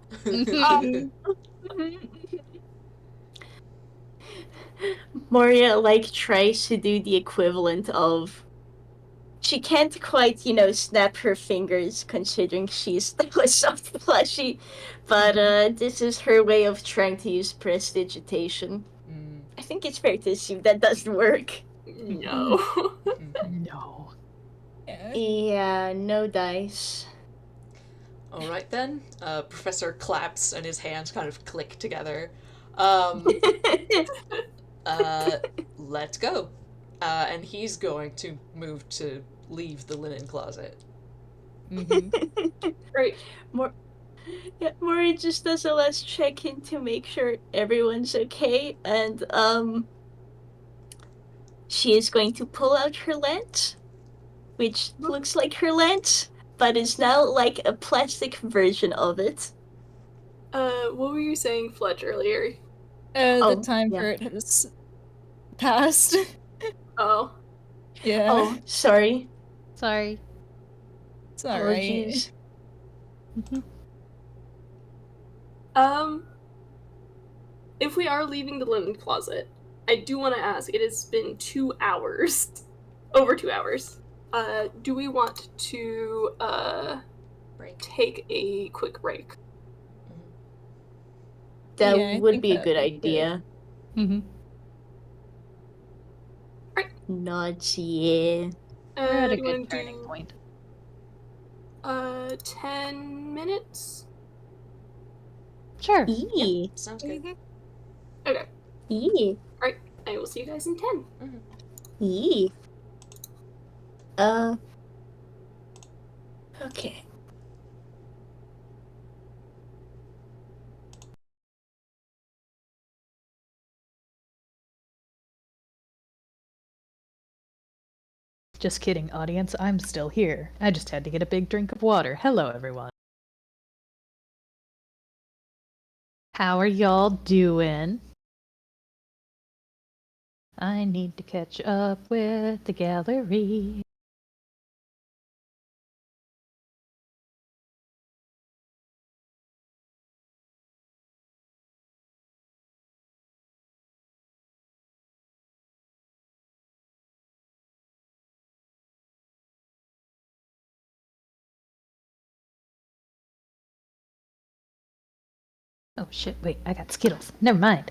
Moria tries to do the equivalent of she can't quite, snap her fingers considering she's still a soft plushie, but this is her way of trying to use prestidigitation. I think it's fair to assume that doesn't work. No. No. Yeah, no dice. All right then. Professor claps and his hands kind of click together. Let's go. and he's going to move to leave the linen closet. Great. Mori just does a last check-in to make sure everyone's okay, and she is going to pull out her lens, which looks like her lens, but is now like a plastic version of it. What were you saying, Fletch, earlier? The Oh, time yeah. for it has passed. Oh. Yeah. Oh, sorry. Sorry. It's alright. Apologies. If we are leaving the linen closet, I do want to ask, it has been 2 hours. Over 2 hours. Do we want to, Break. take a quick break? That Yeah, I would think be a that good would be good. idea. Mm-hmm. Nods, yeah. We're at a Do you good want to turning do, point. 10 minutes? Sure. Eee. Sounds good. Okay. Eee. Alright, I will see you guys in 10. Eee. Okay. Just kidding, audience. I'm still here. I just had to get a big drink of water. Hello, everyone. How are y'all doing? I need to catch up with the gallery. Oh shit, wait, I got Skittles. Never mind.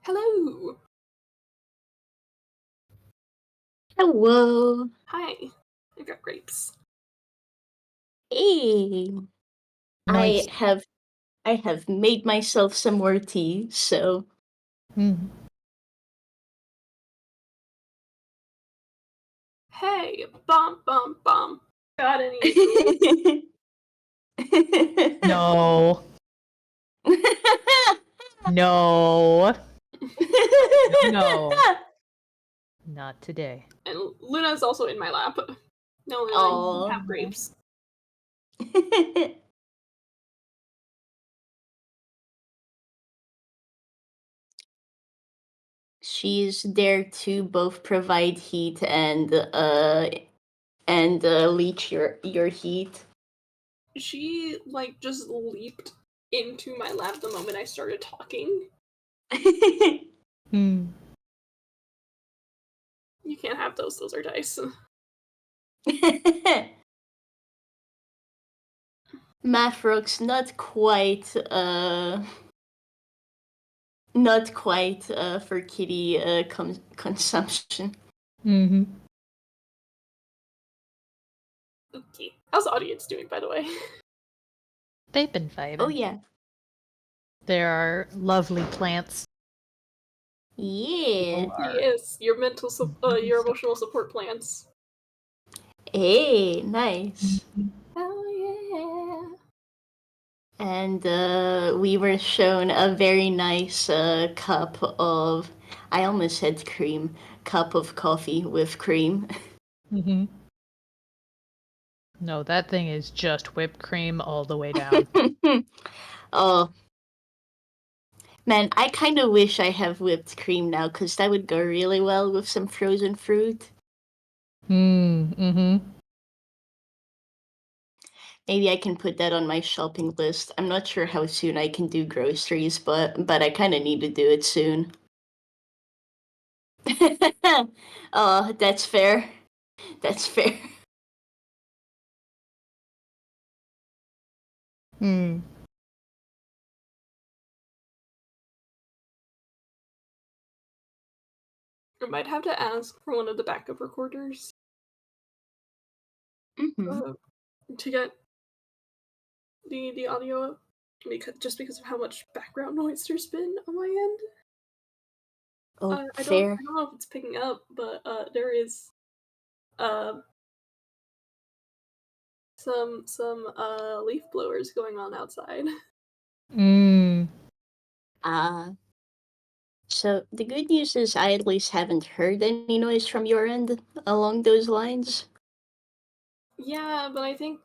Hello. Hello. Hi. I got grapes. Hey. Nice. I have made myself some more tea, so Mm. Hey, bum bum bum. Got any food? No. No. No. Not today. And Luna's also in my lap. No, Luna, you Aw. have grapes. She's there to both provide heat and leach your heat. She just leaped into my lap the moment I started talking. Hmm. You can't have those. Those are dice. Mathrox, not quite for kitty consumption. Mm-hmm. Okay. How's the audience doing, by the way? They've been vibing. Oh yeah. There are lovely plants. Yeah. Yes, your your emotional support plans. Hey, nice. Hell yeah. And we were shown a very nice cup of, I almost said cream, cup of coffee with cream. Mm-hmm. No, that thing is just whipped cream all the way down. Oh, man, I kind of wish I have whipped cream now, because that would go really well with some frozen fruit. Mm-hmm. Maybe I can put that on my shopping list. I'm not sure how soon I can do groceries, but I kind of need to do it soon. Oh, that's fair. That's fair. Mm. I might have to ask for one of the backup recorders Mm-hmm. to get the audio up, because of how much background noise there's been on my end. Oh, I don't fair. know if it's picking up, but there is uh some leaf blowers going on outside. Mm. So the good news is I at least haven't heard any noise from your end along those lines. Yeah, but I think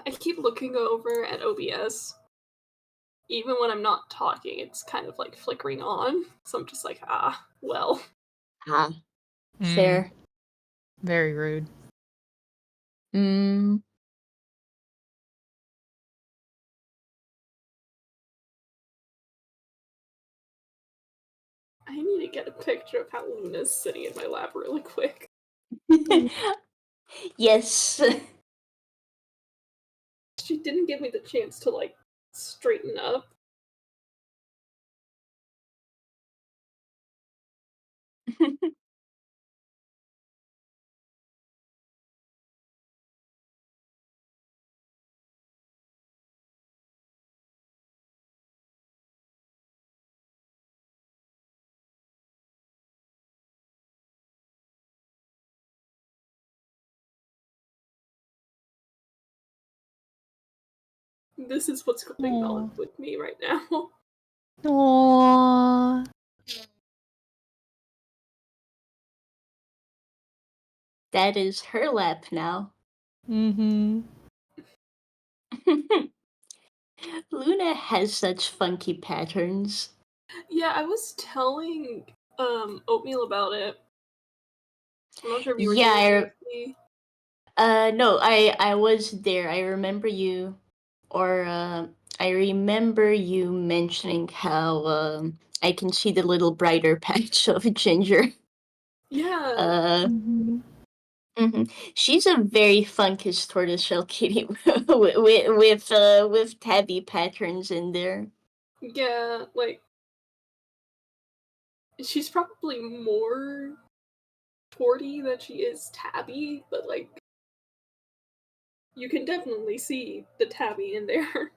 I keep looking over at OBS. Even when I'm not talking, it's kind of flickering on. So I'm just like, well. Ah, Mm. fair. Very rude. Mm. I need to get a picture of how Luna's sitting in my lap really quick. Yes. She didn't give me the chance to straighten up. This is what's going on with me right now. Aww. That is her lap now. Mm-hmm. Luna has such funky patterns. Yeah, I was telling Oatmeal about it. I'm not sure if you were Yeah, there with me. no, I was there. I remember you, or I remember you mentioning how I can see the little brighter patch of ginger. Yeah. Mm-hmm. Mhm. She's a very funkish tortoiseshell kitty with tabby patterns in there. Yeah, she's probably more torty than she is tabby, but like you can definitely see the tabby in there.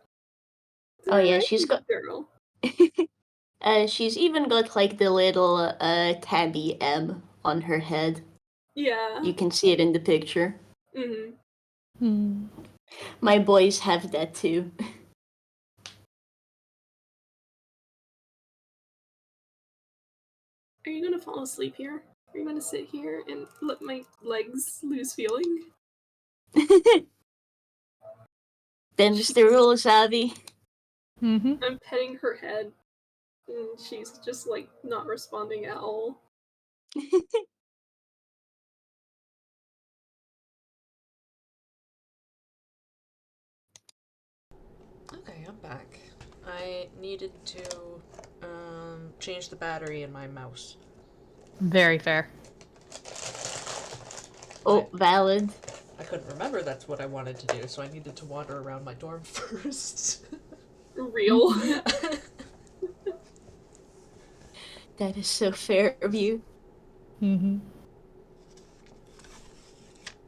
Oh yeah, she's got. Girl. She's even got like the little tabby M on her head. Yeah. You can see it in the picture. Mm-hmm. Hmm. My boys have that too. Are you gonna fall asleep here? Are you gonna sit here and let my legs lose feeling? Them's the rules, Abby. Mm-hmm. I'm petting her head, and she's just like not responding at all. Okay, I'm back. I needed to change the battery in my mouse. Very fair. Oh, valid. I couldn't remember that's what I wanted to do, so I needed to wander around my dorm first. Real. That is so fair of you. Mm-hmm.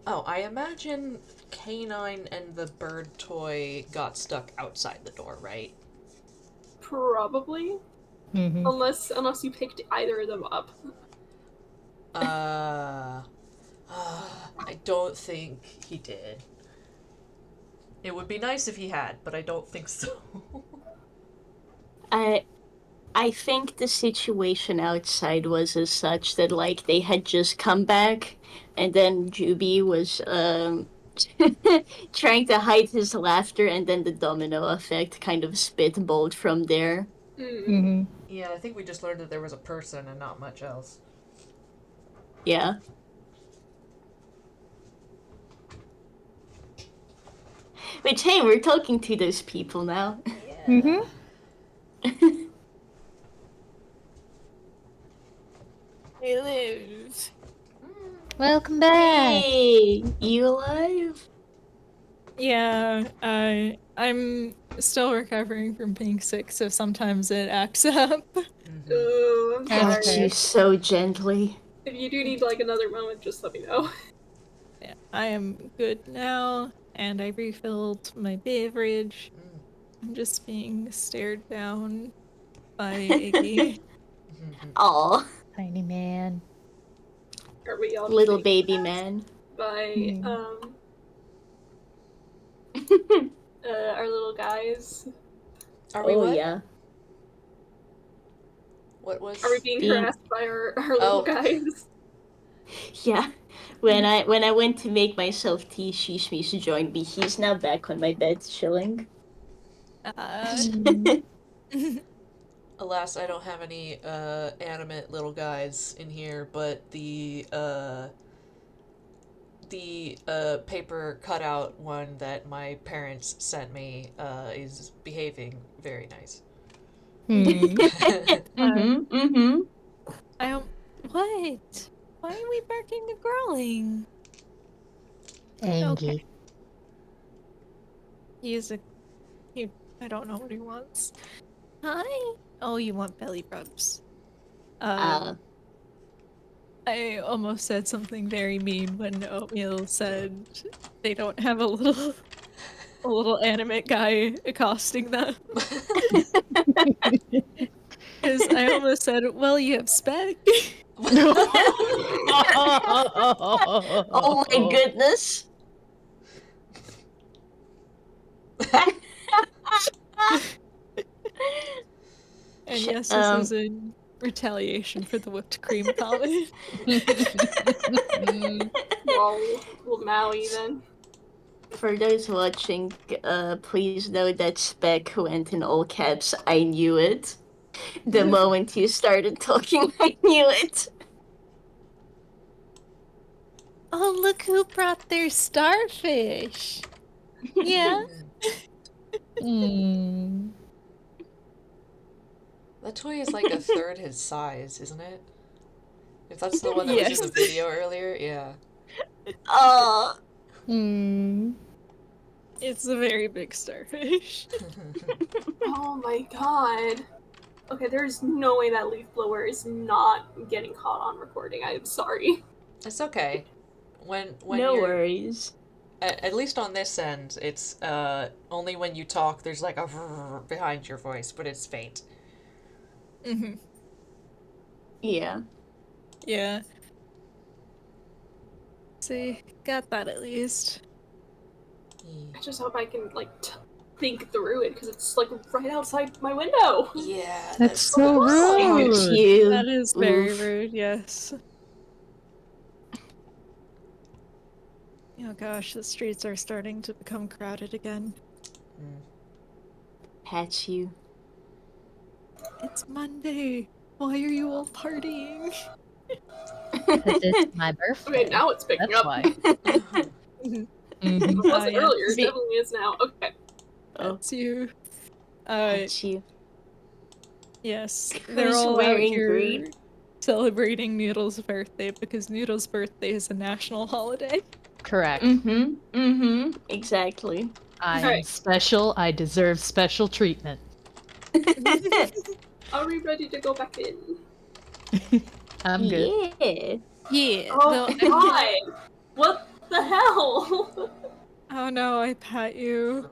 Oh, I imagine Canine and the bird toy got stuck outside the door, right? Probably. Mm-hmm. Unless you picked either of them up. I don't think he did. It would be nice if he had, but I don't think so. I think the situation outside was as such that like they had just come back, and then Juby was trying to hide his laughter, and then the domino effect kind of spitballed from there. Mm-hmm. Yeah, I think we just learned that there was a person and not much else. Yeah. Which, hey, we're talking to those people now. Yeah. Mm-hmm. Hello. Welcome back. Hey, you alive? Yeah, I'm still recovering from being sick, so sometimes it acts up. Oh, I'm That's Got sorry. you so gently. If you do need like another moment, just let me know. Yeah, I am good now, and I refilled my beverage. I'm just being stared down by Iggy. Aw, Tiny man. Are we all little being baby asked man. by our little guys? Are we Oh what? yeah. What was? Are we being Being- harassed by our little guys? Yeah. When I went to make myself tea, Shishmish joined me. He's now back on my bed chilling. Alas, I don't have any animate little guys in here, but the paper cutout one that my parents sent me is behaving very nice. Mm-hmm. I don't. What? Why are we barking and growling? Angie. He's a. I don't know what he wants. Hi. Oh, you want belly rubs? I almost said something very mean when Oatmeal said they don't have a little animate guy accosting them. Because I almost said, well, you have spec. Oh my goodness. And yes, this is in retaliation for the whipped cream comment. Well, Maui then. For those watching, please know that spec went in all caps. I knew it. The moment you started talking, I knew it. Oh, look who brought their starfish. Yeah. That toy is like a third his size, isn't it? If that's the one that was in the video earlier, yeah. Oh. It's a very big starfish. Oh my god. Okay, there's no way that leaf blower is not getting caught on recording. I'm sorry. It's okay. When No you're worries. at least on this end, it's only when you talk there's like a behind your voice, but it's faint. Mm-hmm. Yeah. Yeah. See, got that at least. I just hope I can like think through it because it's like right outside my window. Yeah, That's so rude. Aren't you? That is very Oof. rude, yes. Oh gosh, the streets are starting to become crowded again. Pat you. It's Monday. Why are you all partying? Because it's my birthday. Okay, now it's picking That's up. why. It Mhm. wasn't yeah. earlier. It See- definitely is now. Okay. Oh, That's you. pat you. Yes, they're Who's all out wearing here green? celebrating Noodle's birthday because Noodle's birthday is a national holiday. Correct. Exactly. I am Alright. special. I deserve special treatment. Are we ready to go back in? I'm good. Yeah. Yeah. Oh though, god! What the hell? oh no, I pat you.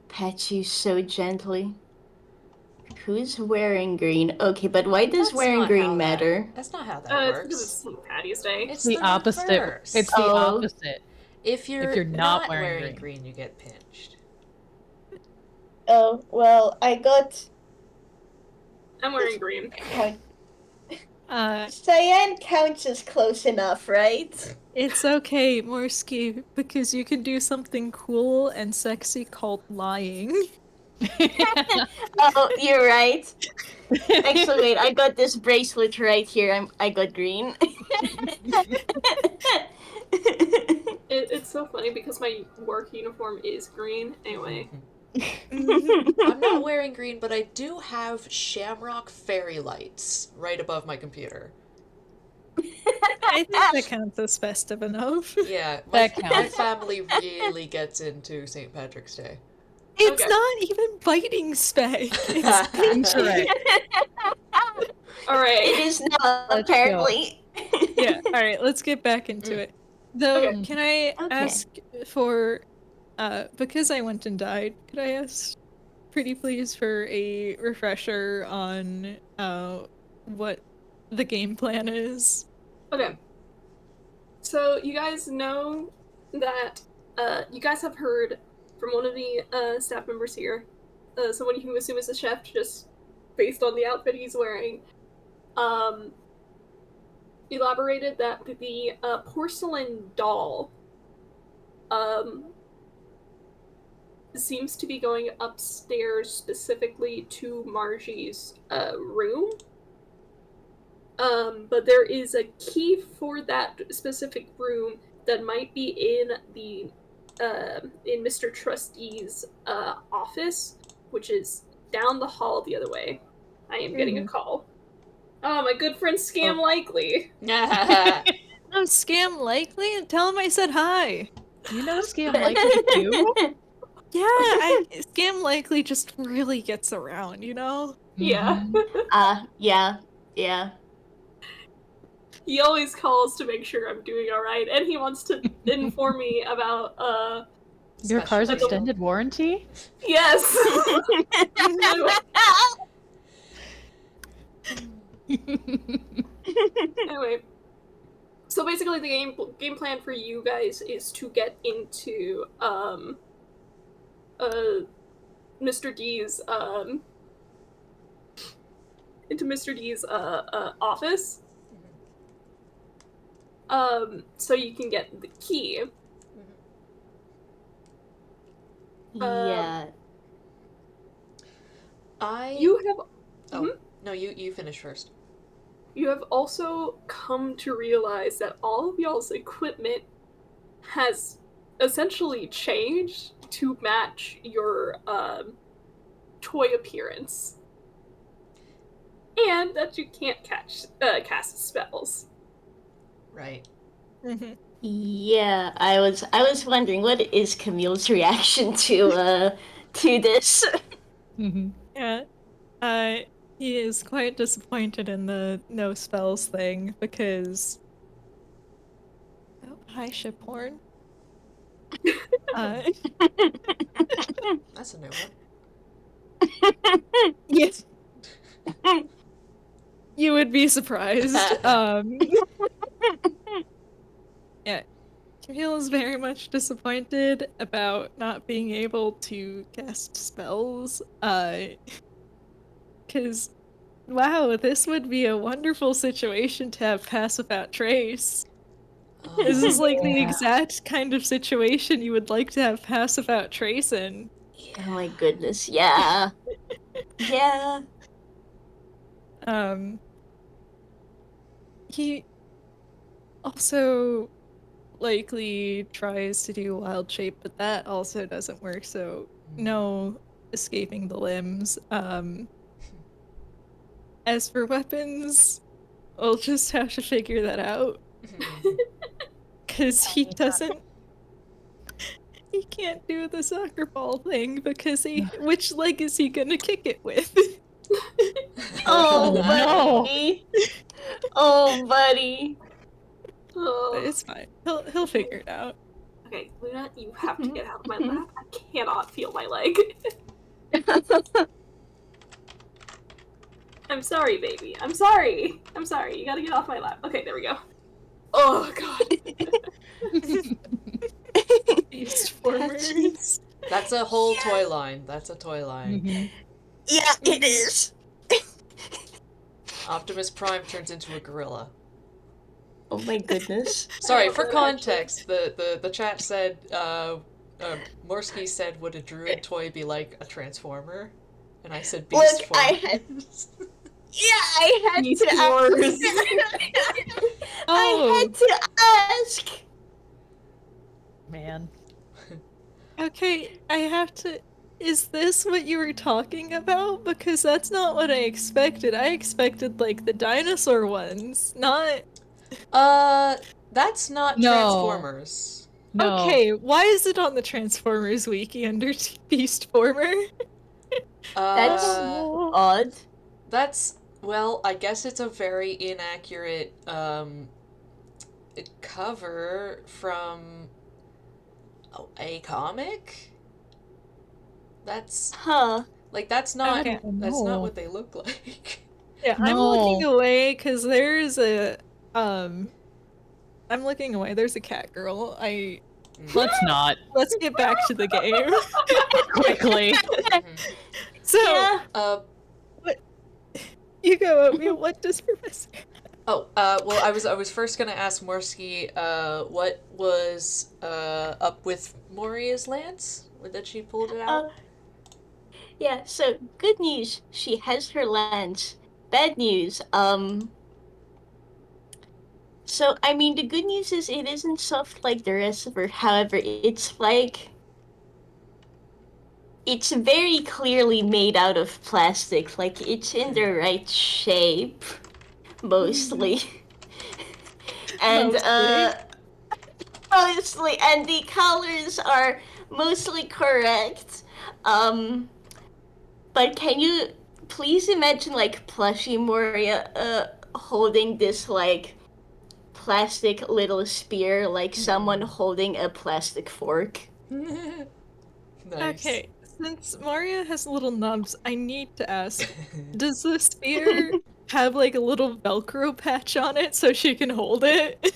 Pat you so gently. Who's wearing green? Okay, but why does That's wearing not green how matter? That's not how that It's because it's works. St. Patty's Day. It's The opposite. reverse. It's the Oh. opposite. If you're not not wearing wearing green. green, you get pinched. Oh, well, I got I'm wearing green. Cyan counts as close enough, right? It's okay, Morski, because you can do something cool and sexy called lying. Oh, you're right. Actually, wait, I got this bracelet right here. I got green. It's so funny because my work uniform is green. Anyway. I'm not wearing green, but I do have shamrock fairy lights right above my computer. I think that counts as festive enough. Yeah, That my counts. family really gets into St. Patrick's Day. It's Okay. not even biting spay. It's Incorrect. Alright. It is not, Let's apparently. Yeah, alright, let's get back into it. Though, Okay. can I Okay. ask for, because I went and died, could I ask pretty please for a refresher on, what the game plan is? Okay. So you guys know that you guys have heard from one of the staff members here, someone you can assume is a chef just based on the outfit he's wearing, elaborated that the porcelain doll seems to be going upstairs specifically to Margie's room. But there is a key for that specific room that might be in the in Mr. Trustee's office, which is down the hall the other way. I am getting a call. Oh, my good friend Scam Likely. Oh, Scam Likely? Tell him I said hi. Do you know Scam Likely too? Yeah, Scam Likely just really gets around, you know? Yeah. Yeah. He always calls to make sure I'm doing alright, and he wants to inform me about, Your car's Special. extended warranty? yes! Anyway, so basically the game plan for you guys is to get into Mr. D's office. So you can get the key. Yeah. You have No, you finish first. You have also come to realize that all of y'all's equipment has essentially changed to match your toy appearance. And that you can't cast spells. Right. Yeah, I was wondering what is Camille's reaction to this. Mhm. Yeah. He is quite disappointed in the no spells thing because. Oh, hi, Shiphorn. That's a new one. Yes. You would be surprised. Yeah. Camille is very much disappointed about not being able to cast spells. Because, wow, this would be a wonderful situation to have Pass Without Trace. This is like the exact kind of situation you would like to have Pass Without Trace in. Oh my goodness, yeah. Yeah. He also likely tries to do Wild Shape, but that also doesn't work, so no escaping the limbs. As for weapons, we'll just have to figure that out. Because he doesn't. He can't do the soccer ball thing because which leg is he gonna kick it with? Oh, no. buddy. Oh, buddy. Oh. It's fine. He'll figure it out. Okay, Luna, you have to get out of my lap. I cannot feel my leg. I'm sorry, baby. I'm sorry. I'm sorry. You gotta get off my lap. Okay, there we go. Oh, God. Beast formers. That's a whole toy line. That's a toy line. Mm-hmm. Yeah, it is. Optimus Prime turns into a gorilla. Oh my goodness. Sorry, for context, the chat said, Morski said, would a druid toy be like a transformer? And I said beast Look, formers. I had Beast to Wars. ask. I had to ask. Man. Okay, I have to. Is this what you were talking about? Because that's not what I expected. I expected, like, the dinosaur ones, not. That's not No. Transformers. No. Okay, why is it on the Transformers wiki under Beast Former? That's odd. That's, well, I guess it's a very inaccurate, cover from a comic? That's, like, that's not what they look like. Yeah, I'm looking away because there's a, I'm looking away. There's a cat girl. Let's not. Let's get back to the game. Quickly. So, Yeah. what? You go, Oatmeal. What does Professor? Well, I was first gonna ask Morski, what was, up with Moria's lance? That she pulled it out? Yeah, so good news, she has her lance. Bad news, so I mean the good news is it isn't soft like the rest of her, however, it's like it's very clearly made out of plastic, like it's in the right shape, mostly. And mostly, and the colors are mostly correct. But can you please imagine like plushie Moria holding this like plastic little spear, like someone holding a plastic fork? Nice. Okay, since Moria has little nubs, I need to ask, does the spear have like a little Velcro patch on it so she can hold it?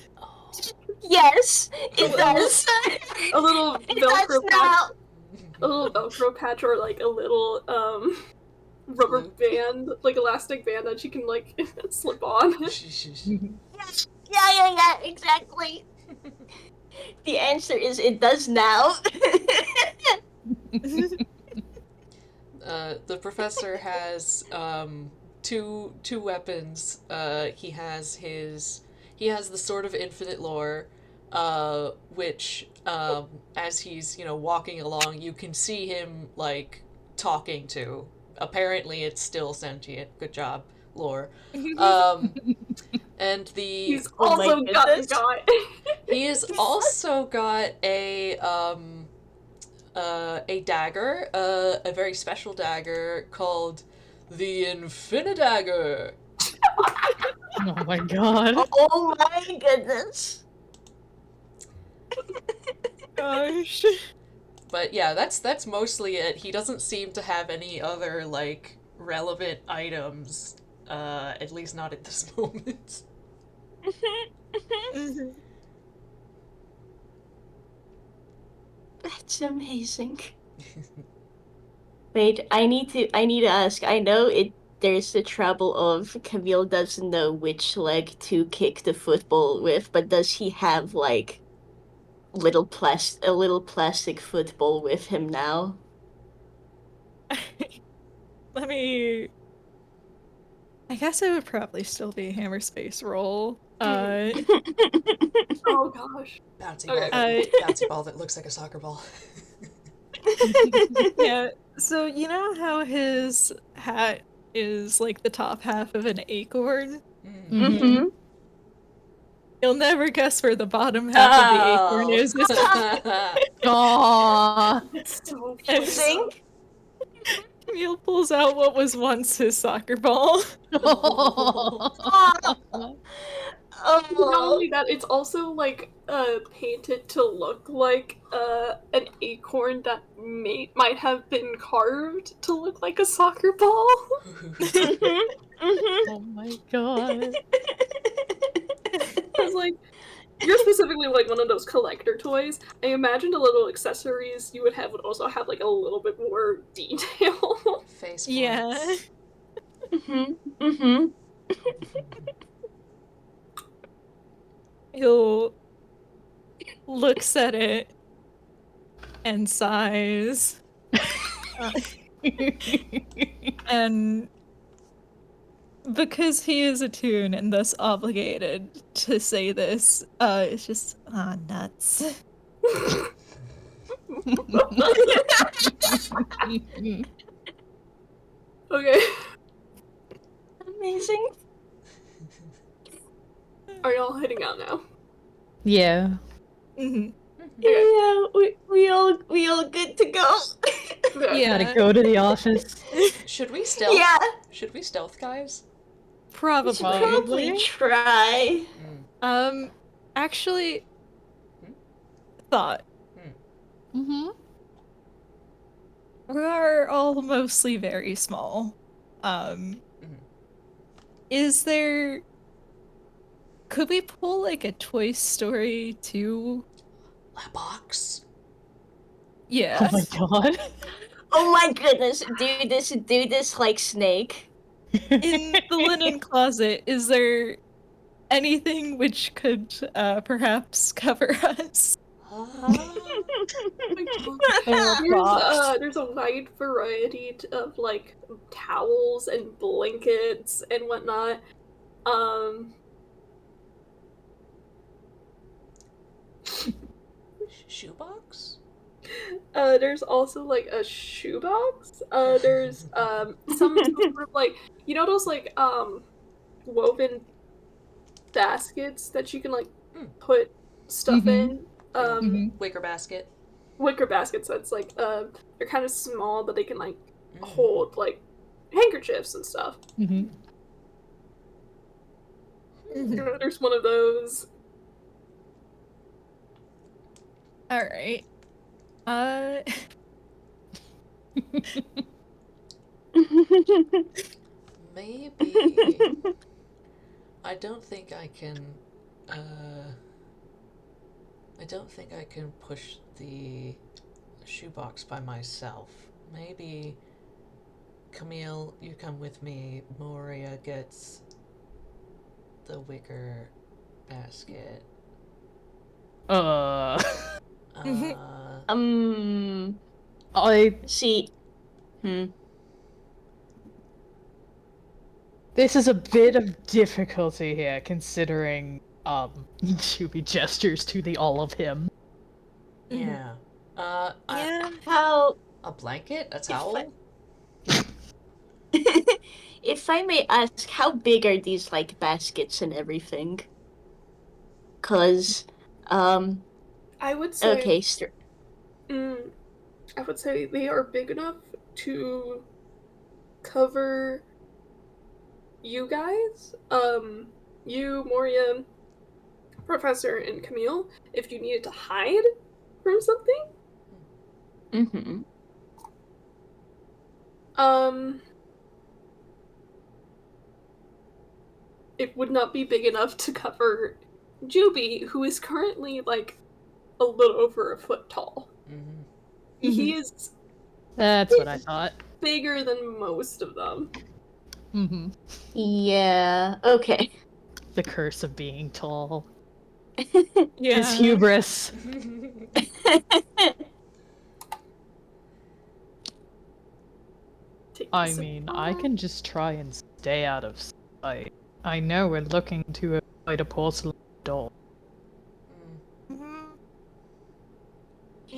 Yes, it does. A little It Velcro does patch. now. A little Velcro patch or like a little rubber band, like elastic band that she can like slip on. Yeah, exactly. The answer is it does now. The professor has two weapons. He has the Sword of Infinite Lore, which as he's walking along, you can see him like talking to. Apparently, it's still sentient. Good job, Lore. And He's also got he has also got a dagger, a very special dagger called the Infinidagger. Oh my god. Oh my goodness. Gosh. But yeah, that's mostly it. He doesn't seem to have any other, like, relevant items, at least not at this moment. Mhm. That's amazing. Wait, I need to ask. I know there's the trouble of Camille doesn't know which leg to kick the football with, but does he have like a little plastic football with him now? Let me. I guess it would probably still be a hammer space roll. Oh gosh. Bouncy ball that looks like a soccer ball. Yeah. So you know how his hat is like the top half of an acorn? Mm-hmm. You'll never guess where the bottom half of the acorn is. Aww. It's so And funny. Think? Camille pulls out what was once his soccer ball. Not Oh. only that, it's also like painted to look like an acorn that might have been carved to look like a soccer ball. Oh my god. Because like you're specifically like one of those collector toys. I imagined the little accessories you would have would also have like a little bit more detail. Face Yeah. points. He'll looks at it and sighs. And because he is a toon and thus obligated to say this, it's just nuts. Okay. Amazing. Are y'all heading out now? Yeah. Mhm. Yeah, we all good to go. Okay. Yeah. Gotta go to the office. Should we stealth? Yeah, Should we stealth, guys? we should probably Probably. try. Actually, thought. Mm-hmm. We are all mostly very small. Is there... Could we pull, like, a Toy Story 2? A box? Yeah. Oh my god. Oh my goodness, do this like Snake. In the linen closet, is there anything which could, perhaps cover us? There's a wide variety of like towels and blankets and whatnot. Shoebox? There's also like a shoebox. There's some sort of like those like woven baskets that you can like put stuff in. Wicker basket. Wicker baskets that's like they're kind of small but they can like hold like handkerchiefs and stuff. There's one of those. Alright. Maybe. I don't think I can push the shoebox by myself. Maybe Camille, you come with me. Moria gets the wicker basket. I See. This is a bit of difficulty here, considering Juby gestures to the all of him. Yeah. How A blanket? A towel? if I may ask, how big are these like baskets and everything? 'Cause I would say okay, I would say they are big enough to cover you guys, you, Moria, Professor, and Camille, if you needed to hide from something. Mm-hmm. It would not be big enough to cover Juby, who is currently, like, a little over a foot tall. Mm-hmm. He is That's what I thought. bigger than most of them. Mm-hmm. Yeah, okay. The curse of being tall. Yeah. His hubris. I mean, I can just try and stay out of sight. I know we're looking to avoid a porcelain doll. Mhm.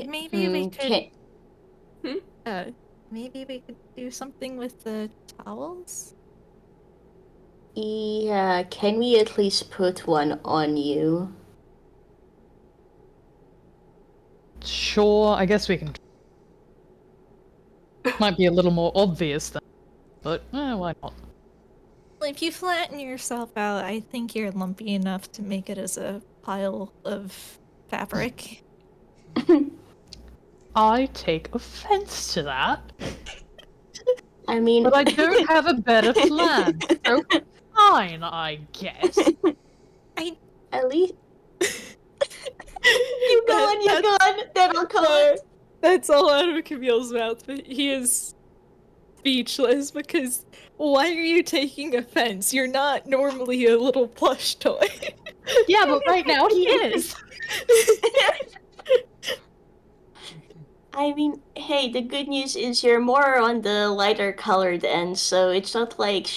Maybe we could. Maybe we could do something with the towels. Yeah, can we at least put one on you? Sure, I guess we can. Might be a little more obvious then, but why not? Well, if you flatten yourself out, I think you're lumpy enough to make it as a pile of fabric. I take offense to that, I mean... but I don't have a better plan, so fine, I guess. At least... Yukon, that'll cover. That's all out of Camille's mouth, but he is speechless because why are you taking offense? You're not normally a little plush toy. Yeah, but right now he is. I mean, hey, the good news is you're more on the lighter colored end, so it's not like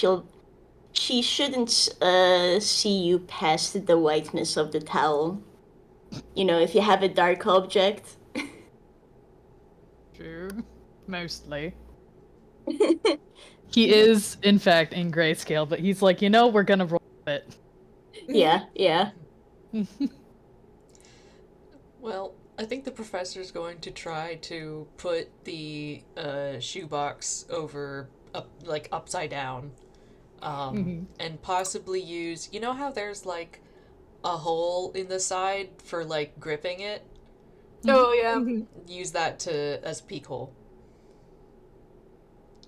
she shouldn't see you past the whiteness of the towel. You know, if you have a dark object. True. Mostly. He is, in fact, in grayscale, but he's like, we're gonna roll it. Yeah. Well, I think the professor's going to try to put the shoebox upside down, and possibly use. You know how there's like a hole in the side for like gripping it? Oh, yeah. Use that as a peek hole,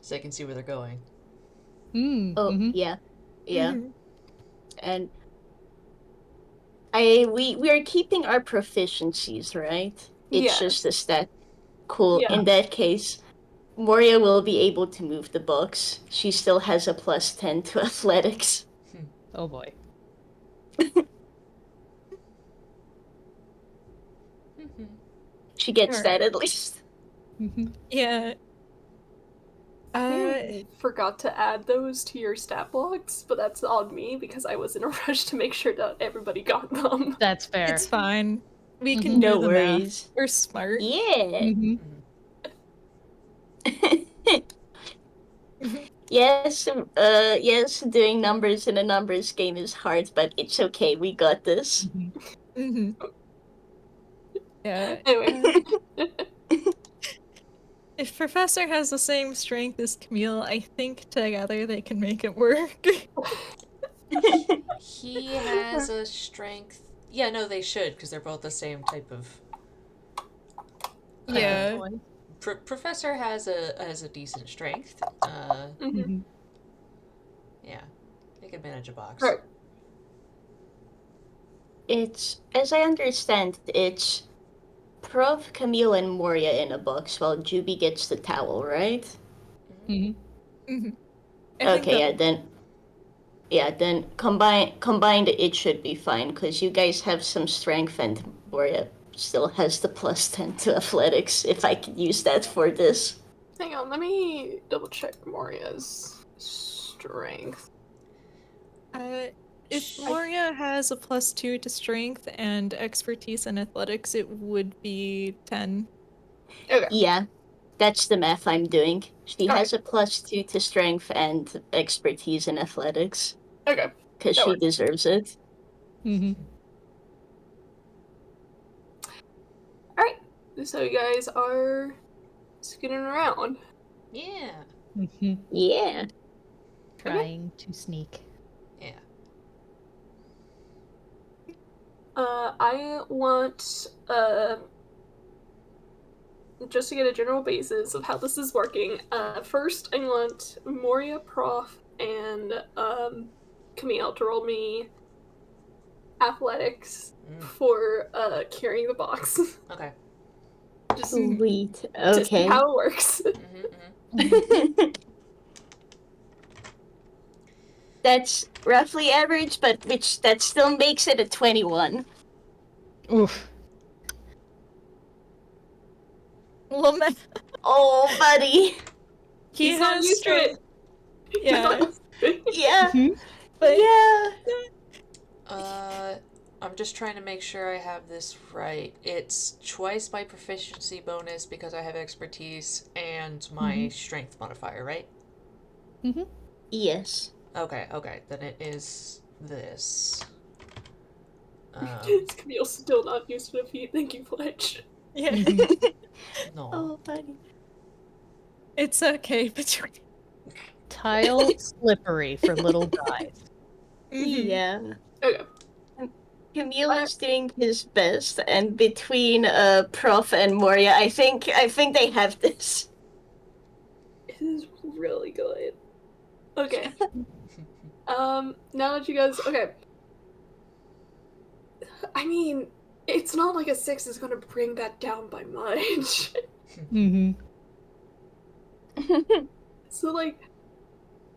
so they can see where they're going. Yeah. And we are keeping our proficiencies, right? It's just a stat. Cool. Yeah. In that case, Moria will be able to move the box. She still has a +10 to athletics. Oh boy. She gets that at least. Yeah. I forgot to add those to your stat blocks, but that's on me because I was in a rush to make sure that everybody got them. That's fair. It's fine. We can No do the worries. math. We're smart. Yeah. Yes, doing numbers in a numbers game is hard, but it's okay. We got this. Yeah. Anyway. If Professor has the same strength as Camille, I think together they can make it work. He has a strength. Yeah, no, they should, because they're both the same type of. Yeah. Professor has a decent strength. Yeah, they can manage a box. Right. It's, as I understand, it's Prof, Camille, and Moria in a box while Juby gets the towel, right? Okay, then combined it should be fine, because you guys have some strength and Moria still has the +10 to athletics, if I could use that for this. Hang on, let me double check Moria's strength. If Moria has a +2 to strength and expertise in athletics, it would be 10. Okay. Yeah, that's the math I'm doing. She has a +2 to strength and expertise in athletics. Okay. Because she deserves it. Alright, so you guys are scooting around. Yeah. Mhm. Yeah. Trying to sneak. Yeah. I want just to get a general basis of how this is working. First, I want Moria, Prof, and Camille to roll me athletics for carrying the box. Okay. Just Sweet. to see Okay. how it works. That's roughly average, but that still makes it a 21. Oof. Well, Oh, buddy. he He's not has used to it. strength. Yeah, Yeah. but Yeah. I'm just trying to make sure I have this right. It's twice my proficiency bonus because I have expertise and my strength modifier, right? Mm-hmm. Yes. Okay, then it is this. Camille's still not used to defeat. Thank you, Fletch. yeah, No. Oh, buddy. it's okay. But Tile slippery for little guys. Yeah. Okay. Camille is doing his best, and between Prof and Moria, I think they have this. It is really good. Okay. Now that you guys I mean, it's not like a 6 is gonna bring that down by much. Mm-hmm. So, like,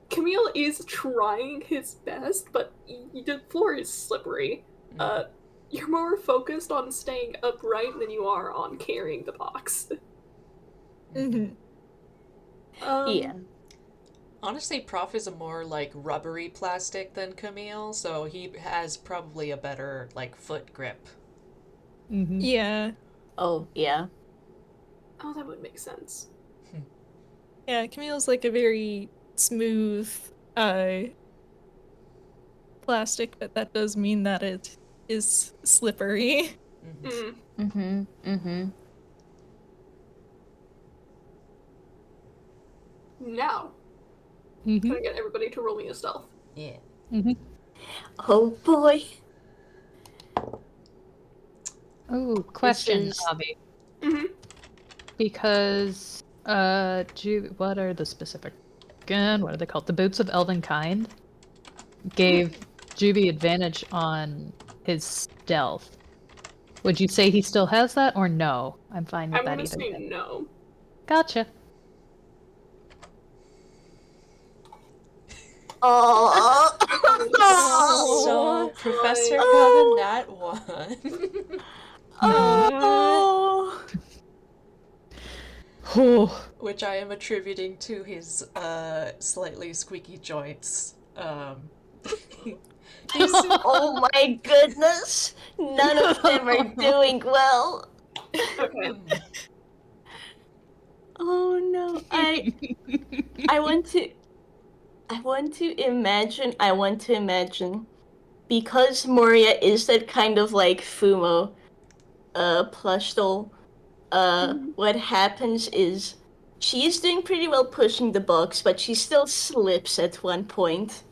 Camille is trying his best, but the floor is slippery. You're more focused on staying upright than you are on carrying the box. Yeah. Honestly, Prof is a more, like, rubbery plastic than Camille, so he has probably a better, like, foot grip. Mm-hmm. yeah, Oh, yeah. Oh, that would make sense. yeah. Camille's like a very smooth plastic, but that does mean that it is slippery. Now, Mm-hmm. can I get everybody to roll me a stealth? Yeah. Mm-hmm. Oh, boy. Oh, question, is- Avi. Mm-hmm. Because, what are the specific, again, what are they called? The Boots of Elven Kind gave Juby advantage on his stealth. Would you say he still has that, or no? I'm fine with I'm that gonna either say way. no. Gotcha. Oh. So, Professor Oh. got a nat 1. Oh. Oh. Which I am attributing to his, slightly squeaky joints. Oh my goodness. None of them are doing well. Okay. Oh no. I want to imagine because Moria is that kind of like Fumo plush doll. What happens is she is doing pretty well pushing the box, but she still slips at one point.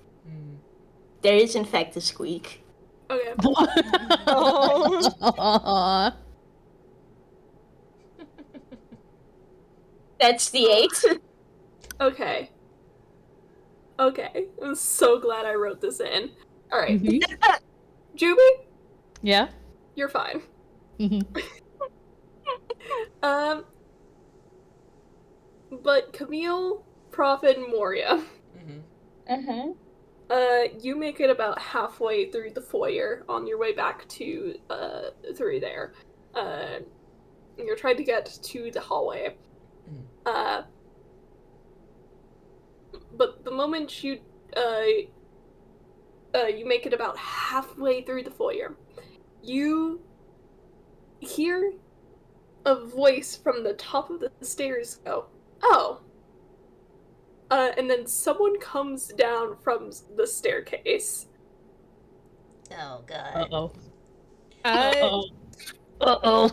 There is in fact a squeak. Okay. Oh. That's the 8. Okay. Okay. I'm so glad I wrote this in. Alright. Mhm. Juby, Yeah? you're fine. Mhm. But Camille, Prophet, and Moria, you make it about halfway through the foyer on your way back to, through there. You're trying to get to the hallway. But the moment you make it about halfway through the foyer, you hear a voice from the top of the stairs go, "Oh." And then someone comes down from the staircase. Oh, God. Uh-oh. Uh, Uh-oh.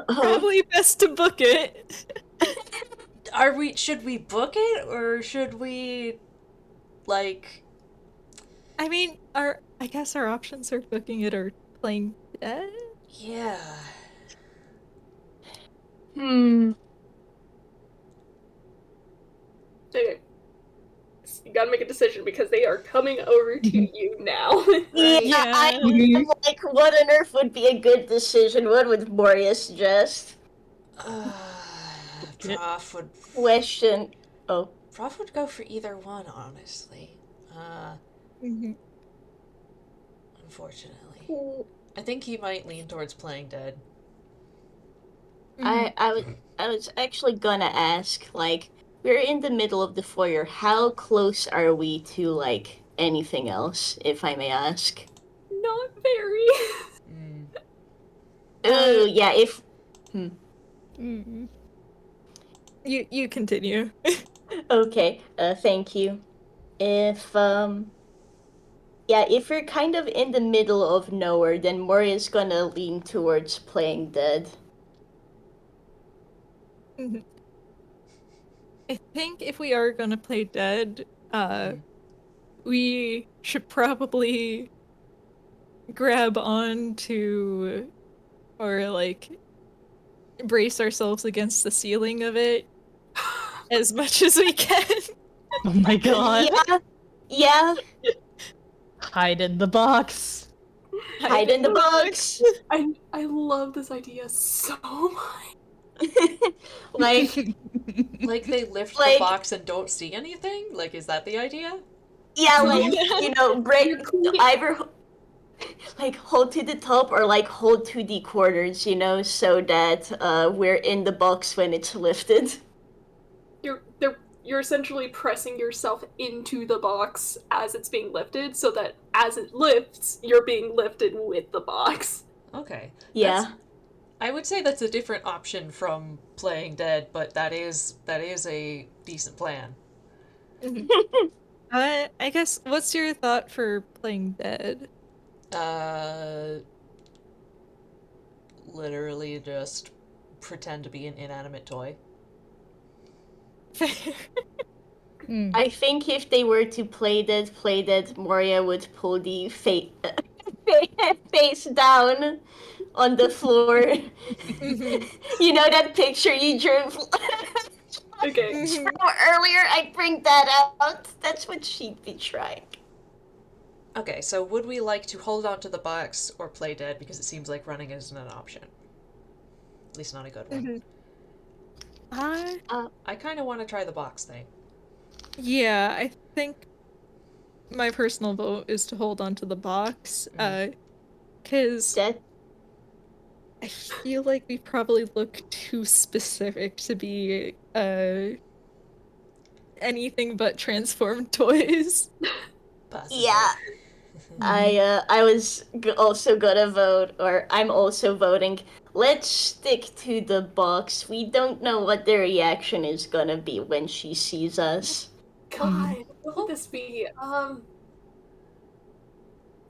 probably best to book it. Should we book it, or should we, like... I mean, I guess our options are booking it or playing dead. Yeah. Okay. You gotta make a decision because they are coming over to you now. Yeah, Yeah. I'm like, what on earth would be a good decision? What would Moria suggest? Prof would... Question. Oh. Prof would go for either one, honestly. Unfortunately. I think he might lean towards playing dead. I was actually gonna ask, like, we're in the middle of the foyer. How close are we to, like, anything else, if I may ask? Not very. Oh, yeah, if... You continue. Okay, thank you. If we're kind of in the middle of nowhere, then Moria's gonna lean towards playing dead. I think if we are gonna play dead, we should probably grab on to, or like, brace ourselves against the ceiling of it as much as we can. Oh my god. Yeah. Hide in the box. Hide in the box. I love this idea so much. Like they lift the box and don't see anything? Like, is that the idea? Yeah, like, break either, like, hold to the top or, like, hold to the corners, so that we're in the box when it's lifted. You're essentially pressing yourself into the box as it's being lifted, so that as it lifts, you're being lifted with the box. Okay. Yeah. I would say that's a different option from playing dead, but that is a decent plan. I guess, what's your thought for playing dead? Literally just pretend to be an inanimate toy. I think if they were to play dead, Moria would pull the face down on the floor. You know that picture you drew Okay. from earlier? I'd bring that out. That's what she'd be trying. Okay, so would we like to hold on to the box or play dead, because it seems like running isn't an option? At least not a good one. I kind of want to try the box thing. Yeah, I think my personal vote is to hold on to the box, because I feel like we probably look too specific to be anything but transformed toys. Possibly. Yeah. I was also gonna vote, or I'm also voting. Let's stick to the box. We don't know what their reaction is gonna be when she sees us. God, what would this be?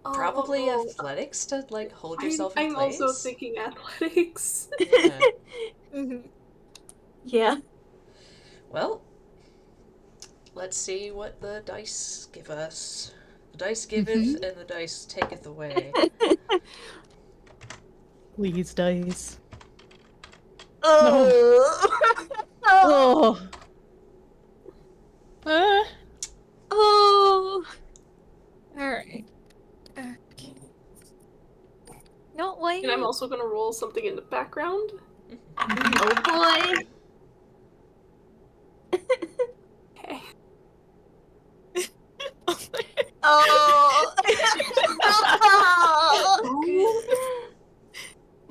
Probably athletics to, like, hold yourself in place? I'm also thinking athletics. Yeah. Yeah. Well, let's see what the dice give us. The dice giveth and the dice taketh away. Please, dice. Oh. Oh. Oh. Alright. Okay. No, why? And I'm also gonna roll something in the background. Oh boy. Okay. Oh.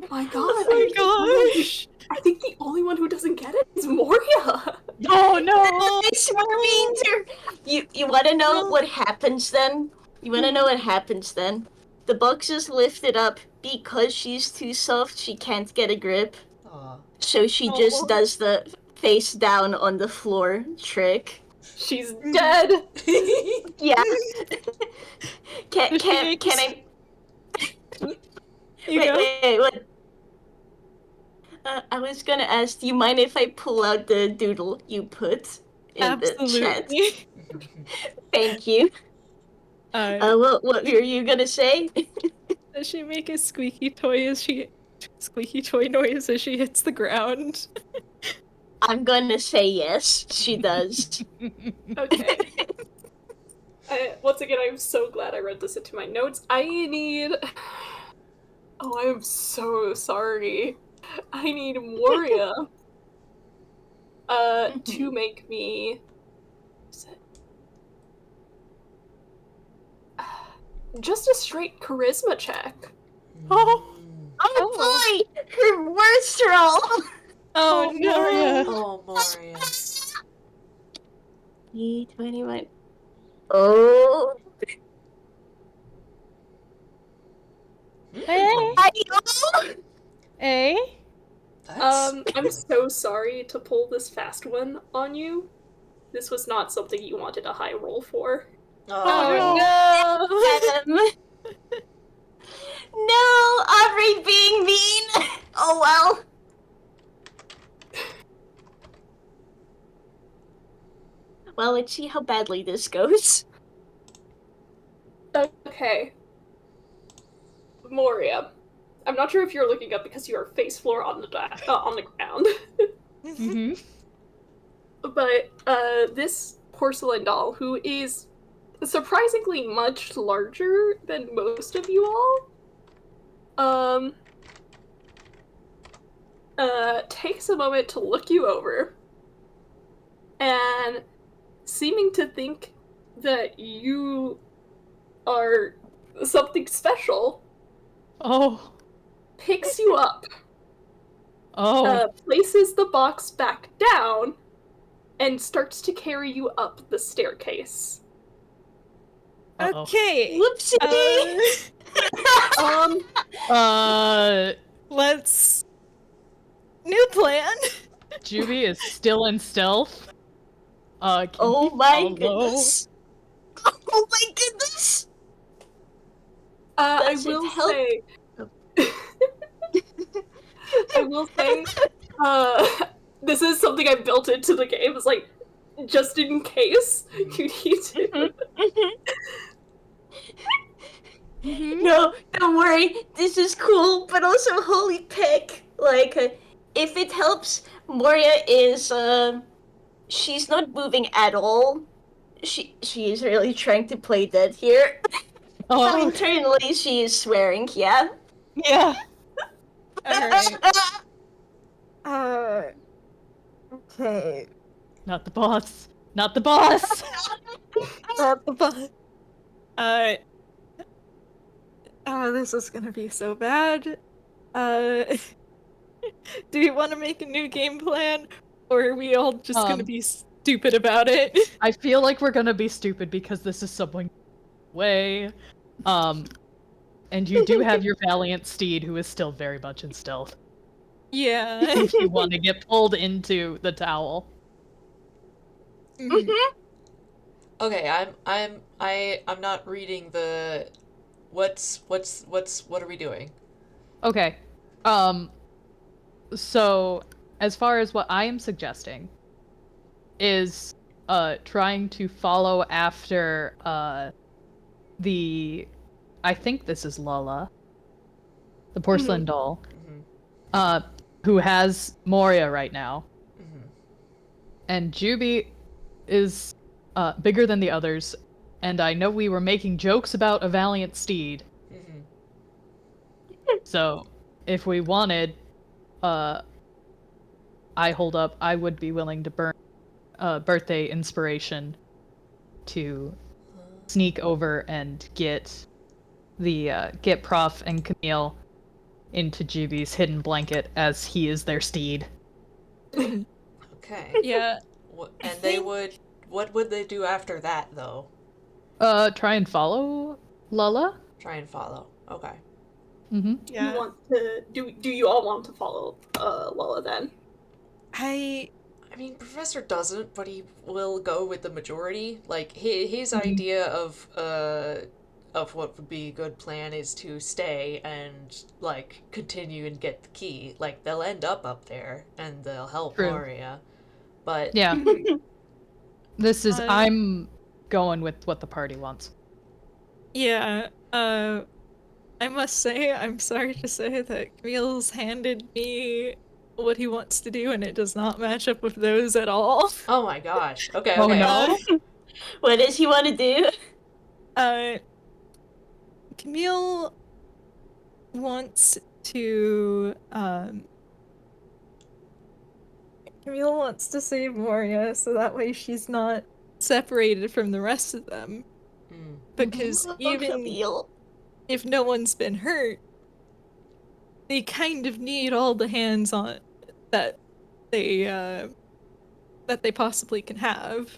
Oh my god. Oh my gosh. I think the only one who doesn't get it is Moria. Oh no! It's mean. You want to know what happens then? You want to know what happens then? The box is lifted up because she's too soft. She can't get a grip. Aw. So she just does the face down on the floor trick. She's dead. Yeah. Can I? You go. Wait. What? I was gonna ask, do you mind if I pull out the doodle you put in the chat? Absolutely. Thank you. What were you gonna say? Does she make a squeaky toy noise as she hits the ground? I'm gonna say yes, she does. Okay. Once again, I'm so glad I wrote this into my notes. I need... Oh, I am so sorry. I need Moria to make me... Just a straight charisma check. Oh boy! Her worst roll! Oh no! Moria. Oh, Moria. E21. Oh. Hey. Hey. That's... I'm so sorry to pull this fast one on you. This was not something you wanted a high roll for. Oh no! No, Aubrey being mean. Oh well. Well, let's see how badly this goes. Okay. Moria. I'm not sure if you're looking up because you are face floor on the ground. Mm-hmm. But this porcelain doll, who is surprisingly much larger than most of you all, takes a moment to look you over, and seeming to think that you are something special, Oh. picks you up, Oh. places the box back down, and starts to carry you up the staircase. Uh-oh. Okay. Whoopsie. Let's. New plan. Juby is still in stealth. Can Oh he my follow? goodness. Oh my goodness. I Does will it help? say. I will say, this is something I built into the game. It's like, just in case you need to. No, don't worry. This is cool, but also holy pick. Like, if it helps, Moria is she's not moving at all. She is really trying to play dead here. So Oh, internally, she is swearing. Yeah. yeah. Alright. Okay. Not the boss. Not the boss. Not the bus. This is gonna be so bad. Do we want to make a new game plan, or are we all just gonna be stupid about it? I feel like we're gonna be stupid because this is someone way. And you do have your valiant steed who is still very much in stealth. Yeah. If you want to get pulled into the towel. Okay, I'm not reading the... what are we doing? Okay. So as far as what I am suggesting is trying to follow after I think this is Lala, the porcelain doll, who has Moria right now. And Juby is bigger than the others, and I know we were making jokes about a valiant steed. So if we wanted, I would be willing to burn birthday inspiration to sneak over and get Prof and Camille into Juby's hidden blanket as he is their steed. Okay. Yeah. And they would... What would they do after that, though? Try and follow Lala? Try and follow. Okay. Mm-hmm. Yeah. You want to do you all want to follow Lola then? I mean, Professor doesn't, but he will go with the majority. Like, his idea of of what would be a good plan is to stay and, like, continue and get the key. Like, they'll end up there, and they'll help True. Moria. But Yeah, this is. Uh, I'm going with what the party wants. Yeah, I must say, I'm sorry to say that Camille's handed me what he wants to do, and it does not match up with those at all. oh my gosh. Okay, Oh, okay. no. What does he want to do? Camille wants to, Camille wants to save Moria so that way she's not separated from the rest of them. Mm. Because Oh, even Camille. if no one's been hurt, they kind of need all the hands on that they possibly can have.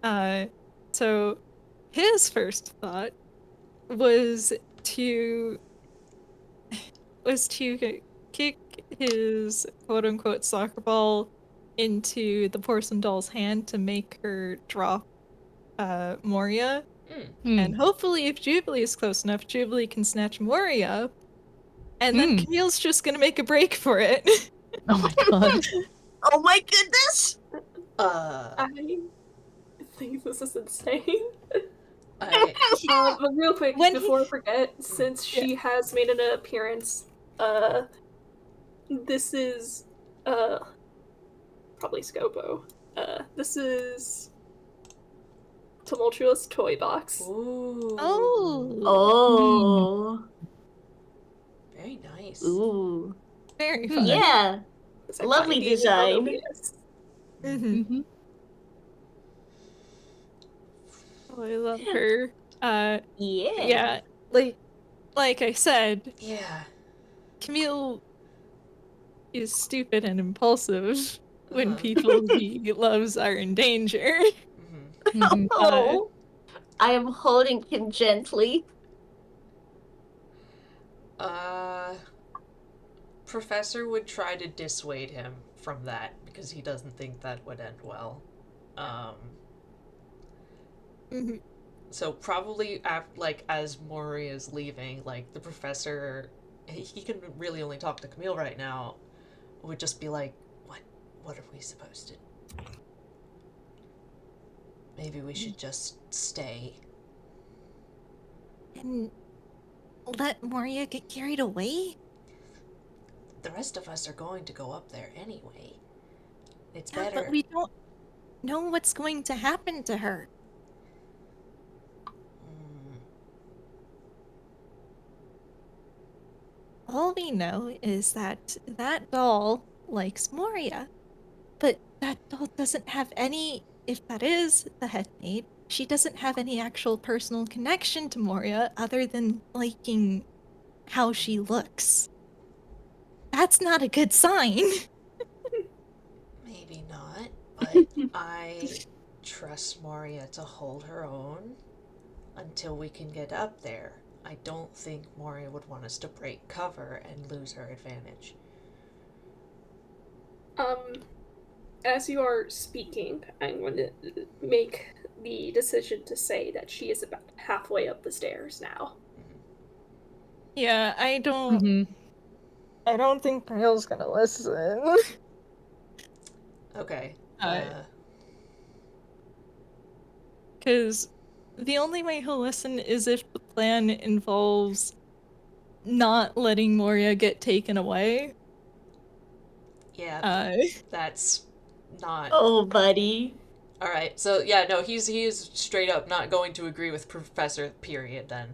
Mm. So his first thought was to kick his quote unquote soccer ball into the porcelain doll's hand to make her drop Moria. Mm. And hopefully if Jubilee is close enough, Jubilee can snatch Moria up. And then Camille's just gonna make a break for it. Oh my god. Oh my goodness! I think this is insane. I But real quick, When before I forget, since she has made an appearance, this is, probably Scopo. This is Tumultuous Toy Box. Ooh. Oh. Very nice. Ooh. Very fun. Yeah. Because I Lovely find these design. melodious. Mm-hmm. Oh, I love her. Yeah, like I said, Yeah. Camille is stupid and impulsive when Uh-huh. people he loves are in danger. Mm-hmm. Oh. I am holding him gently. Professor would try to dissuade him from that because he doesn't think that would end well. Mhm. So probably as Moria's leaving, like the professor, he can really only talk to Camille right now. Would just be like, what are we supposed to? Maybe we should just stay. And let Moria get carried away? The rest of us are going to go up there anyway. It's Yeah, better. but we don't know what's going to happen to her. Mm. All we know is that that doll likes Moria. But that doll doesn't have any, if that is the head maid, she doesn't have any actual personal connection to Moria other than liking how she looks. That's not a good sign. Maybe not, but I trust Moria to hold her own until we can get up there. I don't think Moria would want us to break cover and lose her advantage. As you are speaking, I'm going to make the decision to say that she is about halfway up the stairs now. Yeah, I don't think Camille's gonna listen. Okay. Because the only way he'll listen is if the plan involves not letting Moria get taken away. Yeah, that's not... Oh, buddy. Alright, so yeah, no, he is straight up not going to agree with Professor, period, then.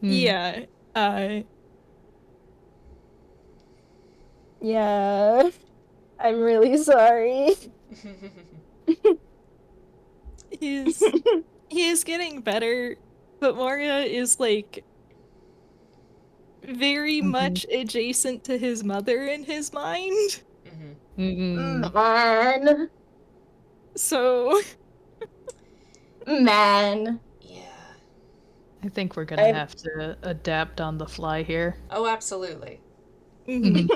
Yeah, yeah, I'm really sorry. He is getting better, but Moria is like very much adjacent to his mother in his mind. Man. So Man. Yeah. I think we're gonna have to adapt on the fly here. Oh, absolutely. mhm.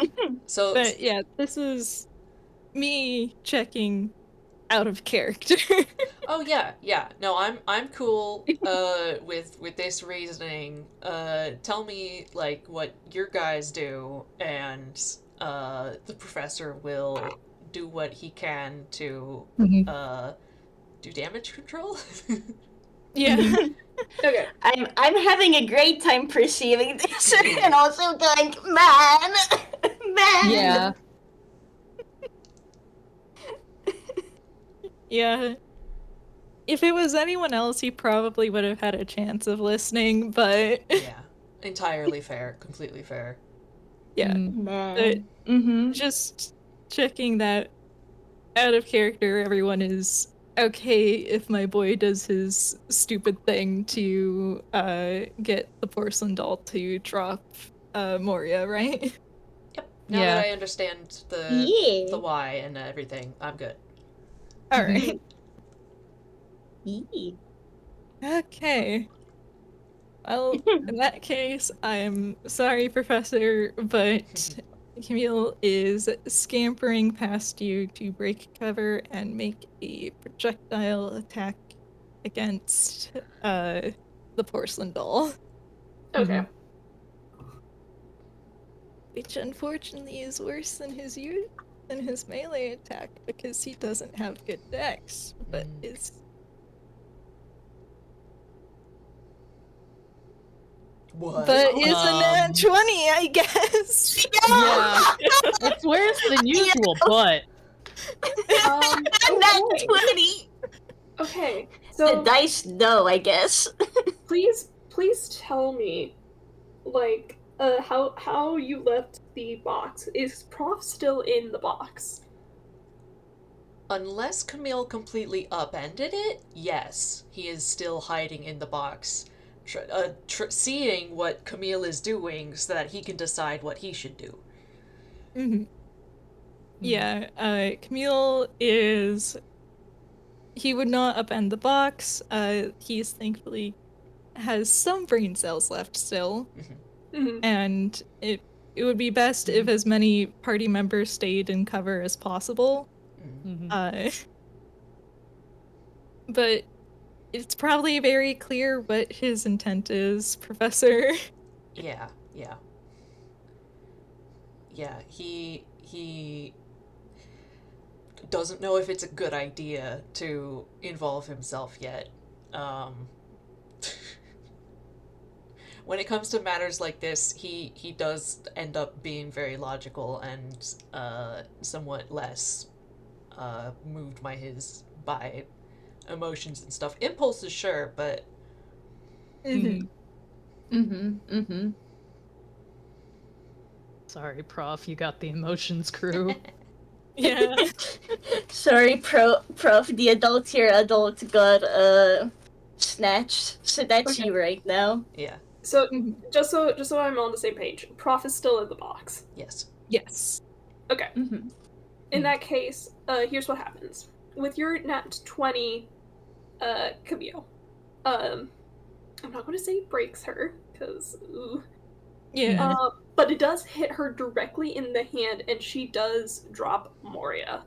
So... But yeah, this is me checking out of character. Oh yeah. No, I'm cool with this reasoning. Tell me like what your guys do, and the professor will do what he can to do damage control. Yeah. Okay. I'm having a great time perceiving this and also going, man. Yeah. Yeah. If it was anyone else, he probably would have had a chance of listening, but Yeah. Entirely fair. Completely fair. yeah. Man. Just checking that out of character, everyone is okay if my boy does his stupid thing to get the porcelain doll to drop Moria, right? Yep. Now Yeah. that I understand the Yeah. why and everything, I'm good. Alright. Yeah. Okay. Well, in that case, I'm sorry, Professor, but Camille is scampering past you to break cover and make a projectile attack against the porcelain doll. Okay. Which unfortunately is worse than his melee attack because he doesn't have good dex, but is What? a nat 20, I guess. Yeah. It's worse than usual, but Not Okay. 20. Okay. The So dice, no, I guess. please tell me, like, how you left the box. Is Prof still in the box? Unless Camille completely upended it, yes, he is still hiding in the box, seeing what Camille is doing so that he can decide what he should do. Yeah, Camille is... He would not upend the box. He's thankfully has some brain cells left still. And it would be best if as many party members stayed in cover as possible. But it's probably very clear what his intent is, Professor. Yeah. He doesn't know if it's a good idea to involve himself yet. When it comes to matters like this, he does end up being very logical and somewhat less moved by emotions and stuff. Impulses, sure, but sorry, Prof, you got the emotions crew. Yeah. Sorry, Prof. The adult got snatched. So that's Okay. you right now. yeah, So just so I'm on the same page, Prof is still in the box. yes. Yes. Okay. In that case, here's what happens. With your nat 20, Camille, I'm not going to say it breaks her, because, Yeah. but it does hit her directly in the hand, and she does drop Moria.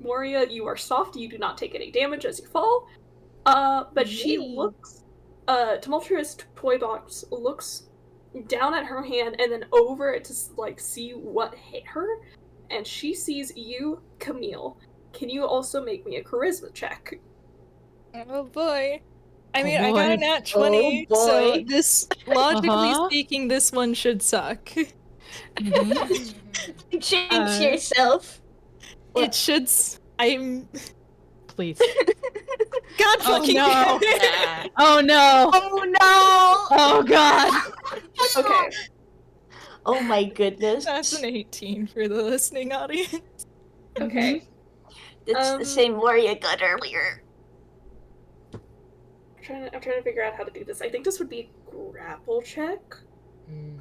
Moria, you are soft, you do not take any damage as you fall, but she looks, Tumultuous Toy Box looks down at her hand and then over it to, like, see what hit her, and she sees you, Camille. Can you also make me a charisma check? Oh boy. I mean, boy. I got a nat 20, Oh, so boy. this, logically speaking, this one should suck. Jinx yourself. It should... I'm... Please. God fucking no. damn it. Oh no! Oh no! Oh god! Okay. Oh my goodness. That's an 18 for the listening audience. Okay. It's the same Moria got earlier. I'm trying to figure out how to do this. I think this would be a grapple check.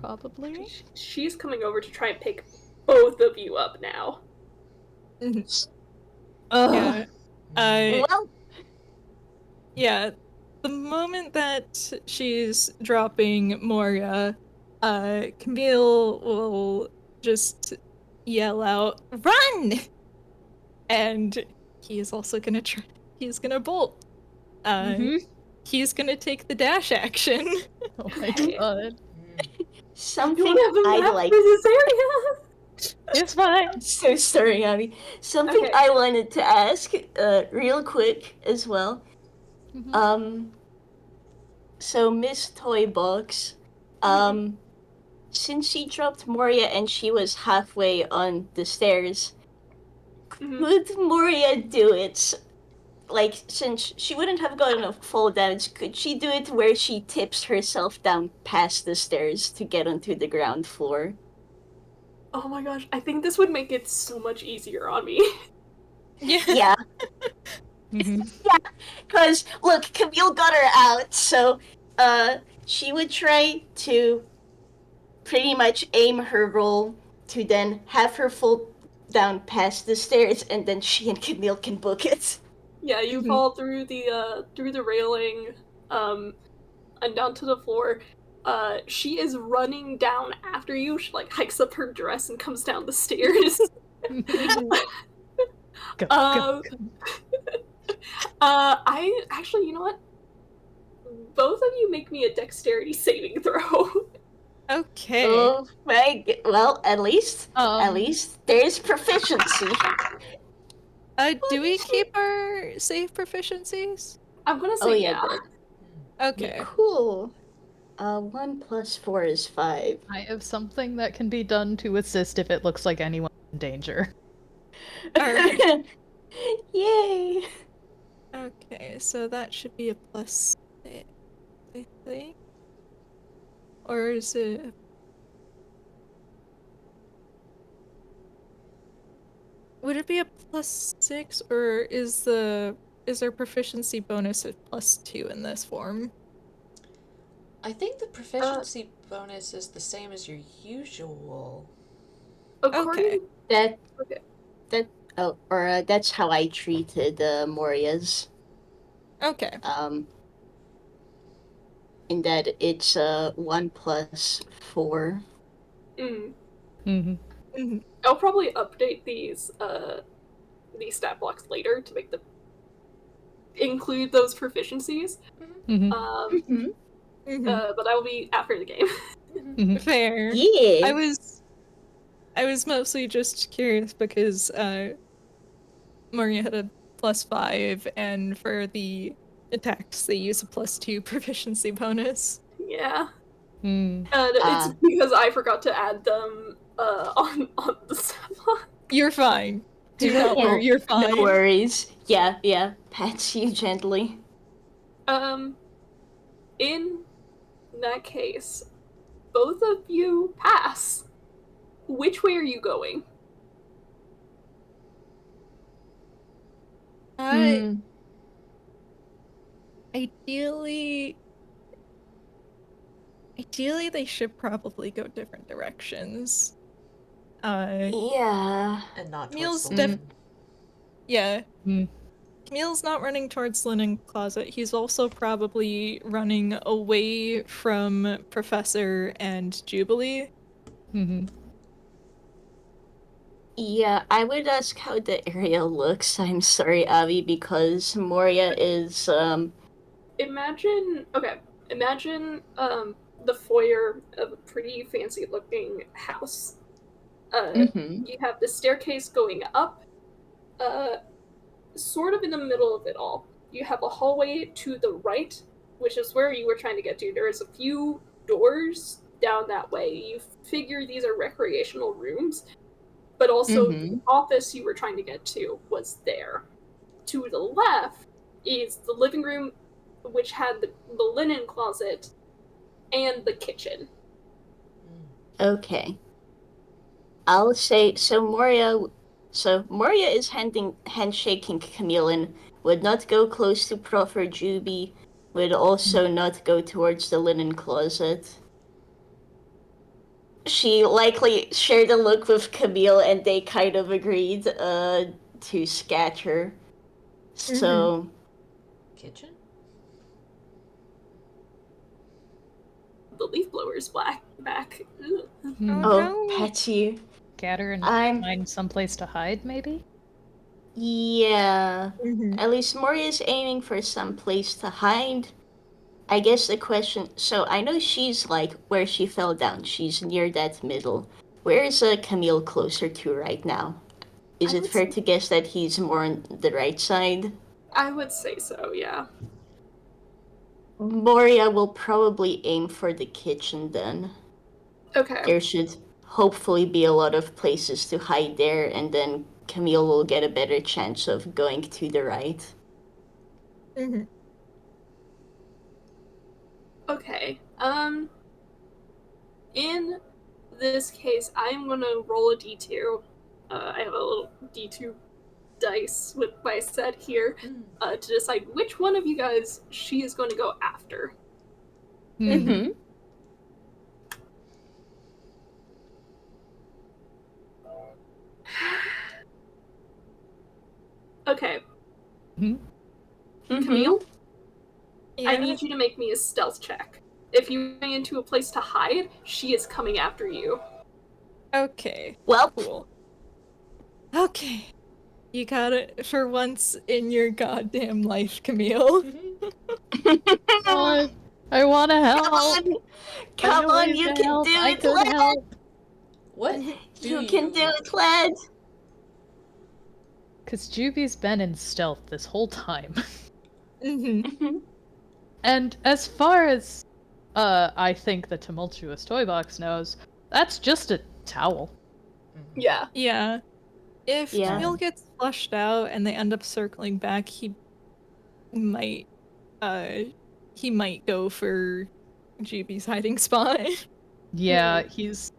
Probably. She's coming over to try and pick both of you up now. Yeah. Well, Yeah, the moment that she's dropping Moria, Camille will just yell out, "Run!" and he is also gonna he's gonna bolt. He's gonna take the dash action. Oh my Okay. god. Mm. Something You have a I'd map like. for this area? It's fine. So sorry, Abby. Something Okay. I wanted to ask, real quick as well. Mhm. So Miss Toybox, since she dropped Moria and she was halfway on the stairs, could Moria do it? Like, since she wouldn't have gotten a full damage, could she do it where she tips herself down past the stairs to get onto the ground floor? Oh my gosh, I think this would make it so much easier on me. Yeah. Yeah, Mhm. because look, Camille got her out, so she would try to pretty much aim her roll to then have her fall down past the stairs, and then she and Camille can book it. Yeah, you fall through the railing, and down to the floor. She is running down after you. She like hikes up her dress and comes down the stairs. Go, Um, go. I actually, you know what? Both of you make me a dexterity saving throw. Okay. Oh my! Well, at least there's proficiency. Do we keep our save proficiencies? I'm gonna say Oh yeah, yeah. Okay. cool. 1 + 4 is 5. I have something that can be done to assist if it looks like anyone's in danger. Alright. Yay! Okay, so that should be a +6, I think. Or is it? Would it be a +6, or is there proficiency bonus at +2 in this form? I think the proficiency bonus is the same as your usual. According That's how I treated Moria's. Okay. In that it's 1 + 4. I'll probably update these stat blocks later to make them include those proficiencies. But I will be after the game. Fair. Yeah. I was mostly just curious because Moria had a +5, and for the attacks they use a +2 proficiency bonus. Yeah. It's because I forgot to add them on the stat block. You're fine. Do not worry, you're fine. No worries. Yeah. Pats you gently. In that case, both of you pass. Which way are you going? Ideally they should probably go different directions. Yeah. And not Camille's towards the linen. Yeah. Camille's not running towards linen closet. He's also probably running away from Professor and Jubilee. Yeah, I would ask how the area looks. I'm sorry, Avi, because Moria is Imagine the foyer of a pretty fancy looking house. You have the staircase going up, sort of in the middle of it all. You have a hallway to the right, which is where you were trying to get to. There is a few doors down that way. You figure these are recreational rooms, but also the office you were trying to get to was there. To the left is the living room, which had the linen closet and the kitchen. Okay. I'll say so. Moria is handshaking Camille and would not go close to Prof or Juby. Would also not go towards the linen closet. She likely shared a look with Camille, and they kind of agreed to scatter. So. Kitchen? The leaf blower's back. Oh, Patsy. Scatter and I'm find someplace to hide, maybe? Yeah. Mhm. At least Moria's aiming for some place to hide. I guess the question. So I know she's like where she fell down. She's near that middle. Where is Camille closer to right now? Is I it would fair say- to guess that he's more on the right side? I would say so, yeah. Moria will probably aim for the kitchen then. Okay. There should hopefully be a lot of places to hide there, and then Camille will get a better chance of going to the right. Mhm. Okay. In this case, I'm gonna roll a d2. I have a little d2 dice with my set here to decide which one of you guys she is going to go after. Mm-hmm. Okay, Mm-hmm. Camille, I Yeah. need you to make me a stealth check. If you're going into a place to hide, she is coming after you. Okay. Well, Cool. Okay. You got it for once in your goddamn life, Camille. God, I want to help. come on, I come know on, ways you to can help. do I it, could lad. help. What do You can do it, lad. Because Juby's been in stealth this whole time. Mm-hmm. And as far as I think the Tumultuous toy box knows, that's just a towel. Yeah. Yeah. If Yeah. Camille gets flushed out and they end up circling back, might he might go for GB's hiding spot. Yeah, he's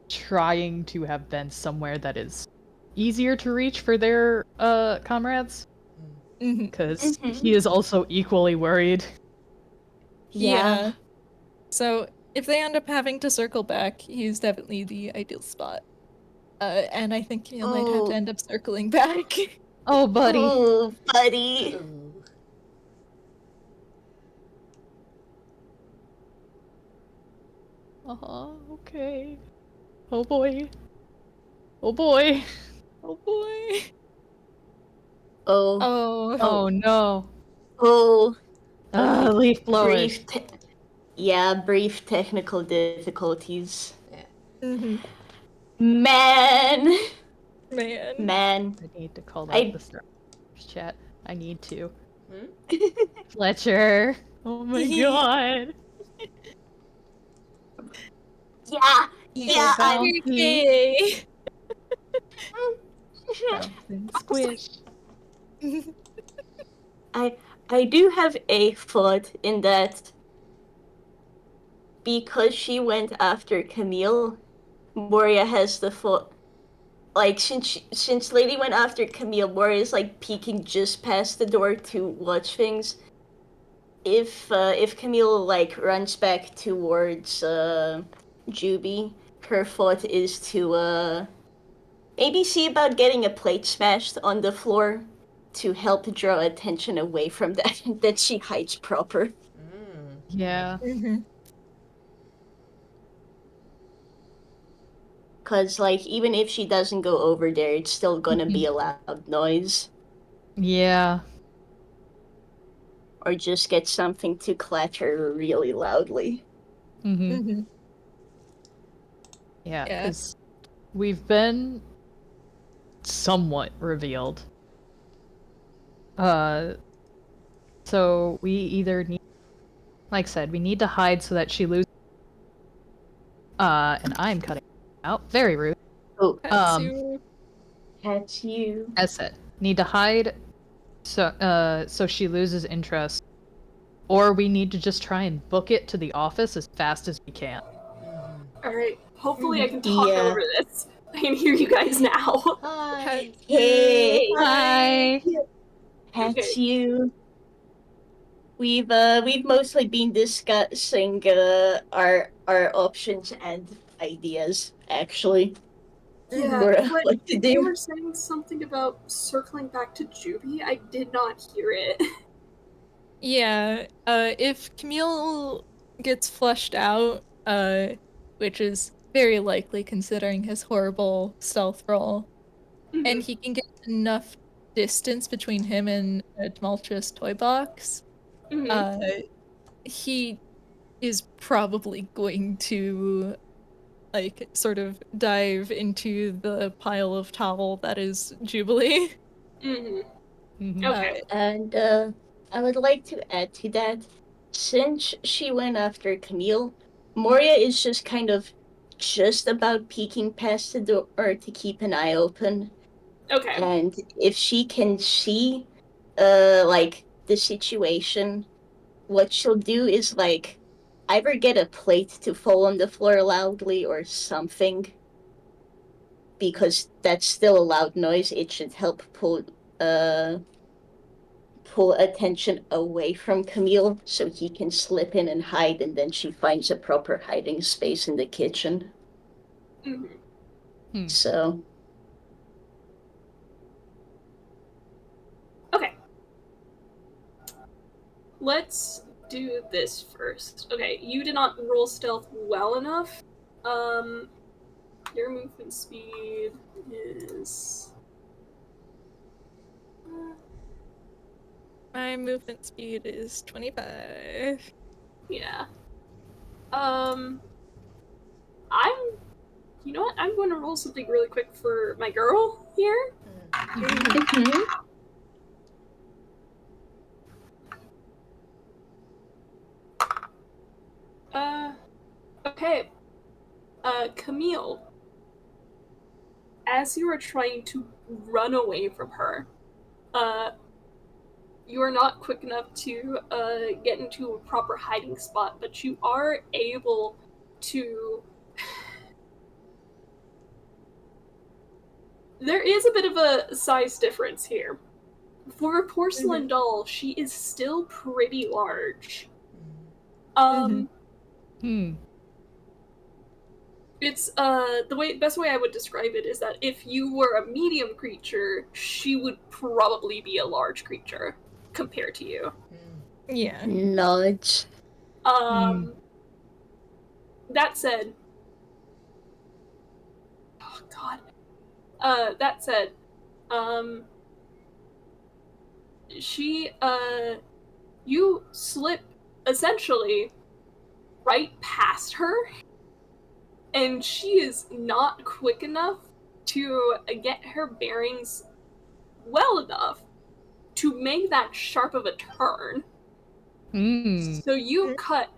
trying to have been somewhere that is easier to reach for their comrades. Mhm. Because Mhm. he is also equally worried. Yeah. So if they end up having to circle back, he's definitely the ideal spot. And I think Camille might have to Oh. end up circling back. Oh, buddy. Ooh, buddy. Ooh. Okay. Oh boy. Oh boy. Oh boy. Oh. Oh. Oh no. Oh. Ah, leaf blowers. Brief technical difficulties. Mm-hmm. Man. Man. I need to call that I- the start chat. I need to. Hmm? Fletcher. Oh my god. Yeah, I'm Okay. Bouncing squish. I do have a thought in that because she went after Camille, Moria has the thought. Like since Lady went after Camille, Moria's like peeking just past the door to watch things. If Camille like runs back towards Juby, her thought is to maybe see about getting a plate smashed on the floor to help draw attention away from that that she hides proper. Yeah. Mm-hmm. Cause like even if she doesn't go over there, it's still gonna be a loud noise. Yeah. Or just get something to clatter really loudly. Mm-hmm. Mm-hmm. Yeah, Yeah. because we've been somewhat revealed. So we either need, like I said, we need to hide so that she loses. And I'm cutting out. Very rude. Oh, That's you. that's you. As said, need to hide so she loses interest, or we need to just try and book it to the office as fast as we can. Alright, hopefully I can talk Yeah. over this. I can hear you guys now. Hi. Hey, Hi. that's Okay. you. We've mostly been discussing our options and ideas actually. Yeah, For but what to you do. were saying something about circling back to Juby. I did not hear it. Yeah. If Camille gets flushed out, which is very likely considering his horrible stealth roll, and he can get enough distance between him and a tumultuous toy box, Mhm. he is probably going to like sort of dive into the pile of towel that is Jubilee. Mhm. Mhm. Okay. And I would like to add to that, since she went after Camille, Moria is just kind of just about peeking past the door to keep an eye open. Okay. And if she can see like the situation, what she'll do is like either get a plate to fall on the floor loudly or something, because that's still a loud noise. It should help pull attention away from Camille so he can slip in and hide, and then she finds a proper hiding space in the kitchen. Mhm. So Okay. Let's do this first. Okay, you did not roll stealth well enough. Your movement speed is. My movement speed is 25. Yeah. I'm. You know what? I'm going to roll something really quick for my girl here. mhm. Okay. Camille. As you are trying to run away from her, you are not quick enough to get into a proper hiding spot, but you are able to. There is a bit of a size difference here. For a porcelain doll, she is still pretty large. Hmm. It's best way I would describe it is that if you were a medium creature, she would probably be a large creature compared to you. Yeah. Knowledge. That said, oh god. That said, she you slip essentially right past her, and she is not quick enough to get her bearings well enough to make that sharp of a turn. So you cut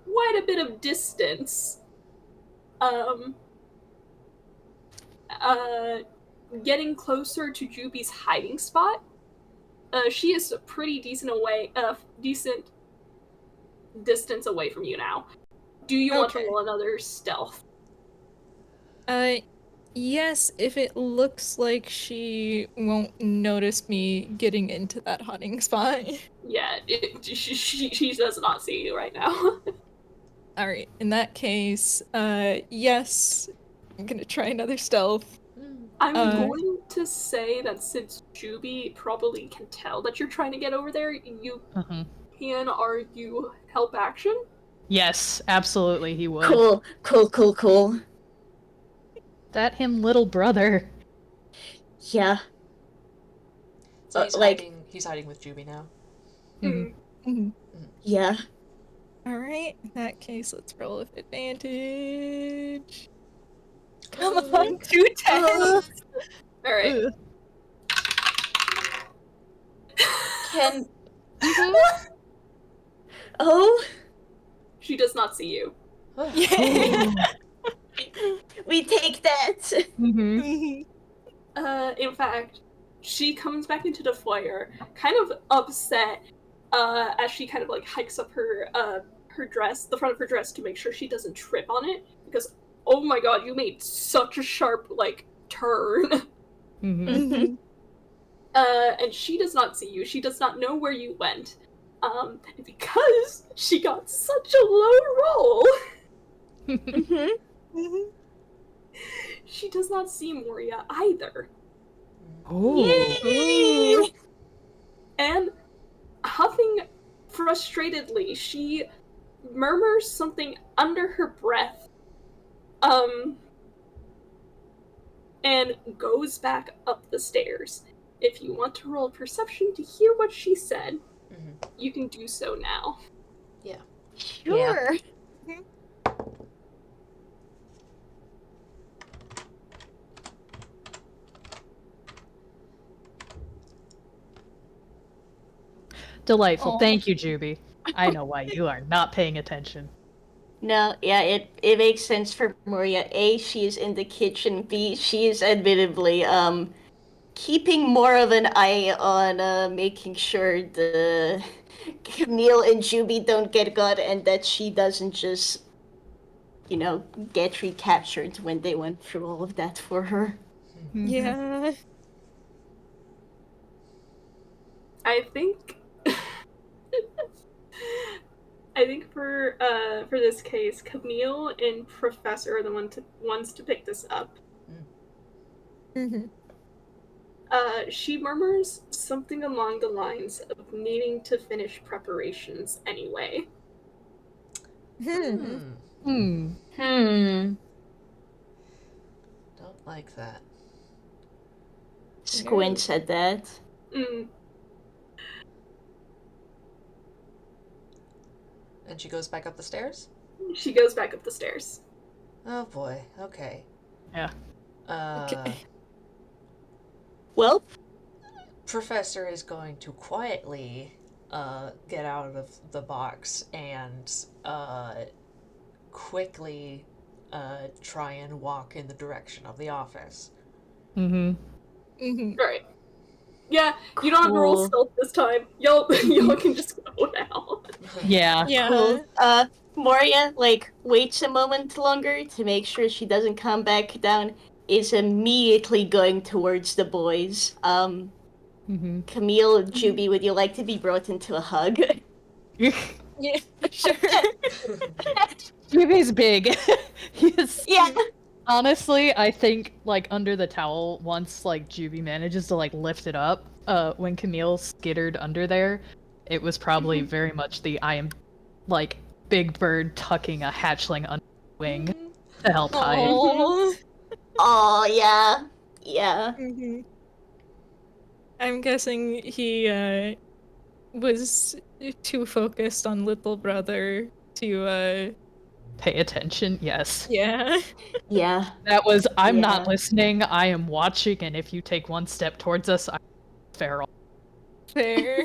quite a bit of distance, getting closer to Juby's hiding spot. She is a pretty decent distance away from you now. Do you want to Okay. roll another stealth? Yes, if it looks like she won't notice me getting into that hiding spot. Yeah, she does not see you right now. Alright, in that case, yes, I'm gonna try another stealth. I'm going to say that since Juby probably can tell that you're trying to get over there, you can argue help action. Yes, absolutely he would. Cool. That him little brother. Yeah. So he's hiding with Juby now. Yeah. Alright, in that case, let's roll with advantage. Come on, 2 10s! Alright. Can. Oh, She does not see you. we take that. In fact, she comes back into the foyer, kind of upset, as she kind of like hikes up her dress, the front of her dress, to make sure she doesn't trip on it, because oh my god, you made such a sharp like turn. And she does not see you. She does not know where you went. Because she got such a low roll. She does not see Moria either. Yay! And huffing frustratedly, she murmurs something under her breath, and goes back up the stairs. if you want to roll perception to hear what she said, Mhm. you can do so now. Sure. Delightful. Aw. Thank you, Juby. I know why you are not paying attention. No, yeah, it makes sense for Moria. A, she is in the kitchen. B, she is admittedly keeping more of an eye on making sure the Camille and Juby don't get got, and that she doesn't just, get recaptured when they went through all of that for her. Yeah. I think I think for this case, Camille and Professor are the ones to pick this up. Mm-hmm. She murmurs something along the lines of needing to finish preparations anyway. Hmm. Hmm. Don't like that. Squint said that. Mm. And she goes back up the stairs? She goes back up the stairs. Oh boy, okay. Yeah. Okay. Well, Professor is going to quietly get out of the box and quickly try and walk in the direction of the office. Mm-hmm. Mm-hmm. Right. Yeah, you don't have to roll Cool. stealth this time. Y'all can just go now. Yeah. Yeah. Cool. Moria, waits a moment longer to make sure she doesn't come back down, is immediately going towards the boys. Mm-hmm. Camille, Juby, would you like to be brought into a hug? Yeah. Sure. Juby's big. He's Yeah. honestly, I think under the towel, once Juby manages to lift it up, when Camille skittered under there, it was probably very much the I am big bird tucking a hatchling under the wing to help hide. Aww. Oh, yeah. Yeah. Mm-hmm. I'm guessing he was too focused on little brother to Pay attention, yes. yeah. Yeah. That was I'm not Yeah. listening, I am watching, and if you take one step towards us, I'm feral. Fair.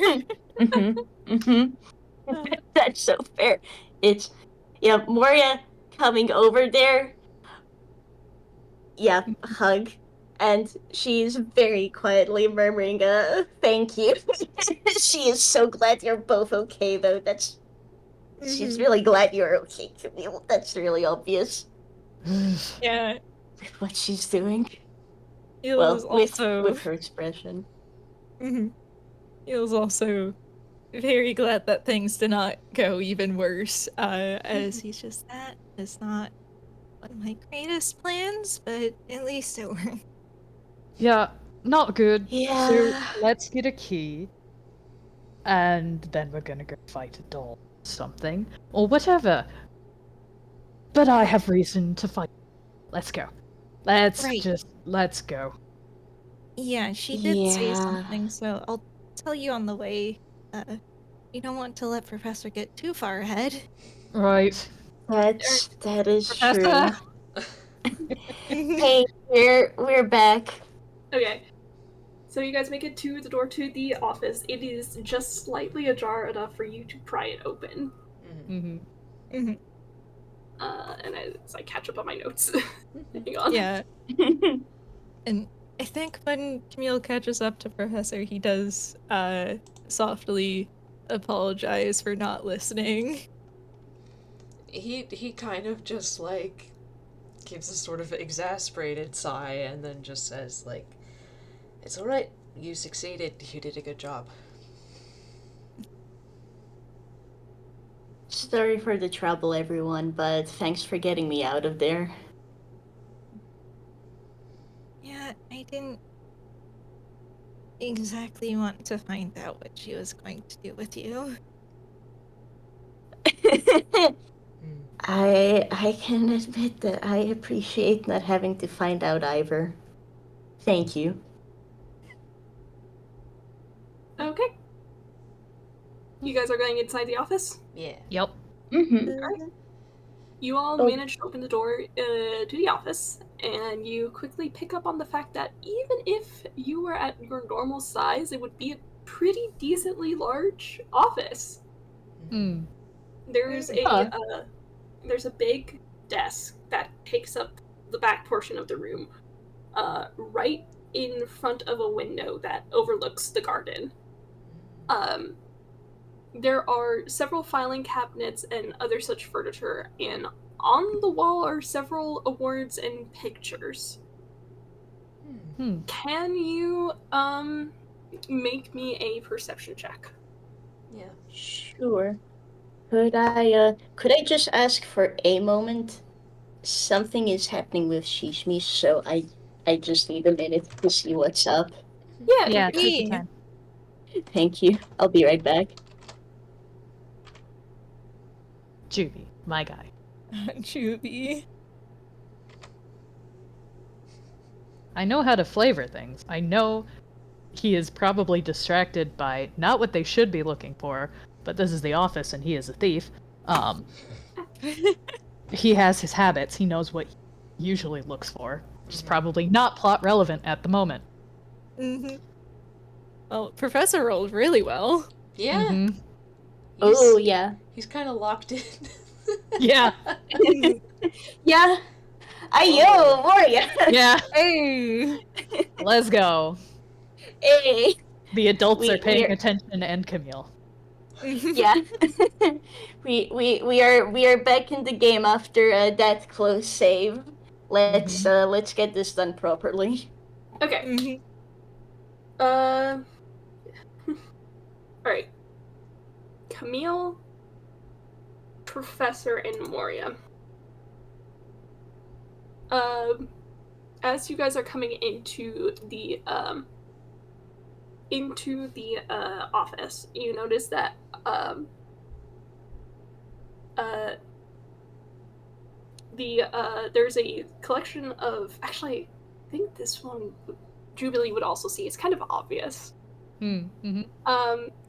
That's so fair. Yeah, Moria coming over there. Yeah, hug. And she's very quietly murmuring, thank you. She is so glad you're both okay, though. She's Mhm. really glad you're okay, Camille. That's really obvious Yeah. with what she's doing. He was Well, also with her expression. Mhm. He was also very glad that things did not go even worse. As he's just that is not one of my greatest plans, but at least it worked. Yeah, not good. Yeah. So let's get a key, and then we're gonna go fight a doll or something, or whatever. But I have reason to fight. Let's go. Let's go. Yeah, she did say Yeah. something, so I'll tell you on the way. You don't want to let Professor get too far ahead. Right. That is Professor? true. Hey, we're back. Okay. So you guys make it to the door to the office. It is just slightly ajar enough for you to pry it open. Mm-hmm. Mm-hmm. And as I catch up on my notes. Hang on. Yeah, and I think when Camille catches up to Professor, he does softly apologize for not listening. He kind of just gives a sort of exasperated sigh and then just says it's all right. You succeeded. You did a good job. Sorry for the trouble, everyone, but thanks for getting me out of there. Yeah, I didn't exactly want to find out what she was going to do with you. I can admit that I appreciate not having to find out either. Thank you. You guys are going inside the office? Yeah. Yep. You all Oh. manage to open the door to the office, and you quickly pick up on the fact that even if you were at your normal size, it would be a pretty decently large office. Hmm. There's Huh. there's a big desk that takes up the back portion of the room, right in front of a window that overlooks the garden. There are several filing cabinets and other such furniture, and on the wall are several awards and pictures. Hmm. Can you make me a perception check? Yeah. Sure. Could I just ask for a moment? Something is happening with Shishmi, so I just need a minute to see what's up. Yeah, take Me. your time. Thank you. I'll be right back. Juby, my guy. Juby. I know how to flavor things. I know he is probably distracted by not what they should be looking for, but this is the office and he is a thief. He has his habits. He knows what he usually looks for, which is probably not plot relevant at the moment. Well, Professor rolled really well. Yeah. Mm-hmm. Oh, yeah. He's kind of locked in. Yeah. Yeah. Ayo, Moria! Yeah. Hey. Let's go. Hey! The adults are We paying are- attention, and Camille. Yeah. we are back in the game after that close save. Let's get this done properly. Okay. Alright. Camille, Professor, and Moria. As you guys are coming into the office, you notice that there's a collection of, actually, I think this one Jubilee would also see. It's kind of obvious. Mm-hmm.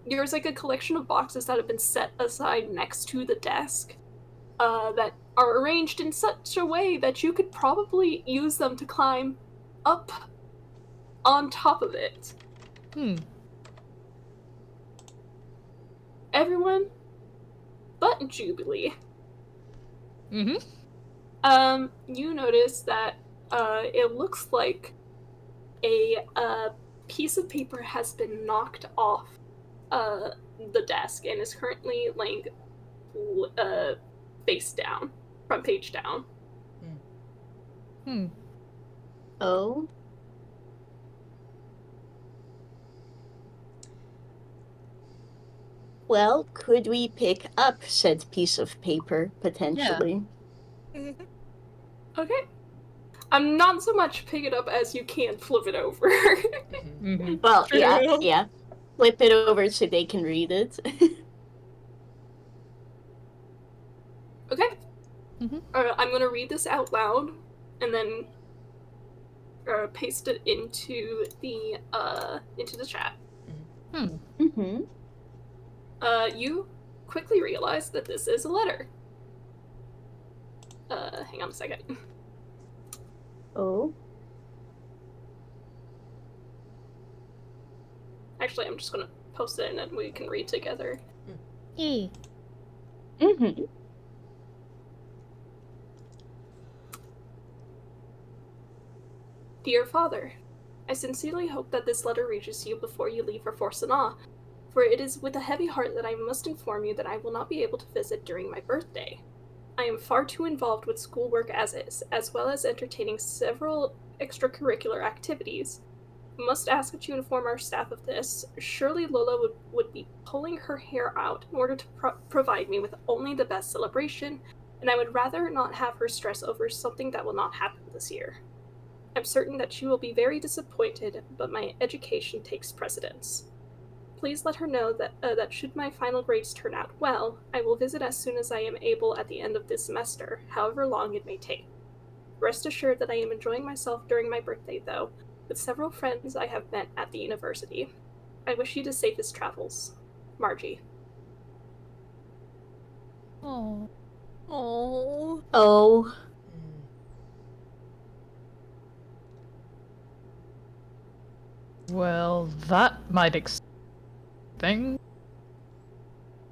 There's like a collection of boxes that have been set aside next to the desk, that are arranged in such a way that you could probably use them to climb up on top of it. Everyone but Jubilee. You notice that it looks like a piece of paper has been knocked off the desk and is currently laying face down, front page down. Oh? Well, could we pick up said piece of paper, potentially? Okay. I'm not so much pick it up as you can flip it over. Well, True. yeah. Flip it over so they can read it. Okay. I'm gonna read this out loud, and then paste it into the chat. You quickly realize that this is a letter. Hang on a second. Oh? Actually, I'm just gonna post it and then we can read together. Dear Father, I sincerely hope that this letter reaches you before you leave for Forsanaa, for it is with a heavy heart that I must inform you that I will not be able to visit during my birthday. I am far too involved with schoolwork as is, as well as entertaining several extracurricular activities. I must ask that you inform our staff of this. Surely Lola would be pulling her hair out in order to provide me with only the best celebration, and I would rather not have her stress over something that will not happen this year. I'm certain that she will be very disappointed, but my education takes precedence. Please let her know that should my final grades turn out well, I will visit as soon as I am able at the end of this semester, however long it may take. Rest assured that I am enjoying myself during my birthday, though, with several friends I have met at the university. I wish you the safest travels. Margie. Oh. Oh. Oh. Well, that might thing.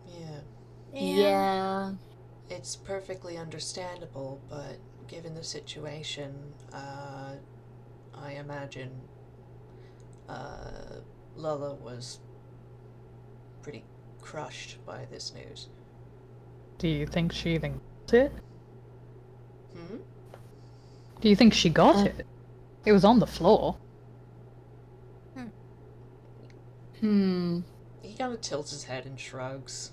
Yeah, Yeah. it's perfectly understandable, but given the situation, I imagine Lala was pretty crushed by this news. Do you think she even got it? Hmm? Do you think she got it? It was on the floor. Hmm. He kind of tilts his head and shrugs.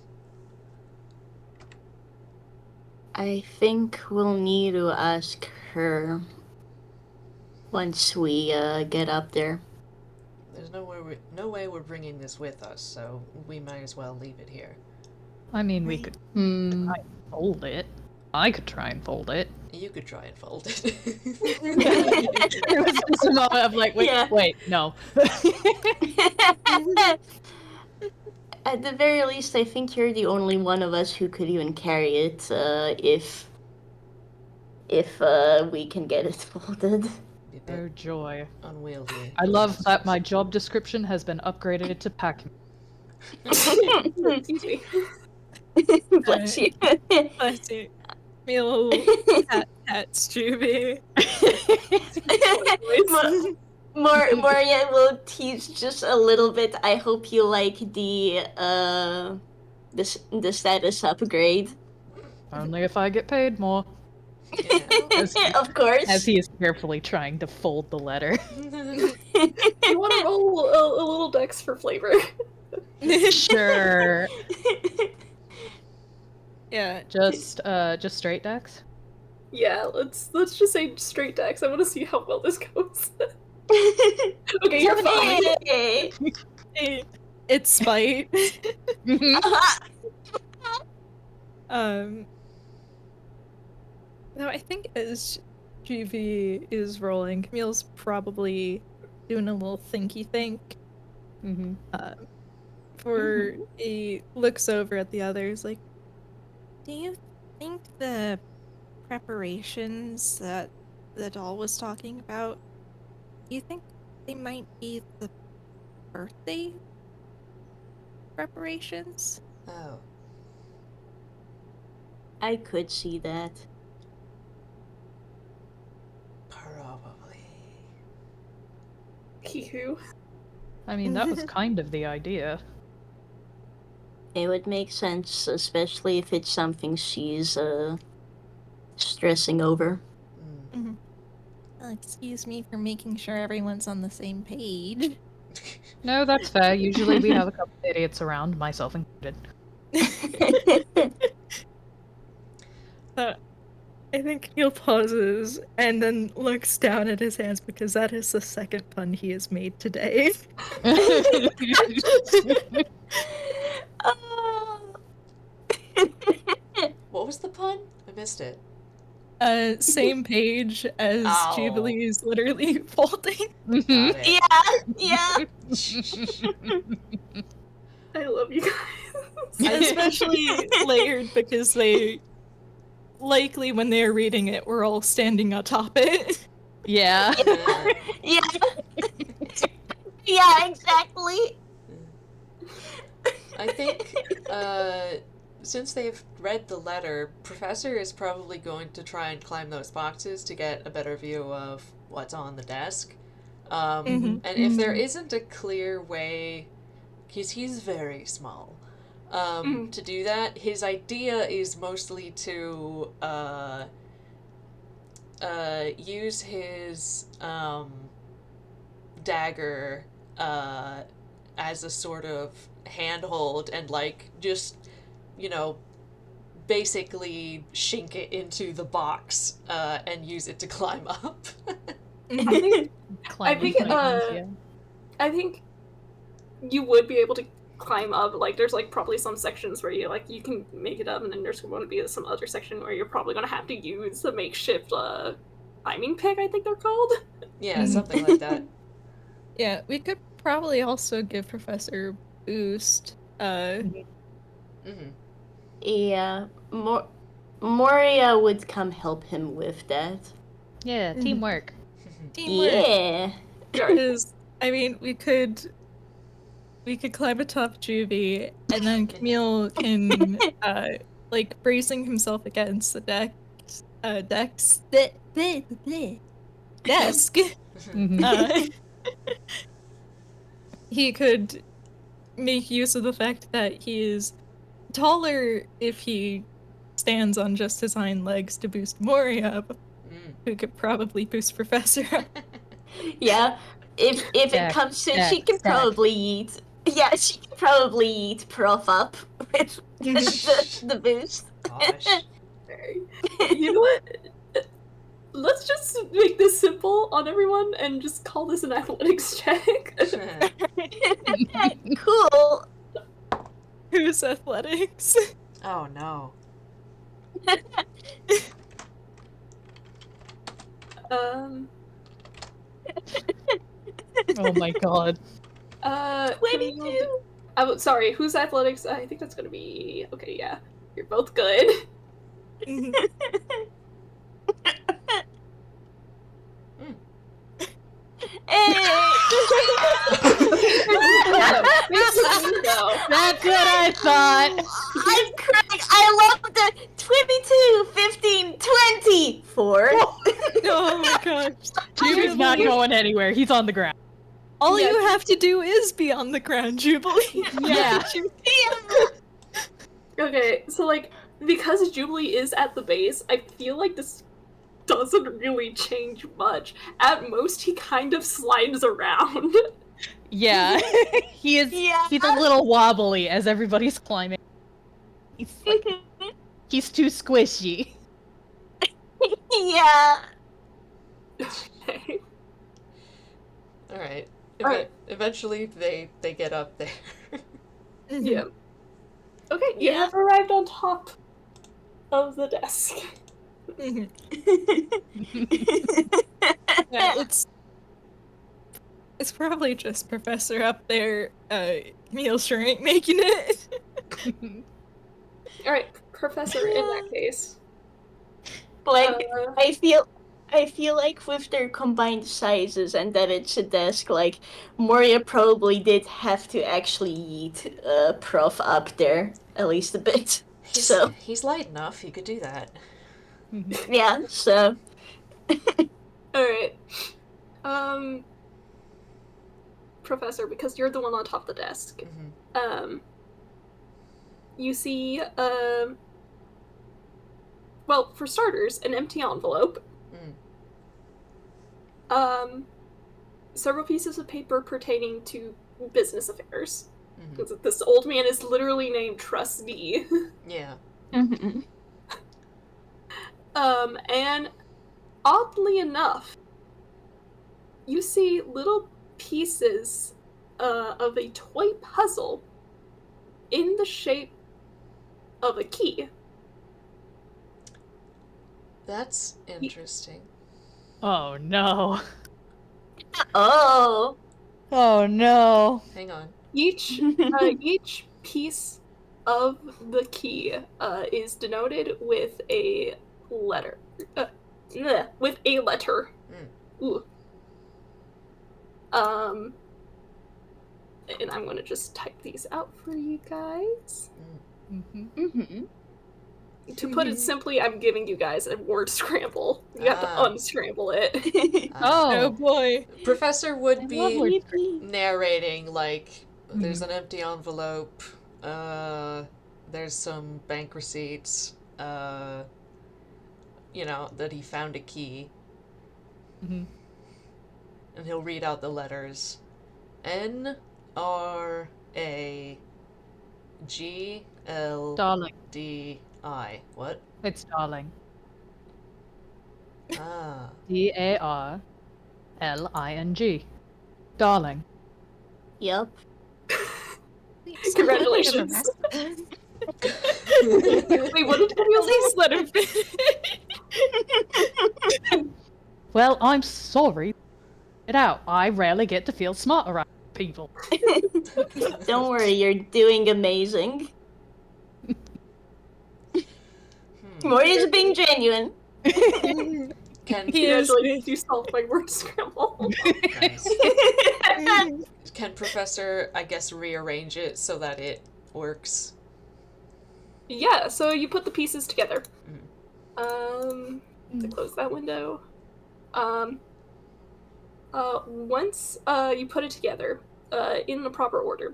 I think we'll need to ask her once we get up there. There's no way we're bringing this with us, so we might as well leave it here. I mean, we could Hmm. try and fold it. I could try and fold it. You could try and fold it. It was just a moment of like, Yeah. wait, no. At the very least, I think you're the only one of us who could even carry it, if we can get it folded. Be a bit Oh joy. unwieldy. I love that my job description has been upgraded to pack. Excuse me. Bless you. Bless you. Meal hats, Juby. Moria will tease just a little bit. I hope you like the status upgrade. Only if I get paid more. Yeah. Of course. As he is carefully trying to fold the letter. You want to roll a little dex for flavor? Sure. Yeah. Just straight decks? Yeah, let's just say straight dex. I want to see how well this goes. Okay, you're fine. It's spite. No, I think as GV is rolling, Camille's probably doing a little thinky think. For he looks over at the others like, do you think the preparations that the doll was talking about, do you think they might be the birthday preparations? Oh. I could see that. Probably. Hee-hoo. I mean, that was kind of the idea. It would make sense, especially if it's something she's stressing over. Well, excuse me for making sure everyone's on the same page. No, that's fair. Usually we have a couple of idiots around, myself included. I think Neil pauses and then looks down at his hands because that is the second pun he has made today. What was the pun? I missed it. Same page as Ow. Jubilee is literally folding. Got it. Yeah. I love you guys. Especially layered because they likely when they are reading it were all standing atop it. Yeah. Yeah. Yeah, exactly. I think, since they've read the letter, Professor is probably going to try and climb those boxes to get a better view of what's on the desk. And if there isn't a clear way, because he's very small, to do that, his idea is mostly to use his dagger as a sort of handhold and like just, you know, basically shink it into the box and use it to climb up. I think you would be able to climb up. Like, there's like probably some sections where you can make it up, and then there's going to be some other section where you're probably going to have to use the makeshift climbing pick, I think they're called. Yeah, something like that. Yeah, we could probably also give Professor boost. Yeah, Moria would come help him with that. Yeah, teamwork. Teamwork. Yeah. Because I mean, we could climb atop Juvie, and then Camille can like bracing himself against the desk. Mhm. He could make use of the fact that he is taller if he stands on just his hind legs to boost Moria up, who could probably boost Professor up. Yeah. If it Stack, comes to, stack, she can stack. probably eat. Yeah, she can probably eat Prof up with the boost. Gosh. You know what? Let's just make this simple on everyone and just call this an athletics check. Cool. Who's athletics? Oh no. Oh my god. 22. Oh, sorry, who's athletics? I think that's gonna be okay. Yeah, you're both good. That's what I thought. I'm crying. I love the 22, 15, 20, 4. Oh my gosh. Jubie's not going anywhere. He's on the ground. All you have to do is be on the ground, Jubilee. Yeah. Okay, so like because Jubilee is at the base, I feel like this doesn't really change much. At most, he kind of slides around. Yeah. He is. Yeah. He's a little wobbly as everybody's climbing. He's too squishy. Yeah. Okay. All right. Alright. Eventually, they get up there. Yeah. Okay, you have arrived on top of the desk. Yeah, it's probably just Professor up there. Camille sure ain't making it. Alright, Professor, in that case. Like, I feel like with their combined sizes and that it's a desk, like, Moria probably did have to actually eat Prof up there, at least a bit. He's light enough, he could do that. Yeah, so. Alright. Professor, because you're the one on top of the desk, you see, well, for starters, an empty envelope. Several pieces of paper pertaining to business affairs. Because this old man is literally named Trustee. Yeah. And oddly enough, you see little pieces of a toy puzzle in the shape of a key. That's interesting. Oh no. Oh. Oh no. Hang on. Each piece of the key is denoted with a letter. With a letter. Ooh. And I'm gonna just type these out for you guys. To put it simply, I'm giving you guys a word scramble. You have to unscramble it. Oh boy. Professor would be Yippee. narrating, like, there's an empty envelope, there's some bank receipts, you know, that he found a key. And he'll read out the letters. N-R-A-G-L-D-I. What? It's darling. Ah. D-A-R-L-I-N-G. Darling. Yep. Congratulations. Wait, what did Camille say? Please let him finish. Well, I'm sorry. Get out. I rarely get to feel smart around people. Don't worry, you're doing amazing. Moria's being genuine. Can He is. Congratulations, you solved my word scramble. nice. Can Professor, I guess, rearrange it so that it works? Yeah, so you put the pieces together. To close that window. Once you put it together, in the proper order,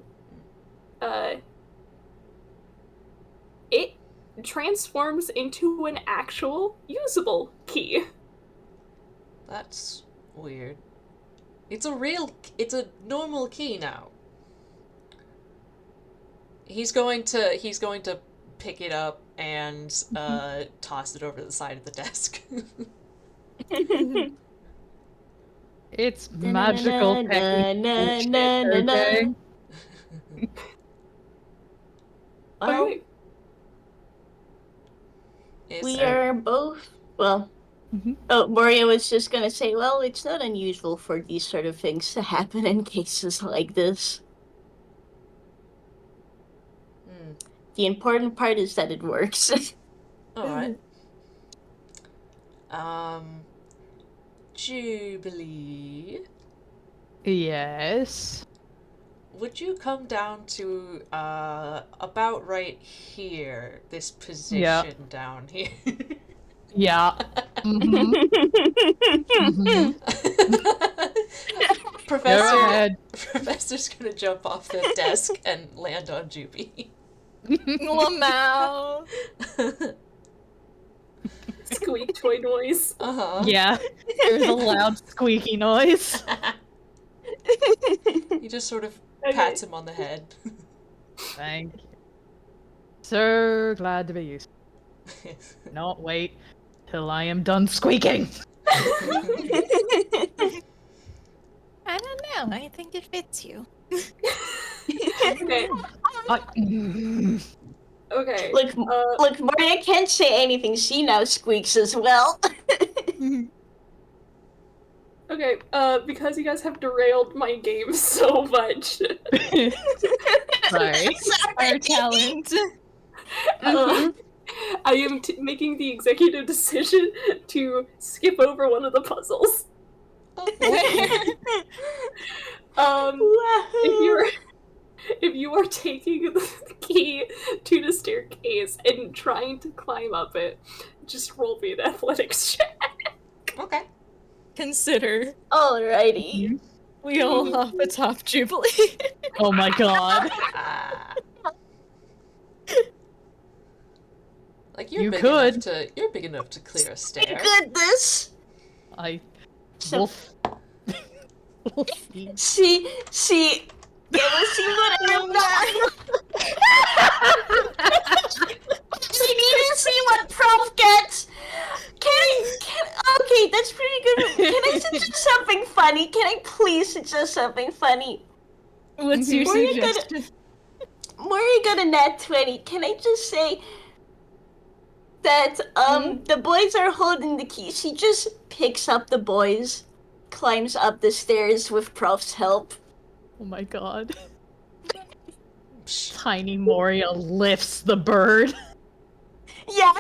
it transforms into an actual usable key. That's weird. It's a normal key now. He's going to pick it up and toss it over the side of the desk. It's magical technique. Okay. Well, Okay. we are both. Well, Mhm. oh, Moria was just gonna say, well, it's not unusual for these sort of things to happen in cases like this. The important part is that it works. Alright. Jubilee, Yes. would you come down to about right here, this position down here? Yeah. Mhm. Mhm. Go ahead. Professor's gonna jump off the desk and land on Juby. Lamau. Squeak toy noise. Uh-huh. Yeah. There's a loud squeaky noise. He just sort of Okay. pats him on the head. Thank you. So glad to be used. Not wait till I am done squeaking. I don't know. I think it fits you. Okay. Okay. Look, look, Moria can't say anything. She now squeaks as well. Okay, because you guys have derailed my game so much, Sorry. Our talent. I am making the executive decision to skip over one of the puzzles. If you are taking the key to the staircase and trying to climb up it, just roll me an athletics check. Okay. Consider Alrighty. we all hop atop Jubilee. Oh my god. Like you're You big could. you're big enough to clear a stair. Goodness. I. So, Wolf. see, you ever see what I'm not? You need to see what Prof gets. Okay, that's pretty good. Can I suggest something funny? Can I please suggest something funny? What's your Moria suggestion? Moria got a nat 20. Can I just say that the boys are holding the key. She just picks up the boys, climbs up the stairs with Prof's help. Oh my god. Tiny Moria lifts the bird. Yeah.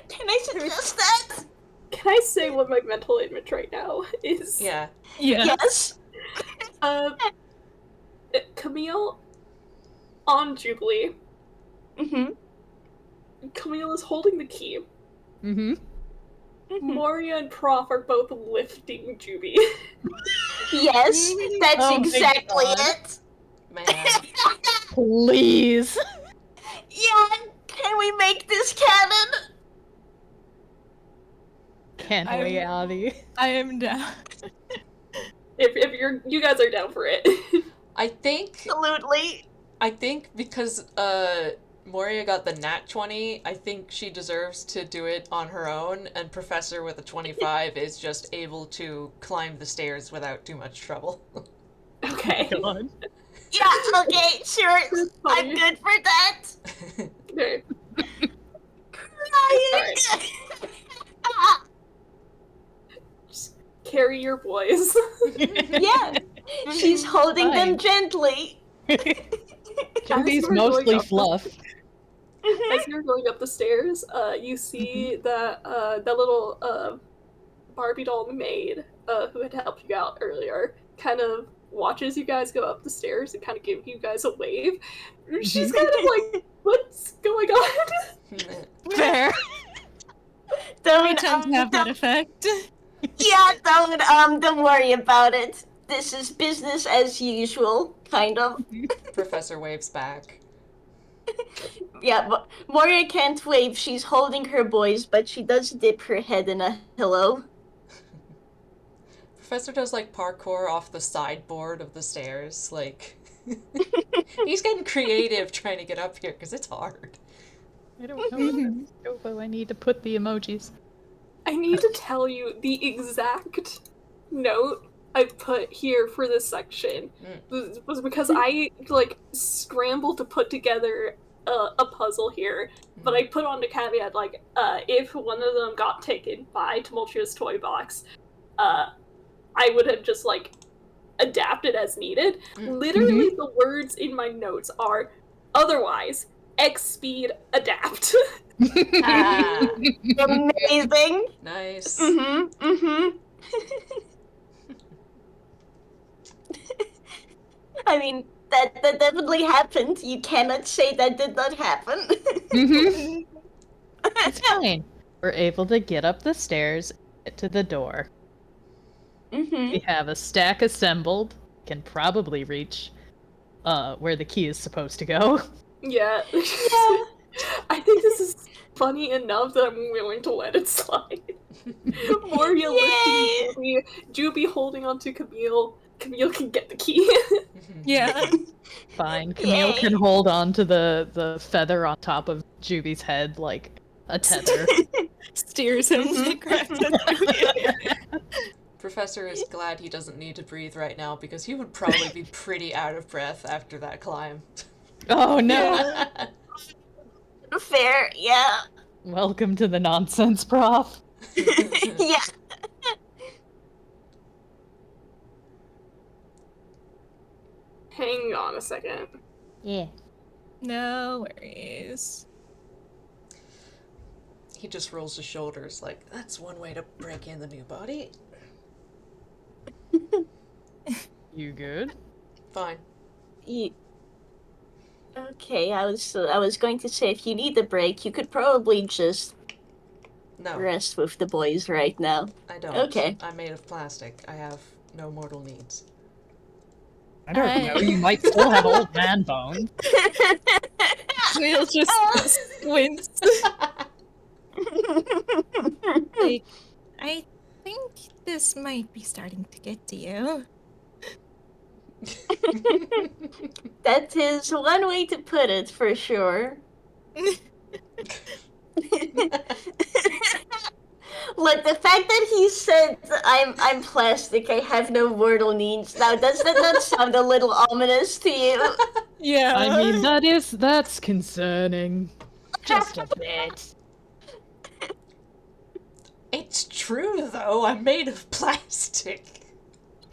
Can I suggest that? Can I say what my mental image right now is? Yeah. Yes. Camille on Jubilee. Mm-hmm. Camille is holding the key. Mm-hmm. Moria and Prof are both lifting Juby. Yes, that's Oh my exactly God. it. Man. Please. Yeah, can we make this canon? Can't we, Abby? I am down. If you guys are down for it. I think Absolutely. because Moria got the nat 20, I think she deserves to do it on her own, and Professor with a 25 is just able to climb the stairs without too much trouble. Okay. God. Yeah, okay, sure. That's I'm funny. good for that. Okay. Crying. Just carry your boys. Yeah, she's holding them Fine. gently. Juby's we're going mostly up. fluff. as you're going up the stairs, you see that that little Barbie doll maid who had helped you out earlier kind of watches you guys go up the stairs and kind of give you guys a wave. She's kind of like, what's going on? Fair. We tend to have that effect. Yeah, don't worry about it. This is business as usual, kind of. Professor waves back. Yeah, but Moria can't wave. She's holding her boys, but she does dip her head in a hello. Professor does like parkour off the sideboard of the stairs, like he's getting creative trying to get up here because it's hard. I don't know where I need to put the emojis. I need to tell you the exact note I put here for this section was because I like scrambled to put together a puzzle here, but I put on the caveat like if one of them got taken by Tumultuous Toy Box, I would have just like adapted as needed. Literally, the words in my notes are otherwise X speed adapt. Amazing. Nice. I mean, that definitely happened. You cannot say that did not happen. It's fine. We're able to get up the stairs, get to the door. We have a stack assembled. Can probably reach where the key is supposed to go. Yeah. I think this is funny enough that I'm willing to let it slide. Moria lifting Juby holding onto Camille. Camille can get the key. Yeah. Fine. Camille can hold on to the feather on top of Juby's head like a tether. Steers him to grab the Professor is glad he doesn't need to breathe right now because he would probably be pretty out of breath after that climb. Oh no! Fair, yeah. Welcome to the nonsense, prof. Yeah. Hang on a second. Yeah. No worries. He just rolls his shoulders like, that's one way to break in the new body. You good? Fine. Okay, I was going to say if you need a break, you could probably just No, rest with the boys right now. I don't. Okay. I'm made of plastic. I have no mortal needs. I don't know. You might still have old man bones. We'll just squint. Like, I think this might be starting to get to you. That is one way to put it, for sure. Look, the fact that he said I'm plastic, I have no mortal needs. Now, does that not sound a little ominous to you? Yeah. I mean, that's concerning. Just a bit. It's true, though. I'm made of plastic.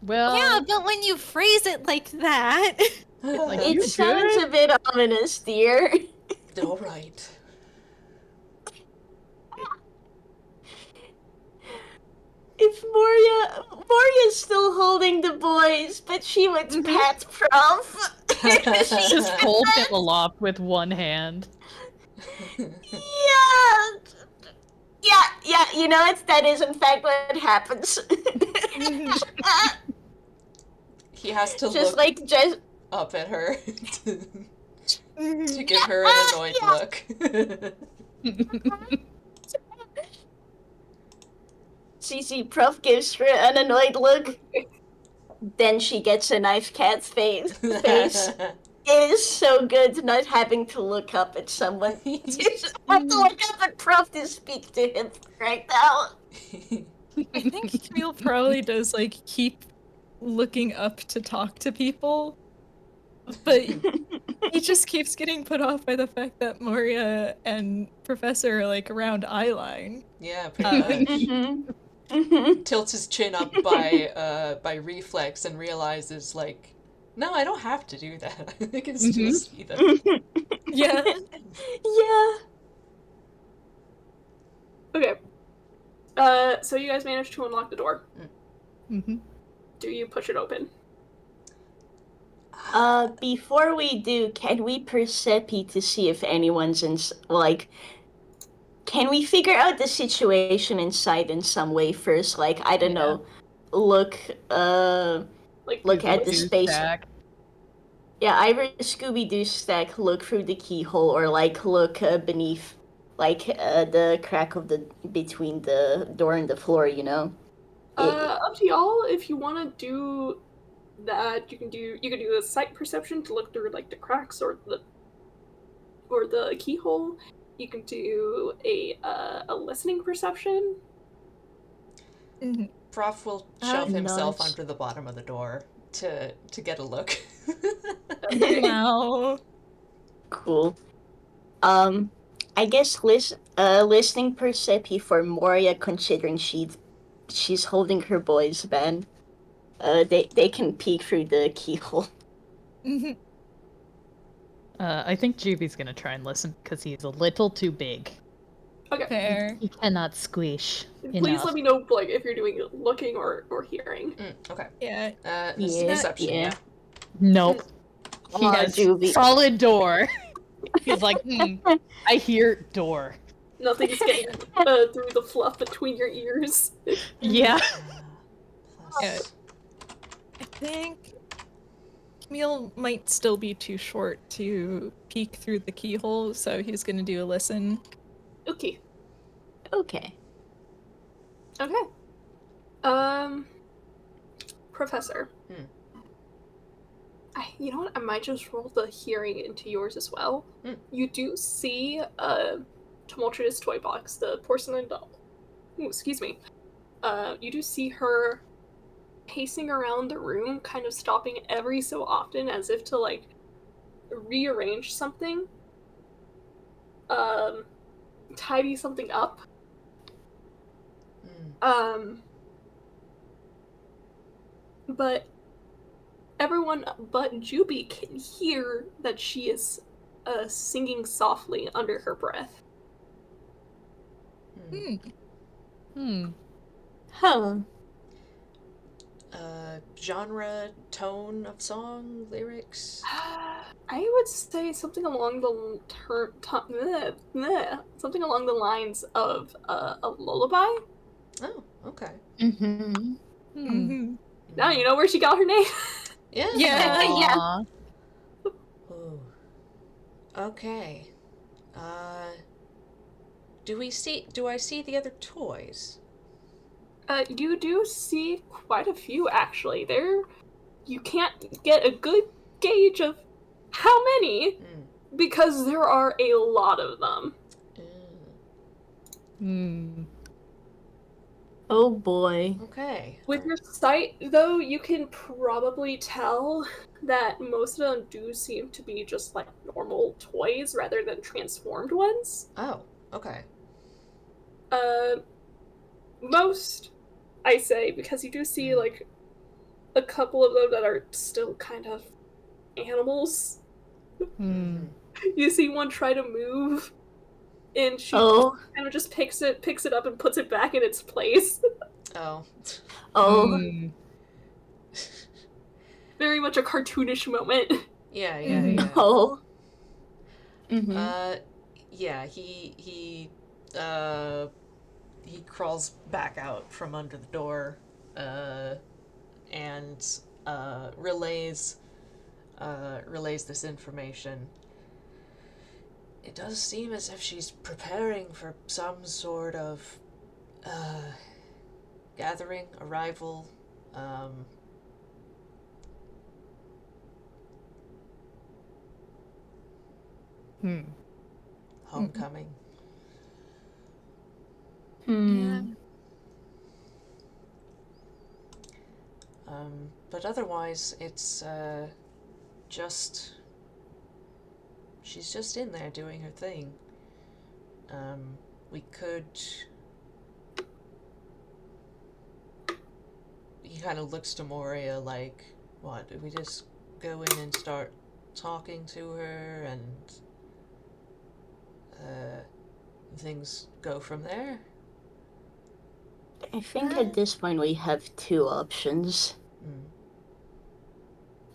Well, Yeah, but when you phrase it like that. like, It you sounds good? a bit ominous, dear. All right. If Moria's still holding the boys, but she would pat Prof. Just hold him aloft with one hand. Yeah, you know what? That is in fact what happens. He has to Just look like, just... up at her to give her an annoyed look. CC Prof gives her an annoyed look. Then she gets a knife cat's face. It is so good not having to look up at someone. You just have to look up at Prof to speak to him right now. I think Camille probably does like keep looking up to talk to people, but he just keeps getting put off by the fact that Moria and Professor are like around eye line. Yeah, pretty much. Tilts his chin up by reflex and realizes like, no, I don't have to do that. I can still see them. Yeah. Yeah. So you guys managed to unlock the door. Mm-hmm. Do you push it open? Before we do, can we percepi to see if anyone's can we figure out the situation inside in some way first? Like, I don't know, look, Like look at the Scooby-Doo space. stack. Yeah, either Scooby-Doo stack, look through the keyhole, or like look beneath, like the crack of the between the door and the floor. You know. Up to y'all. If you want to do that, you can do a sight perception to look through like the cracks or the keyhole. You can do a listening perception. Prof will shove himself Nice. under the bottom of the door to get a look. Okay. Wow. Cool. I guess listening percepi for Moria, considering she's holding her boys band. They can peek through the keyhole. I think Juby's gonna try and listen because he's a little too big. Okay. Fair. He cannot squish Please enough. let me know like if you're doing looking or hearing. Okay. Yeah. Deception, yeah. Nope. He on, has Juby. solid door. He's like, I hear door. Nothing's getting through the fluff between your ears. Yeah. Yeah. I think Camille might still be too short to peek through the keyhole, so he's gonna do a listen. Okay. Okay. Professor. You know what? I might just roll the hearing into yours as well. You do see a tumultuous toy box, the porcelain doll. Ooh, excuse me. You do see her pacing around the room, kind of stopping every so often as if to like rearrange something. Tidy something up. But everyone but Juby can hear that she is singing softly under her breath. Huh. Genre, tone of song, lyrics? I would say something along the something along the lines of a lullaby. Oh, okay. Now you know where she got her name. Yeah. Yeah. Ooh. Okay. Do I see the other toys? You do see quite a few actually. You can't get a good gauge of how many because there are a lot of them. Oh boy. Okay. With your sight, though, you can probably tell that most of them do seem to be just like normal toys rather than transformed ones. Oh, okay. Most, I say, because you do see like a couple of them that are still kind of animals. You see one try to move, and she kind of just picks it up and puts it back in its place. Oh. Very much a cartoonish moment. Yeah. Oh. Yeah, he crawls back out from under the door, and relays this information. It does seem as if she's preparing for some sort of gathering, arrival, homecoming. Yeah. But otherwise, it's just she's just in there doing her thing. We could. He kind of looks to Moria like, what? Do we just go in and start talking to her and things go from there? I think at this point we have two options.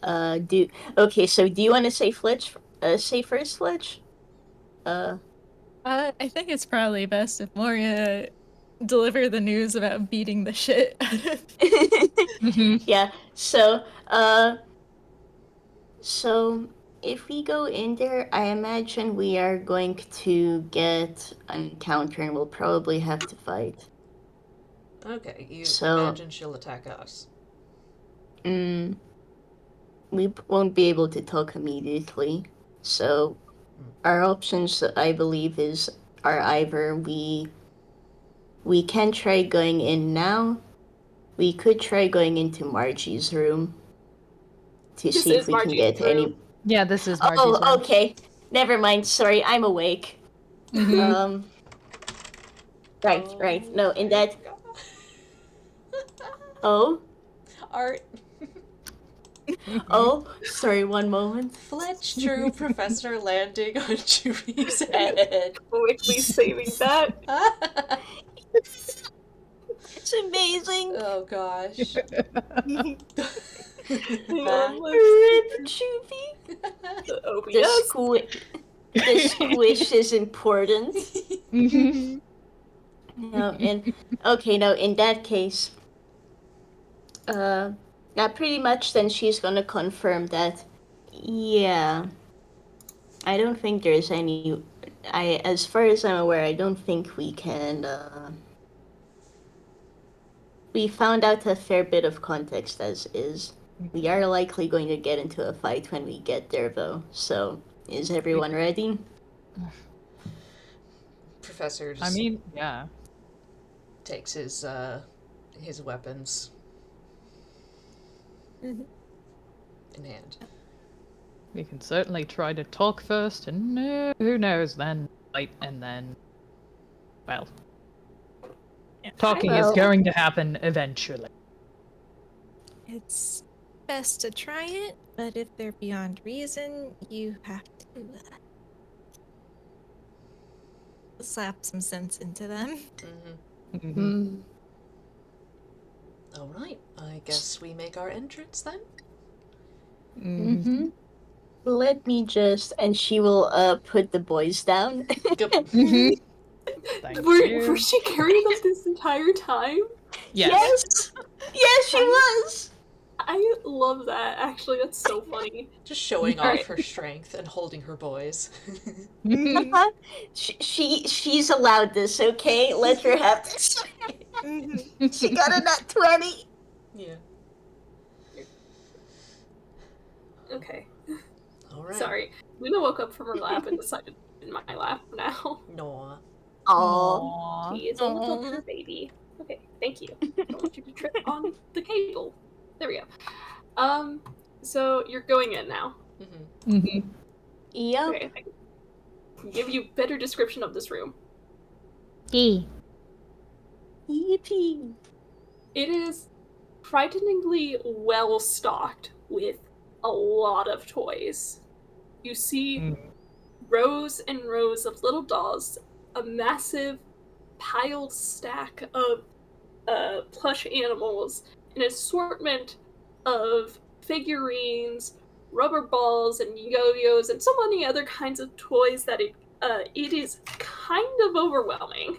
Okay, so do you want to say Fletch? Say first, Fletch? I think it's probably best if Moria deliver the news about beating the shit out of Yeah, so if we go in there, I imagine we are going to get an encounter and we'll probably have to fight. Okay, you So, imagine she'll attack us. we won't be able to talk immediately. So, our options, I believe, are either we can try going in now. We could try going into Margie's room to This see if is we can Margie's get room. any. Yeah, this is Margie's room. Oh, okay. Never mind. Sorry, I'm awake. Mhm. Right. No, in my that. God. Oh, Art. oh. Sorry. One moment. Fletch drew Professor landing on Jubilee's head. Quickly saving that. It's amazing. Oh gosh. Rip Juvie. Oh, The yes. the squish is important. Mhm. No, and okay, no, in that case, now pretty much then she's gonna confirm that. Yeah, I don't think there's any. As far as I'm aware, I don't think we can. We found out a fair bit of context as is. We are likely going to get into a fight when we get there, though. So, is everyone ready? Professor I just mean, yeah. takes his weapons in hand. We can certainly try to talk first, and who knows, then fight, and then, well, talking is Well- going to happen eventually. It's best to try it, but if they're beyond reason, you have to slap some sense into them. Mhm. All right, I guess we make our entrance then. Mhm. Let me just, and she will put the boys down. Mhm. Thank Were you. she carrying them this entire time? Yes. Yes, she was. I love that. Actually, that's so funny. Just showing Right. off her strength and holding her boys. Mhm. She's allowed this, okay? Let her have this. She got a nat 20. Yeah. Okay. All right. Sorry. Luna woke up from her lap and decided to in my lap now. Noah. Oh, Aw. She is a little purr baby. Okay, thank you. I don't want you to trip on the cable. There we go. So you're going in now. Mhm. yep. Okay, I can give you a better description of this room. E. Yippee. It is frighteningly well stocked with a lot of toys. You see rows and rows of little dolls, a massive piled stack of plush animals, an assortment of figurines, rubber balls, and yo-yos, and so many other kinds of toys that it is kind of overwhelming.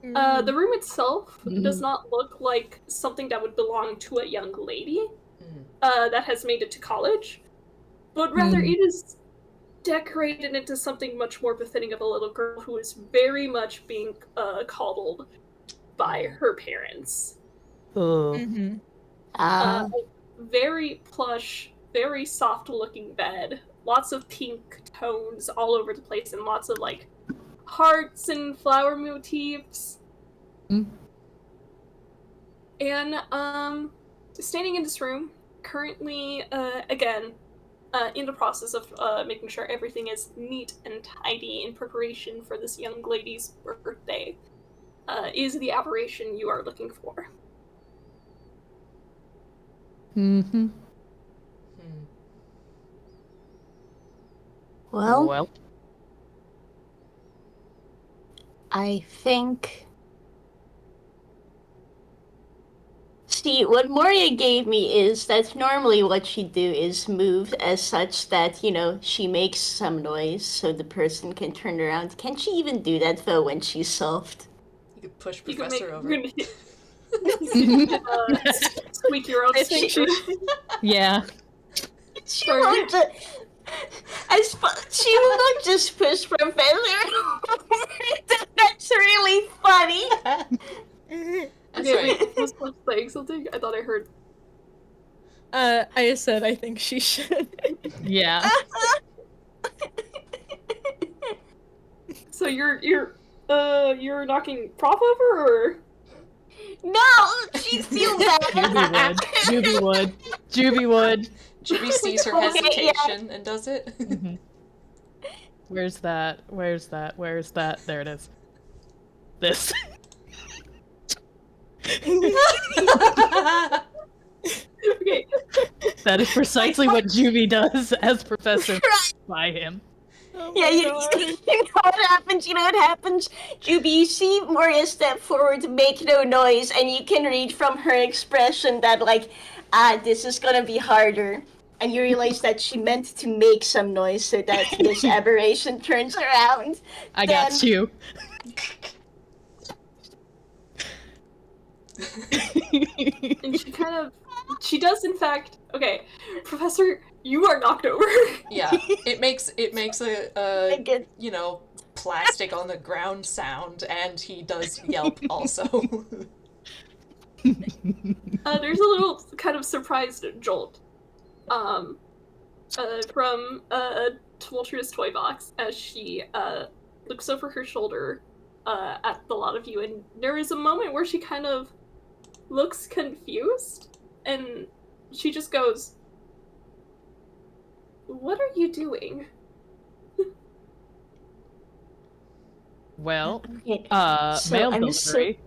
The room itself does not look like something that would belong to a young lady that has made it to college, but rather it is decorated into something much more befitting of a little girl who is very much being coddled by her parents. Oh. A very plush, very soft looking bed, lots of pink tones all over the place, and lots of like hearts and flower motifs. And standing in this room, currently again in the process of making sure everything is neat and tidy in preparation for this young lady's birthday, is the aberration you are looking for. Mhm. Well, I think See, what Moria gave me is that normally what she'd do is move as such that, she makes some noise so the person can turn around. Can she even do that, though, when she's soft? You could push You can Professor over. Squeak your own I think speaker. Yeah. She won't she won't just push Professor over. That's really funny. That's Okay, right. wait, was Fletch saying something? I thought I heard. I said I think she should. Yeah. So you're knocking Prof over, or? No, she feels bad. Juby would. Juby would. Juby sees her Okay, yeah. hesitation and does it. Mhm. Where's that? Where's that? Where's that? There it is. This. Okay. That is precisely what Juby does as Professor by him. Oh Yeah, my you God. know what happens? Juby, you see Moria step forward, make no noise, and you can read from her expression that, this is gonna be harder. And you realize that she meant to make some noise so that this aberration turns around. I got Then- you. And she does in fact. Okay, Professor, you are knocked over. Yeah, it makes a Again. plastic on the ground sound, and he does yelp also. There's a little kind of surprised jolt, from Tumultuous toy box as she looks over her shoulder at the lot of you, and there is a moment where she kind of looks confused, and she just goes, "What are you doing?" Well, Okay. So mail I'm delivery.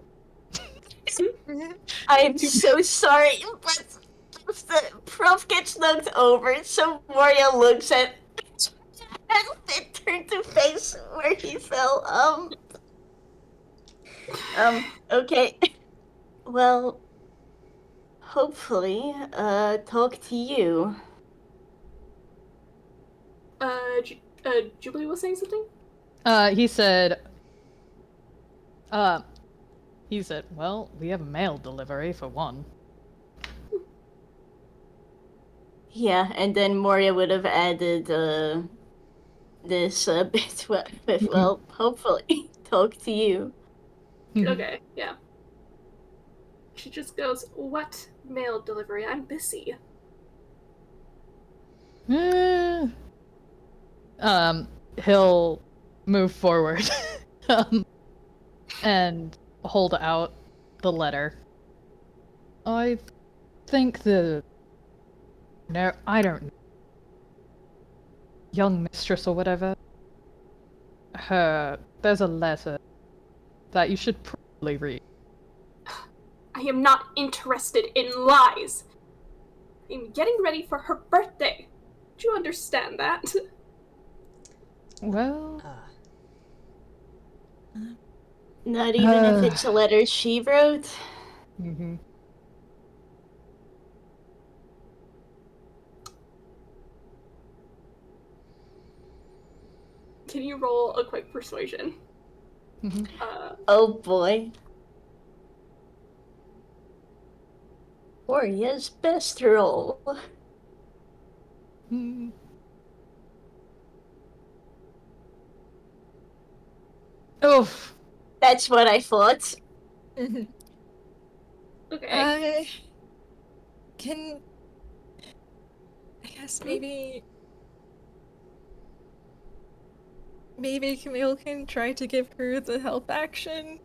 I'm so sorry, but the prof gets knocked over, so Moria looks at and then turned to face where he fell. Okay. Well, hopefully, talk to you. Jubilee was saying something? He said, well, we have a mail delivery for one. Yeah, and then Moria would have added, this, bit with, well, hopefully, talk to you. Okay, yeah. She just goes, "What mail delivery? I'm busy." He'll move forward, and hold out the letter. I think no, I don't know. Young mistress or whatever. There's a letter that you should probably read. I am not interested in lies. I'm getting ready for her birthday. Do you understand that? Well, Not even if it's a letter she wrote? mm-hmm. Can you roll a quick persuasion? Mm-hmm. Oh boy. Moria's best roll. Mm. Oof. That's what I thought. Okay. I guess maybe Camille can try to give her the help action.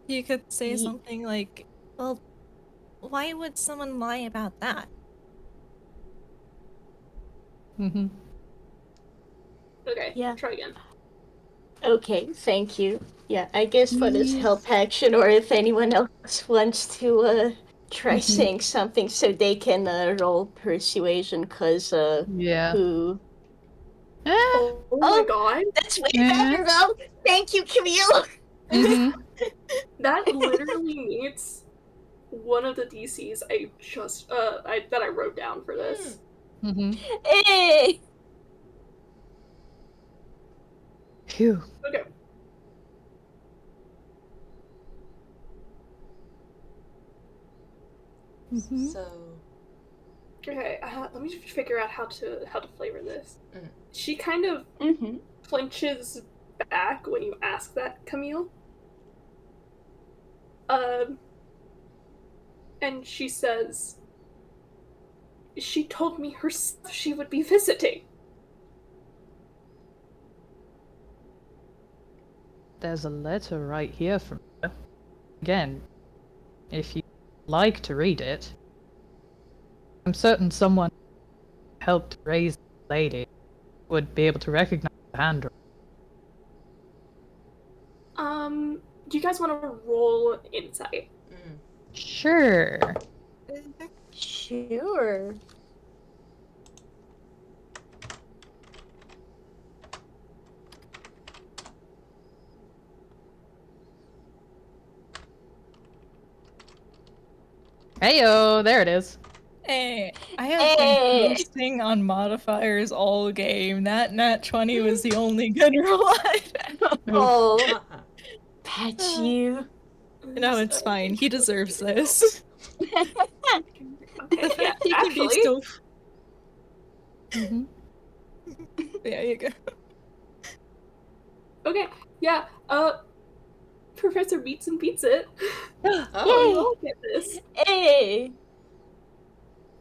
You could say something like, "Well, why would someone lie about that?" Mm-hmm. Okay, Yeah. try again. Okay, thank you. Yeah, I guess for this help action, or if anyone else wants to try saying something so they can roll persuasion, cause Yeah. who? Oh my god. That's way better though! Thank you, Camille! Mm-hmm. That literally meets one of the DCs I just that I wrote down for this. Mm-hmm. Hey! Phew. Okay. Mm-hmm. So, Okay, let me figure out how to flavor this. Mhm. She kind of Mm-hmm. flinches back when you ask that, Camille. And she says, "She told me herself she would be visiting." There's a letter right here from her. Again, if you like to read it, I'm certain someone who helped raise the lady would be able to recognize the handwriting. Do you guys want to roll insight? Sure. Sure. Heyo, there it is. Hey, I have Hey. been coasting on modifiers all game. That nat 20 was the only good roll I've had. Oh, that's you. No, it's fine. He deserves this. Okay, yeah, He can be actually, still. Mm-hmm. There you go. okay, yeah, Professor Beats and Beats It. oh, I'll get this. Hey.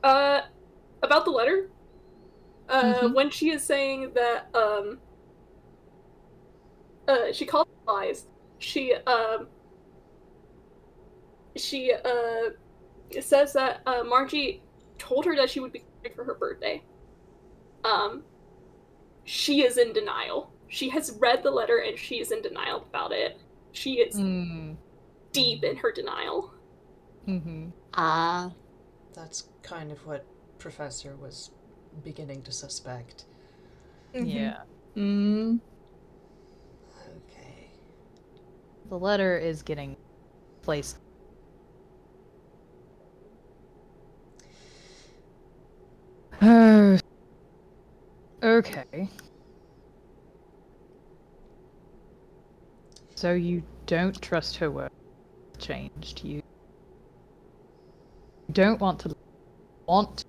About the letter, Mhm. when she is saying that, she calls lies, she says that, Margie told her that she would be coming for her birthday. She is in denial. She has read the letter and she is in denial about it. She is deep in her denial. Mm-hmm. Ah. that's kind of what Professor was beginning to suspect. Yeah. Mm. Okay. The letter is getting placed. Okay. So you don't trust her word changed. You don't want to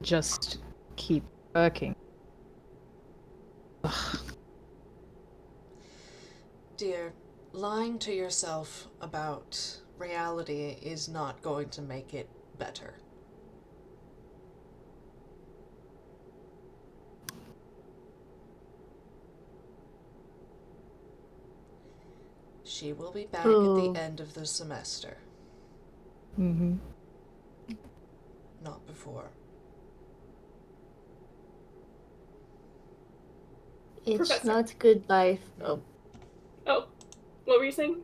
just keep working. Ugh. Dear, lying to yourself about reality is not going to make it better. She will be back at Oh. the end of the semester, Mm-hmm. not before. It's Professor. not goodbye. Oh. Oh, what were you saying?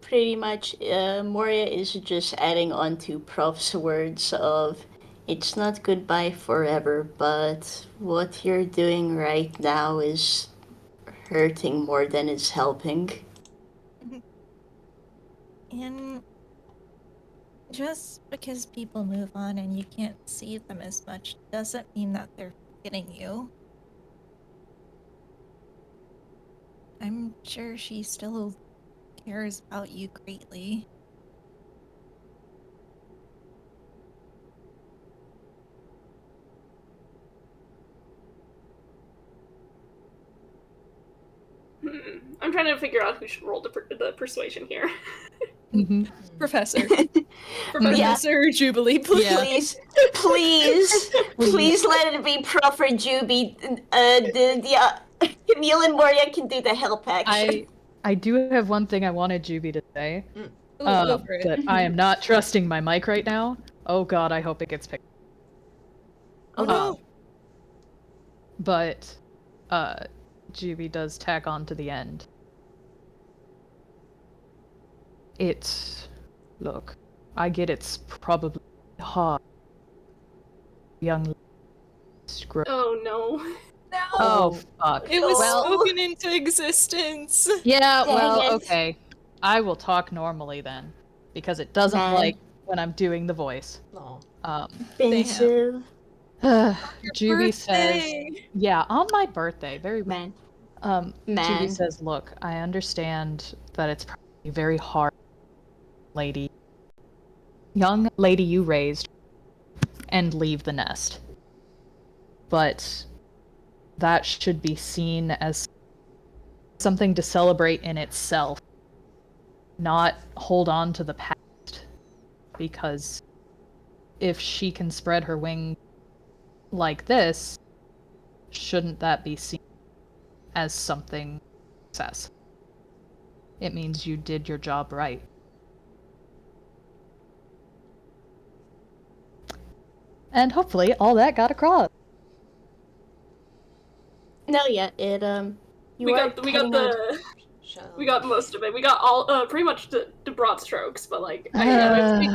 Pretty much, Moria is just adding on to Prof's words of, it's not goodbye forever, but what you're doing right now is hurting more than it's helping. And just because people move on and you can't see them as much doesn't mean that they're forgetting you. I'm sure she still cares about you greatly. I'm trying to figure out who should roll the persuasion here. Mm-hmm. Professor. Yeah. Professor Jubilee, please. Yeah. Please let it be Prof or Juby. Camille and Moria can do the help action. I do have one thing I wanted Juby to say. Ooh, go for it. That I am not trusting my mic right now. Oh god, I hope it gets picked. Oh no! But Juby does tack on to the end. Look, I get it's probably hard. Young screw. Oh no. No! Oh, fuck. It was Well, spoken into existence. yeah, Dang well, it. okay. I will talk normally then, because it doesn't Man. like when I'm doing the voice. No. Offensive. Juby says, Birthday. yeah, on my birthday, very Man. Juby Man. says, look, I understand that it's probably very hard, young lady you raised, and leave the nest. But that should be seen as something to celebrate in itself, not hold on to the past, because if she can spread her wing like this, shouldn't that be seen as something success? It means you did your job right. And hopefully all that got across. No, yeah, it We got most of it. We got all pretty much the broad strokes, but like we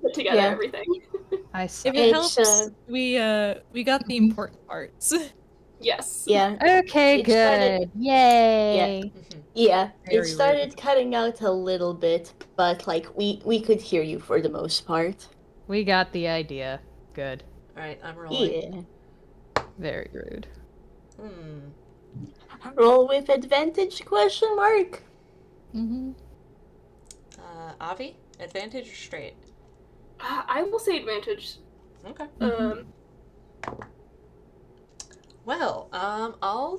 put together Yeah. everything. I If see. it It's, helps, we got the important parts. Yes. Yeah. Okay, It good. started- Yay. Yeah, Very it started cutting out a little bit, but like we could hear you for the most part. We got the idea. Good. Alright, I'm rolling. Yeah. Very rude. Roll with advantage? Question mark. Mm-hmm. Avi? Advantage or straight? I will say advantage. Okay. Well, I'll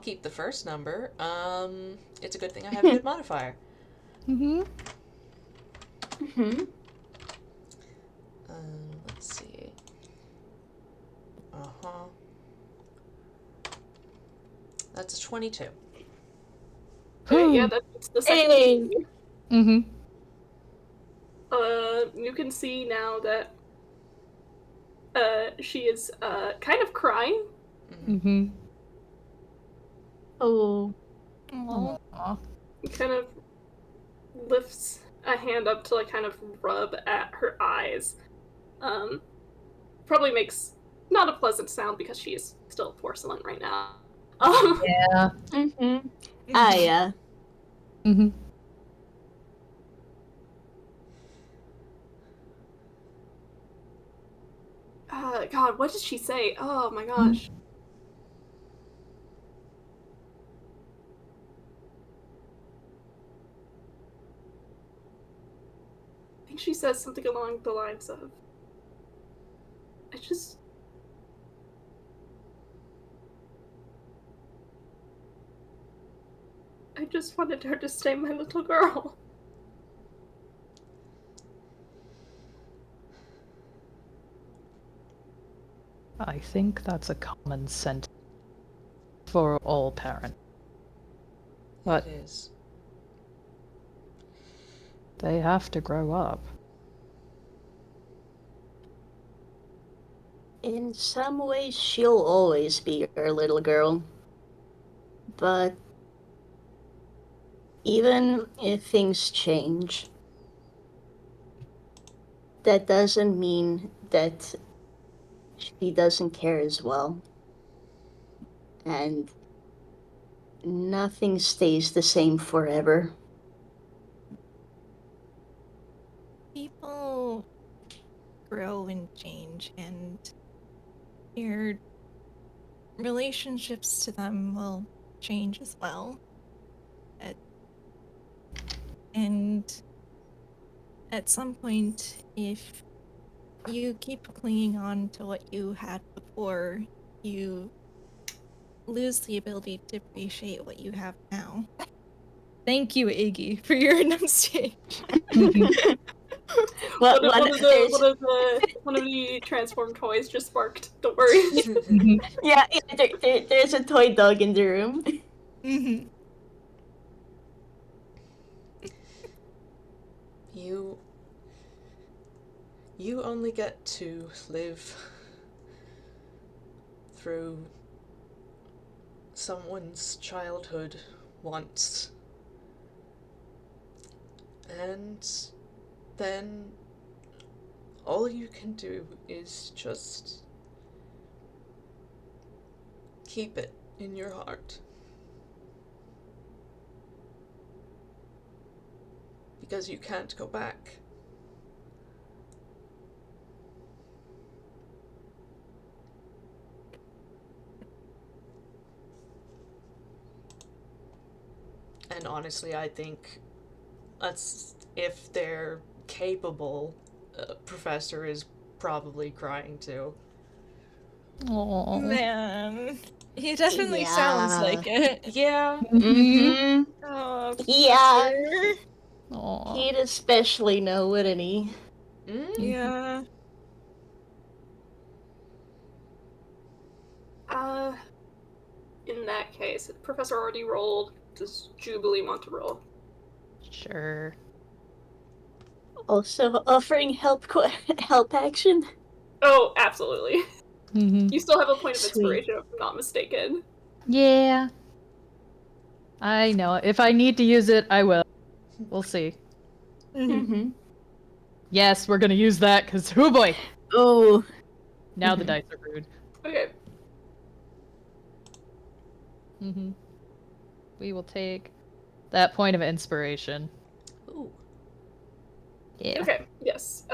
keep the first number. It's a good thing I have a good modifier. Mm-hmm. Let's see. That's a 22. Okay, yeah, that's the second. Hey. Mm-hmm. You can see now that she is kind of crying. Mm-hmm. Oh. Aw. Kind of lifts a hand up to like kind of rub at her eyes. Probably makes not a pleasant sound because she is still porcelain right now. Yeah. Mm-hmm. Ah, yeah. Mm-hmm. God, what did she say? Oh my gosh. I think she says something along the lines of, I just wanted her to stay my little girl. I think that's a common sentiment for all parents. But It is. they have to grow up. In some ways, she'll always be your little girl. But even if things change, that doesn't mean that she doesn't care as well. And nothing stays the same forever. People grow and change, and your relationships to them will change as well. And at some point, if you keep clinging on to what you had before, you lose the ability to appreciate what you have now. Thank you, Iggy, for your enunciation. One of the transformed toys just barked. Don't worry. yeah, there's a toy dog in the room. Mm-hmm. You only get to live through someone's childhood once. And then all you can do is just keep it in your heart. Because you can't go back. And honestly, I think if they're capable, Professor is probably crying too. Aww. Man, he definitely sounds Yeah. like it. Yeah. Mm-hmm. Oh, Yeah. Professor. Aww. He'd especially know, wouldn't he? Yeah. In that case, the professor already rolled. Does Jubilee want to roll? Sure. Also offering help action. Oh, absolutely. Mm-hmm. You still have a point of Sweet. inspiration, if I'm not mistaken. Yeah. I know. If I need to use it, I will. We'll see. Mm-hmm. Yes, we're gonna use that, because, oh boy! Ooh. Now the dice are rude. Okay. Mm-hmm. We will take that point of inspiration. Ooh. Yeah. Okay. Yes.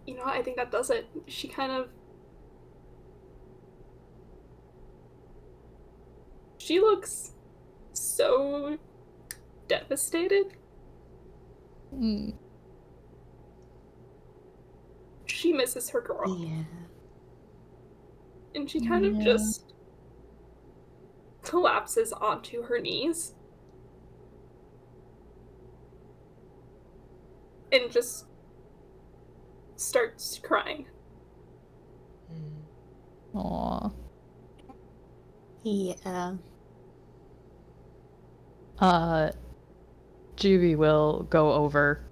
You know what? I think that does it. She kind of. She looks so devastated. Mm. She misses her girl. Yeah. And she kind of just collapses onto her knees. And just starts crying. Aww. Yeah. Juby will go over,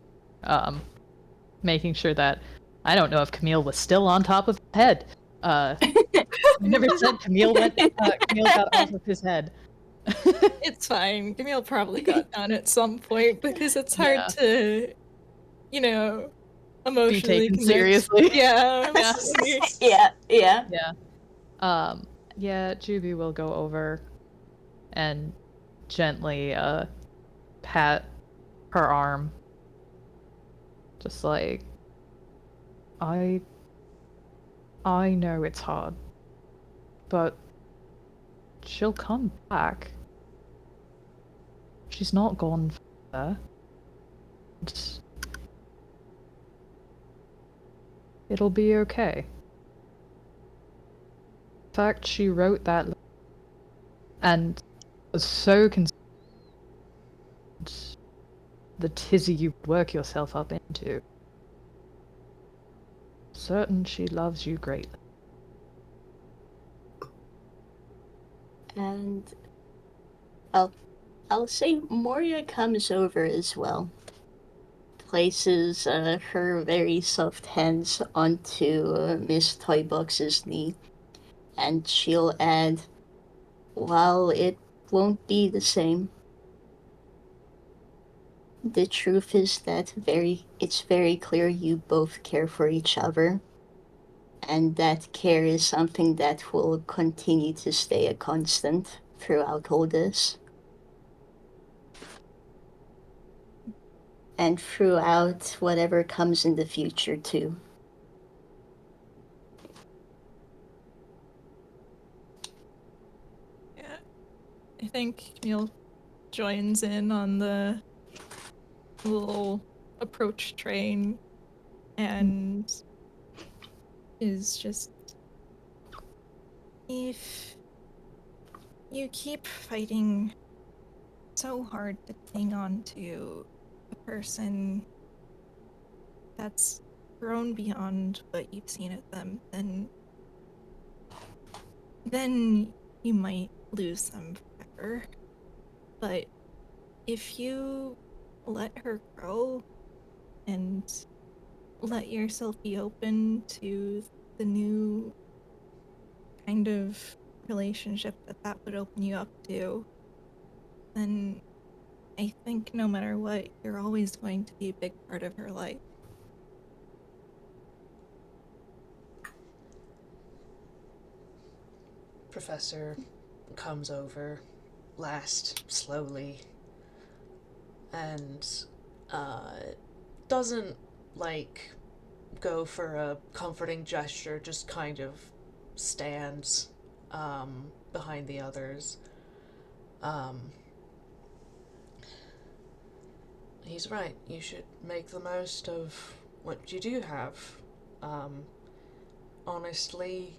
making sure that I don't know if Camille was still on top of his head. We never said Camille got off of his head. It's fine. Camille probably got down at some point because it's hard Yeah. to, you know, emotionally Be taken connect. seriously. Yeah. Yeah. Yeah. Yeah. Yeah, Juby will go over and gently pat her arm. Just like, I know it's hard, but she'll come back. She's not gone forever. It'll be okay. In fact, she wrote that and was so concerned the tizzy you work yourself up into. Certain she loves you greatly. And I'll say Moria comes over as well. Places her very soft hands onto Miss Toybox's knee, and she'll add, "While it won't be the same, the truth is that it's very clear you both care for each other, and that care is something that will continue to stay a constant throughout all this. And throughout whatever comes in the future, too." Yeah. I think Camille joins in on the little approach train and is just, if you keep fighting so hard to cling on to a person that's grown beyond what you've seen of them, then you might lose them forever. But if you let her grow and let yourself be open to the new kind of relationship that would open you up to, then I think no matter what, you're always going to be a big part of her life. Professor comes over, last slowly, and doesn't like go for a comforting gesture, just kind of stands behind the others. He's right. You should make the most of what you do have. Honestly,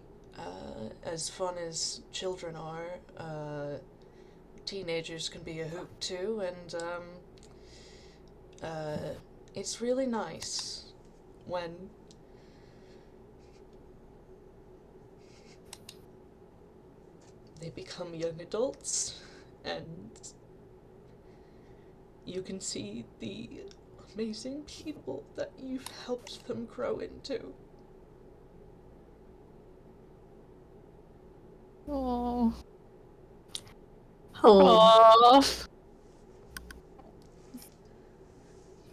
as fun as children are, teenagers can be a hoot too, and it's really nice when they become young adults and you can see the amazing people that you've helped them grow into. Oh. Oh, Oh.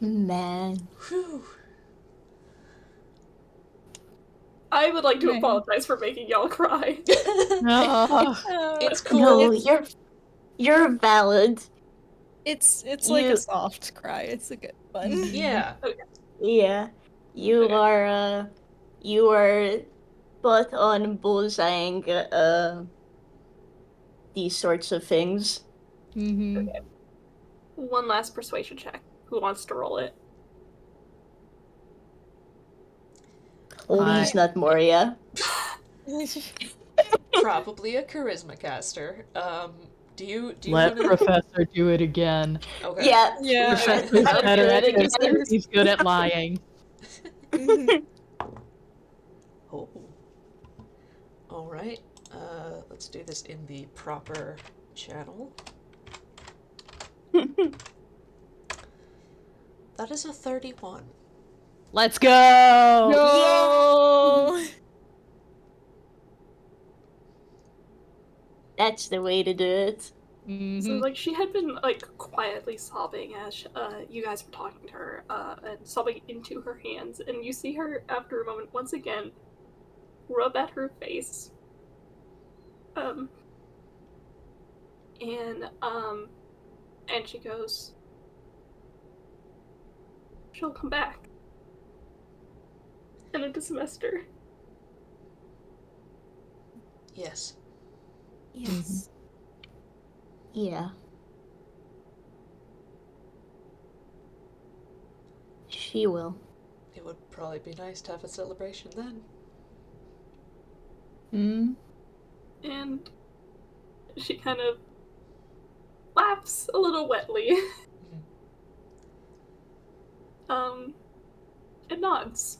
man. Whew. I would like to Man. apologize for making y'all cry. Oh. It's cool. No, It's, you're valid. it's like You- a soft cry. It's a good one. Yeah. Yeah. You Okay. are spot on bullseyeing these sorts of things. Mm-hmm. One last persuasion check. Who wants to roll it? Please not Moria. Probably a charisma caster. Do you Let wanna... Professor do it again. Okay. Yeah. Yeah. Professor's I'll better do at it this again. than he's good at lying. Oh. Alright. Let's do this in the proper channel. That is a 31. Let's go! No! That's the way to do it. Mm-hmm. So, like, she had been, like, quietly sobbing as you guys were talking to her, and sobbing into her hands, and you see her, after a moment, once again, rub at her face. And she goes, she'll come back. End of the semester. Yes. Yes. Yeah. She will. It would probably be nice to have a celebration then. Mm. And she kind of laughs a little wetly. And nods.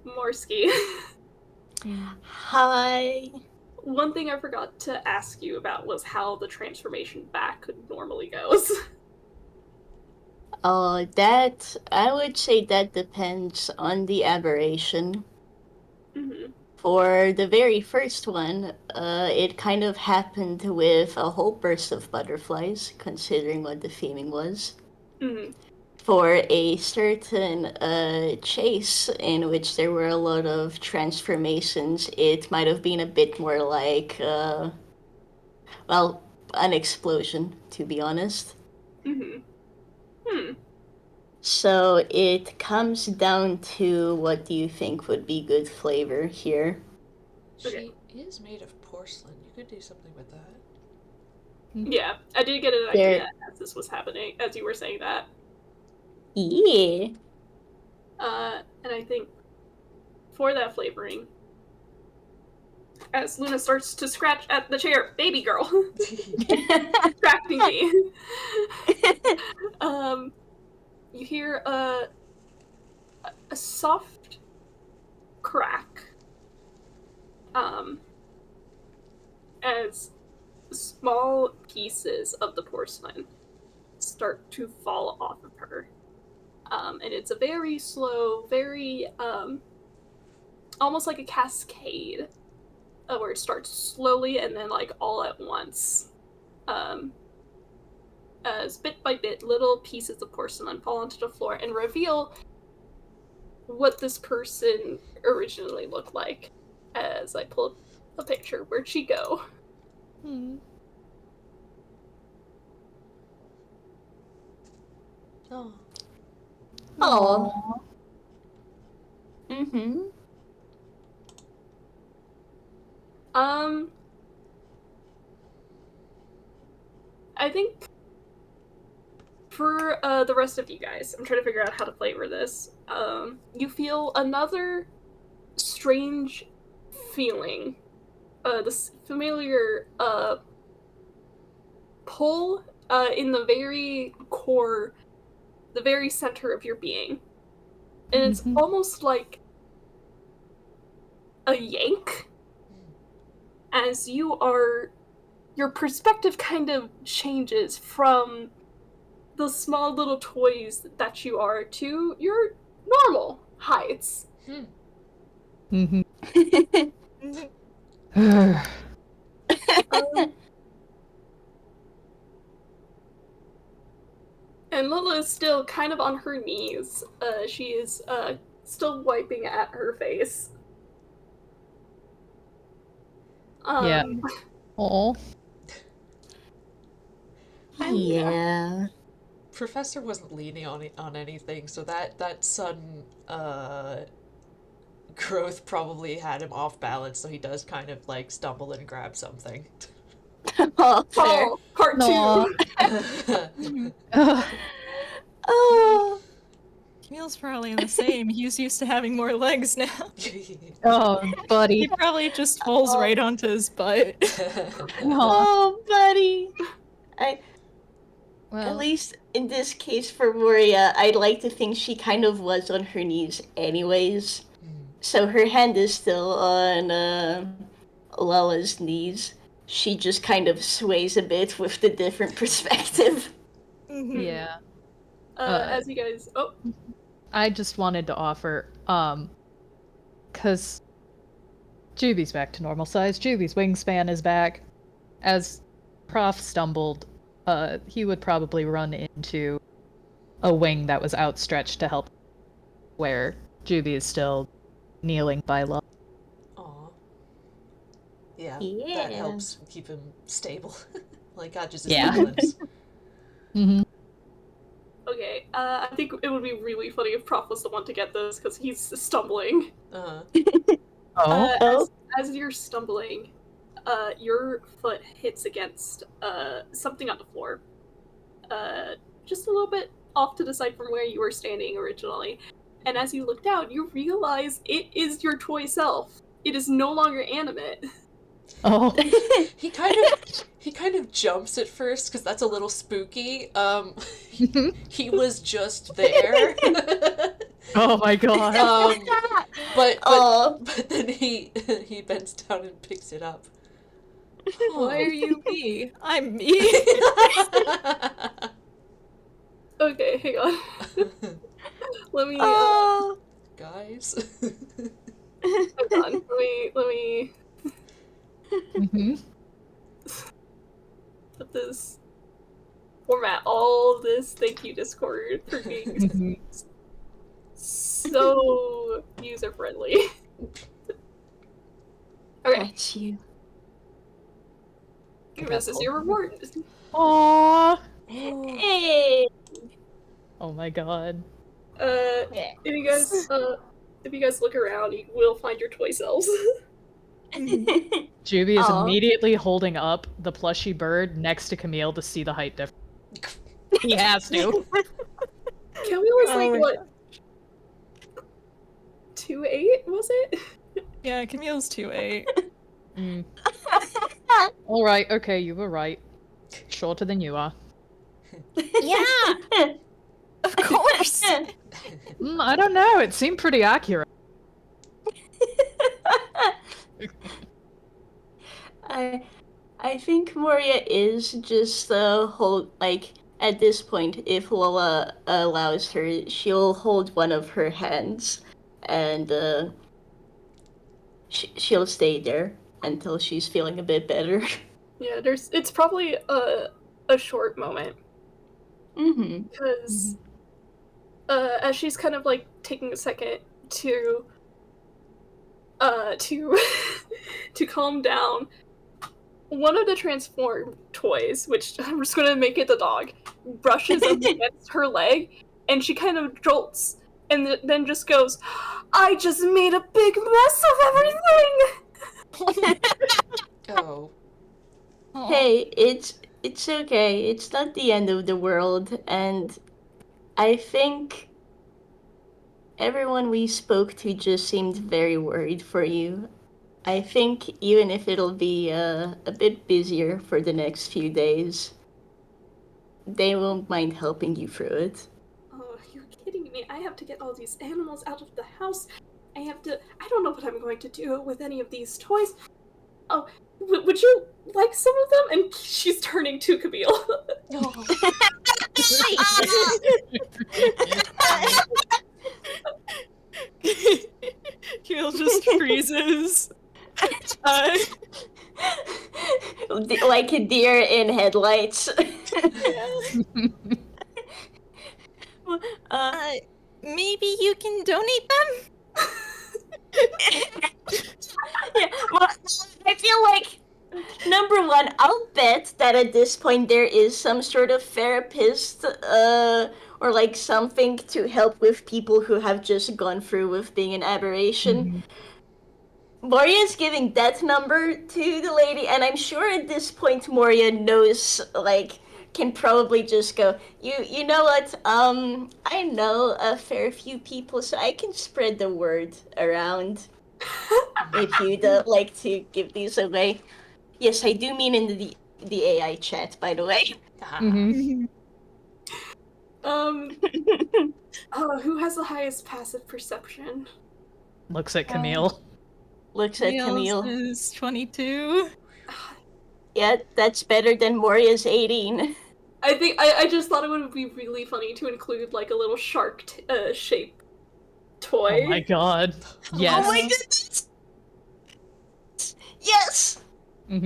Morski. Hi. One thing I forgot to ask you about was how the transformation back normally goes. Oh, that I would say that depends on the aberration. Mm-hmm. For the very first one, it kind of happened with a whole burst of butterflies, considering what the theming was. Mm-hmm. For a certain chase in which there were a lot of transformations, it might have been a bit more like, well, an explosion, to be honest. Mm-hmm. Hmm. So it comes down to what do you think would be good flavor here? Okay. She is made of porcelain. You could do something with that. Yeah, I did get an idea as this was happening, as you were saying that. Yeah. And I think for that flavoring, as Luna starts to scratch at the chair, baby girl, distracting me. You hear a soft crack, as small pieces of the porcelain start to fall off of her. And it's a very slow, very, almost like a cascade, where it starts slowly and then, like, all at once. as bit by bit little pieces of porcelain fall onto the floor and reveal what this person originally looked like. As I pull up a picture, where'd she go? Oh. Oh. Mm-hmm. I think for the rest of you guys, I'm trying to figure out how to flavor this. You feel another strange feeling. This familiar pull in the very core, the very center of your being. And it's almost like a yank, as your perspective kind of changes from the small little toys that you are to your normal heights. And Lila is still kind of on her knees. She is still wiping at her face. Yeah. Oh. Yeah. Professor wasn't leaning on anything, so that sudden growth probably had him off balance, so he does kind of like stumble and grab something. Oh, fair. Oh, part No. 2. Oh. Camille's probably the same. He's used to having more legs now. Oh, He buddy. probably just falls right onto his butt. Oh, buddy. At Well, least in this case for Moria, I'd like to think she kind of was on her knees anyways. So her hand is still on Lala's knees. She just kind of sways a bit with the different perspective. yeah. As you guys... Oh, I just wanted to offer, because Juby's back to normal size. Juby's wingspan is back. As Prof stumbled, he would probably run into a wing that was outstretched to help, where Juby is still kneeling by love. Aw. Yeah, Yeah. that helps keep him stable. Like, not just his Yeah. limbs. okay. I think it would be really funny if Prof was the one to get this, because he's stumbling. Oh. As you're stumbling, your foot hits against something on the floor. Just a little bit off to the side from where you were standing originally. And as you look down, you realize it is your toy self. It is no longer animate. Oh. He kind of jumps at first because that's a little spooky. He was just there. Oh my god. But then he bends down and picks it up. Why are you me? I'm me. Okay, hang on. Let me Guys. hang on. Let me put this format all this. Thank you, Discord, for being so user friendly. Okay, That's you. this is your reward. Aww. Hey. Oh my god. If you guys look around, you will find your toy selves. Juby is Aw. immediately holding up the plushy bird next to Camille to see the height difference. He has to. Camille was like, what? 2'8", was it? Yeah, Camille's 2'8". Alright, okay, you were right. Shorter than you are. Yeah. Of course. I don't know, it seemed pretty accurate. I think Moria is just at this point, if Lola allows her, she'll hold one of her hands and she'll stay there until she's feeling a bit better. Yeah, it's probably a short moment. Mm-hmm. Because as she's kind of like taking a second to to to calm down, one of the transformed toys, which I'm just gonna make it the dog, brushes up against her leg, and she kind of jolts, and then just goes, "I just made a big mess of everything." Oh. Hey, it's okay. It's not the end of the world, and I think everyone we spoke to just seemed very worried for you. I think even if it'll be a bit busier for the next few days, they won't mind helping you through it. Oh, you're kidding me. I have to get all these animals out of the house. I don't know what I'm going to do with any of these toys. Oh, would you like some of them? And she's turning to Camille. Camille just freezes. Like a deer in headlights. Maybe you can donate them? Yeah, well, I feel like, number one, I'll bet that at this point there is some sort of therapist, or like something to help with people who have just gone through with being an aberration. Moria is giving that number to the lady, and I'm sure at this point Moria knows, like, can probably just go, you know what, I know a fair few people, so I can spread the word around. If you'd like to give these away. Yes, I do mean in the AI chat, by the way. Who has the highest passive perception? Looks at Camille. Looks at Camille. Is 22. Yeah, that's better than Moria's 18. I think I just thought it would be really funny to include like a little shark shape toy. Oh my god. Yes. Oh my goodness! Yes! Let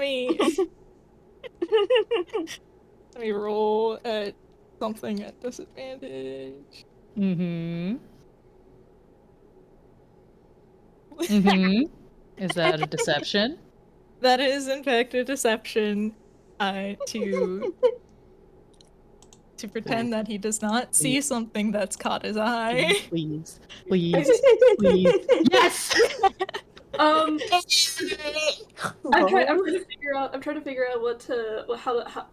me let me roll at something at disadvantage. Is that a deception? That is in fact a deception. To pretend that he does not see something that's caught his eye. Please. Yes! I'm trying to figure out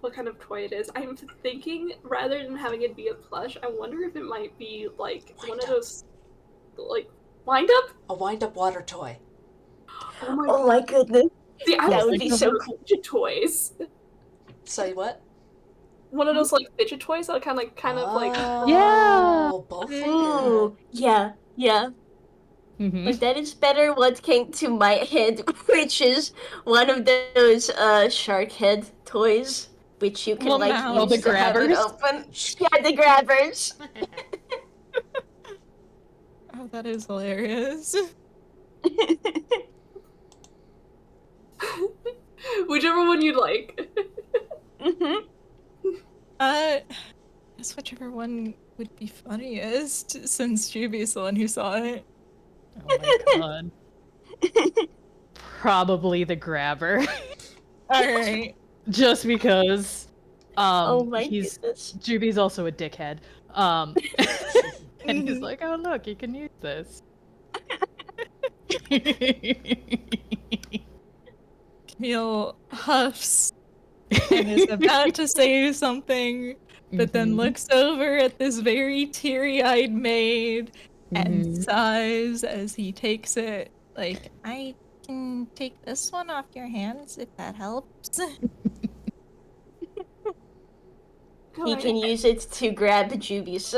what kind of toy it is. I'm thinking rather than having it be a plush, I wonder if it might be like one of those like wind up? A wind-up water toy. Oh my goodness. See, I That was would thinking be so of cool. fidget toys. Say what? One of those like fidget toys that kind of like Yeah. Both. Ooh, yeah. But that is better what came to my head, which is one of those shark head toys, which you can Well, like now- use the to have it grabbers? open. Yeah, the grabbers. Oh, that is hilarious. whichever one you'd like. Guess whichever one would be funniest, since Juby's the one who saw it. Oh my god. Probably the grabber. Alright. Just because Oh my he's goodness. Juby's also a dickhead. And he's like, oh look, you can use this. Camille huffs and is about to say something, but then looks over at this very teary-eyed maid and sighs as he takes it. Like, I can take this one off your hands if that helps. He can use it to grab Juby's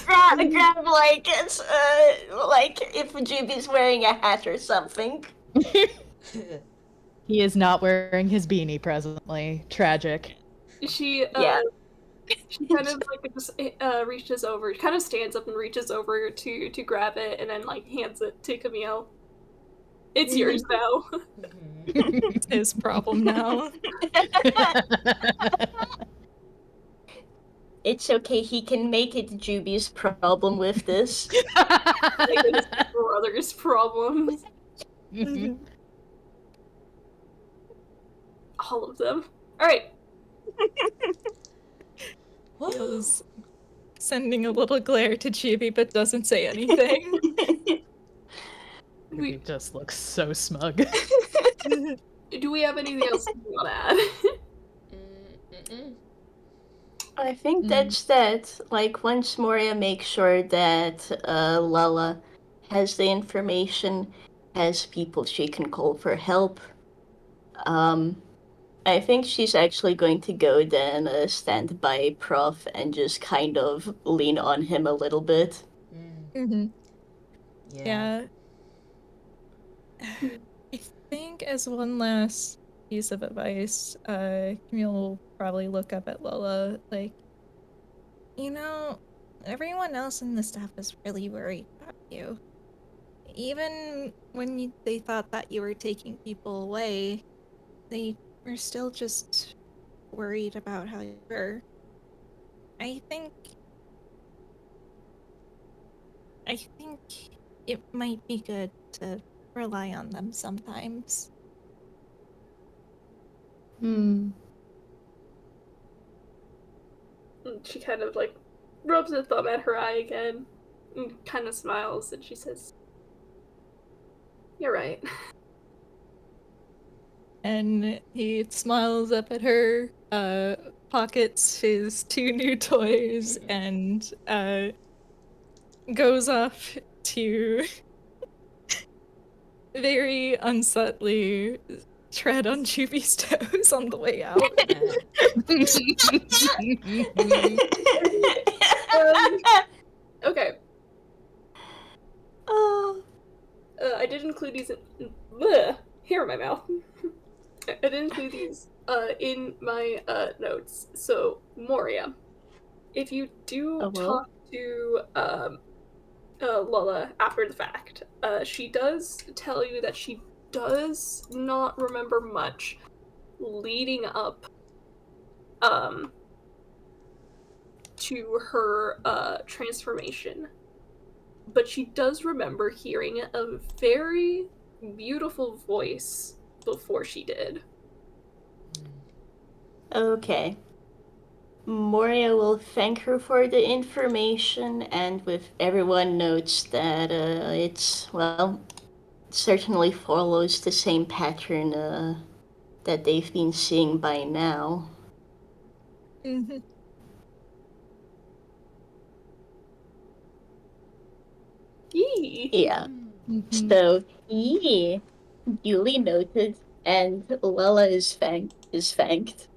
grab like it's like if Juby's wearing a hat or something. He is not wearing his beanie presently. Tragic. She she kind of like just reaches over, kind of stands up and reaches over to grab it, and then like hands it to Camille. It's yours now. it's his problem now. It's okay, he can make it Juby's problem with this. Like his brother's problems. All of them. Alright. Feels sending a little glare to Chibi, but doesn't say anything. He just looks so smug. Do we have anything else you want to add? I think that's that. Like, once Moria makes sure that Lala has the information, has people she can call for help, I think she's actually going to go then stand by Prof and just kind of lean on him a little bit. Mm-hmm. Yeah. I think as one last piece of advice, Camille will probably look up at Lola like, you know, everyone else in the staff is really worried about you. Even when they thought that you were taking people away, they were still just worried about how you were. I think it might be good to rely on them sometimes. She kind of like rubs a thumb at her eye again and kind of smiles and she says, "You're right." And he smiles up at her, pockets his 2 new toys, and goes off to very unsubtly tread on Juby's toes on the way out. Okay. Oh. I did include these in bleh, hair in my mouth. I did include these in my notes. So, Moria, if you do talk to Lola after the fact, she does tell you that she does not remember much leading up to her transformation. But she does remember hearing a very beautiful voice before she did. Okay. Moria will thank her for the information, and with everyone notes that it's, well, certainly follows the same pattern that they've been seeing by now. Mm-hmm. Yee! Yeah. So, duly noted, and Lala is thanked.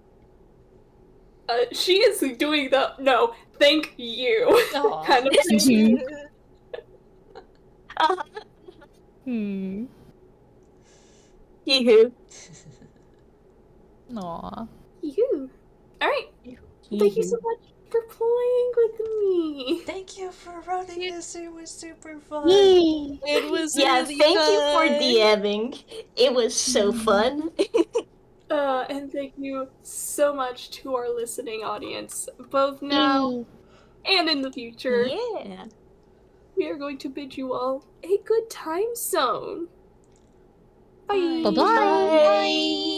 She is doing the no, thank you kind of thing. Yoo-hoo. Aw. You. Alright. Thank you so much for playing with me. Thank you for running this. It was super fun. Yay. It was Yeah, really thank fun. you for DMing. It was so fun. And thank you so much to our listening audience, both now and in the future. Yeah. We are going to bid you all a good time zone. Bye. Bye-bye. Bye.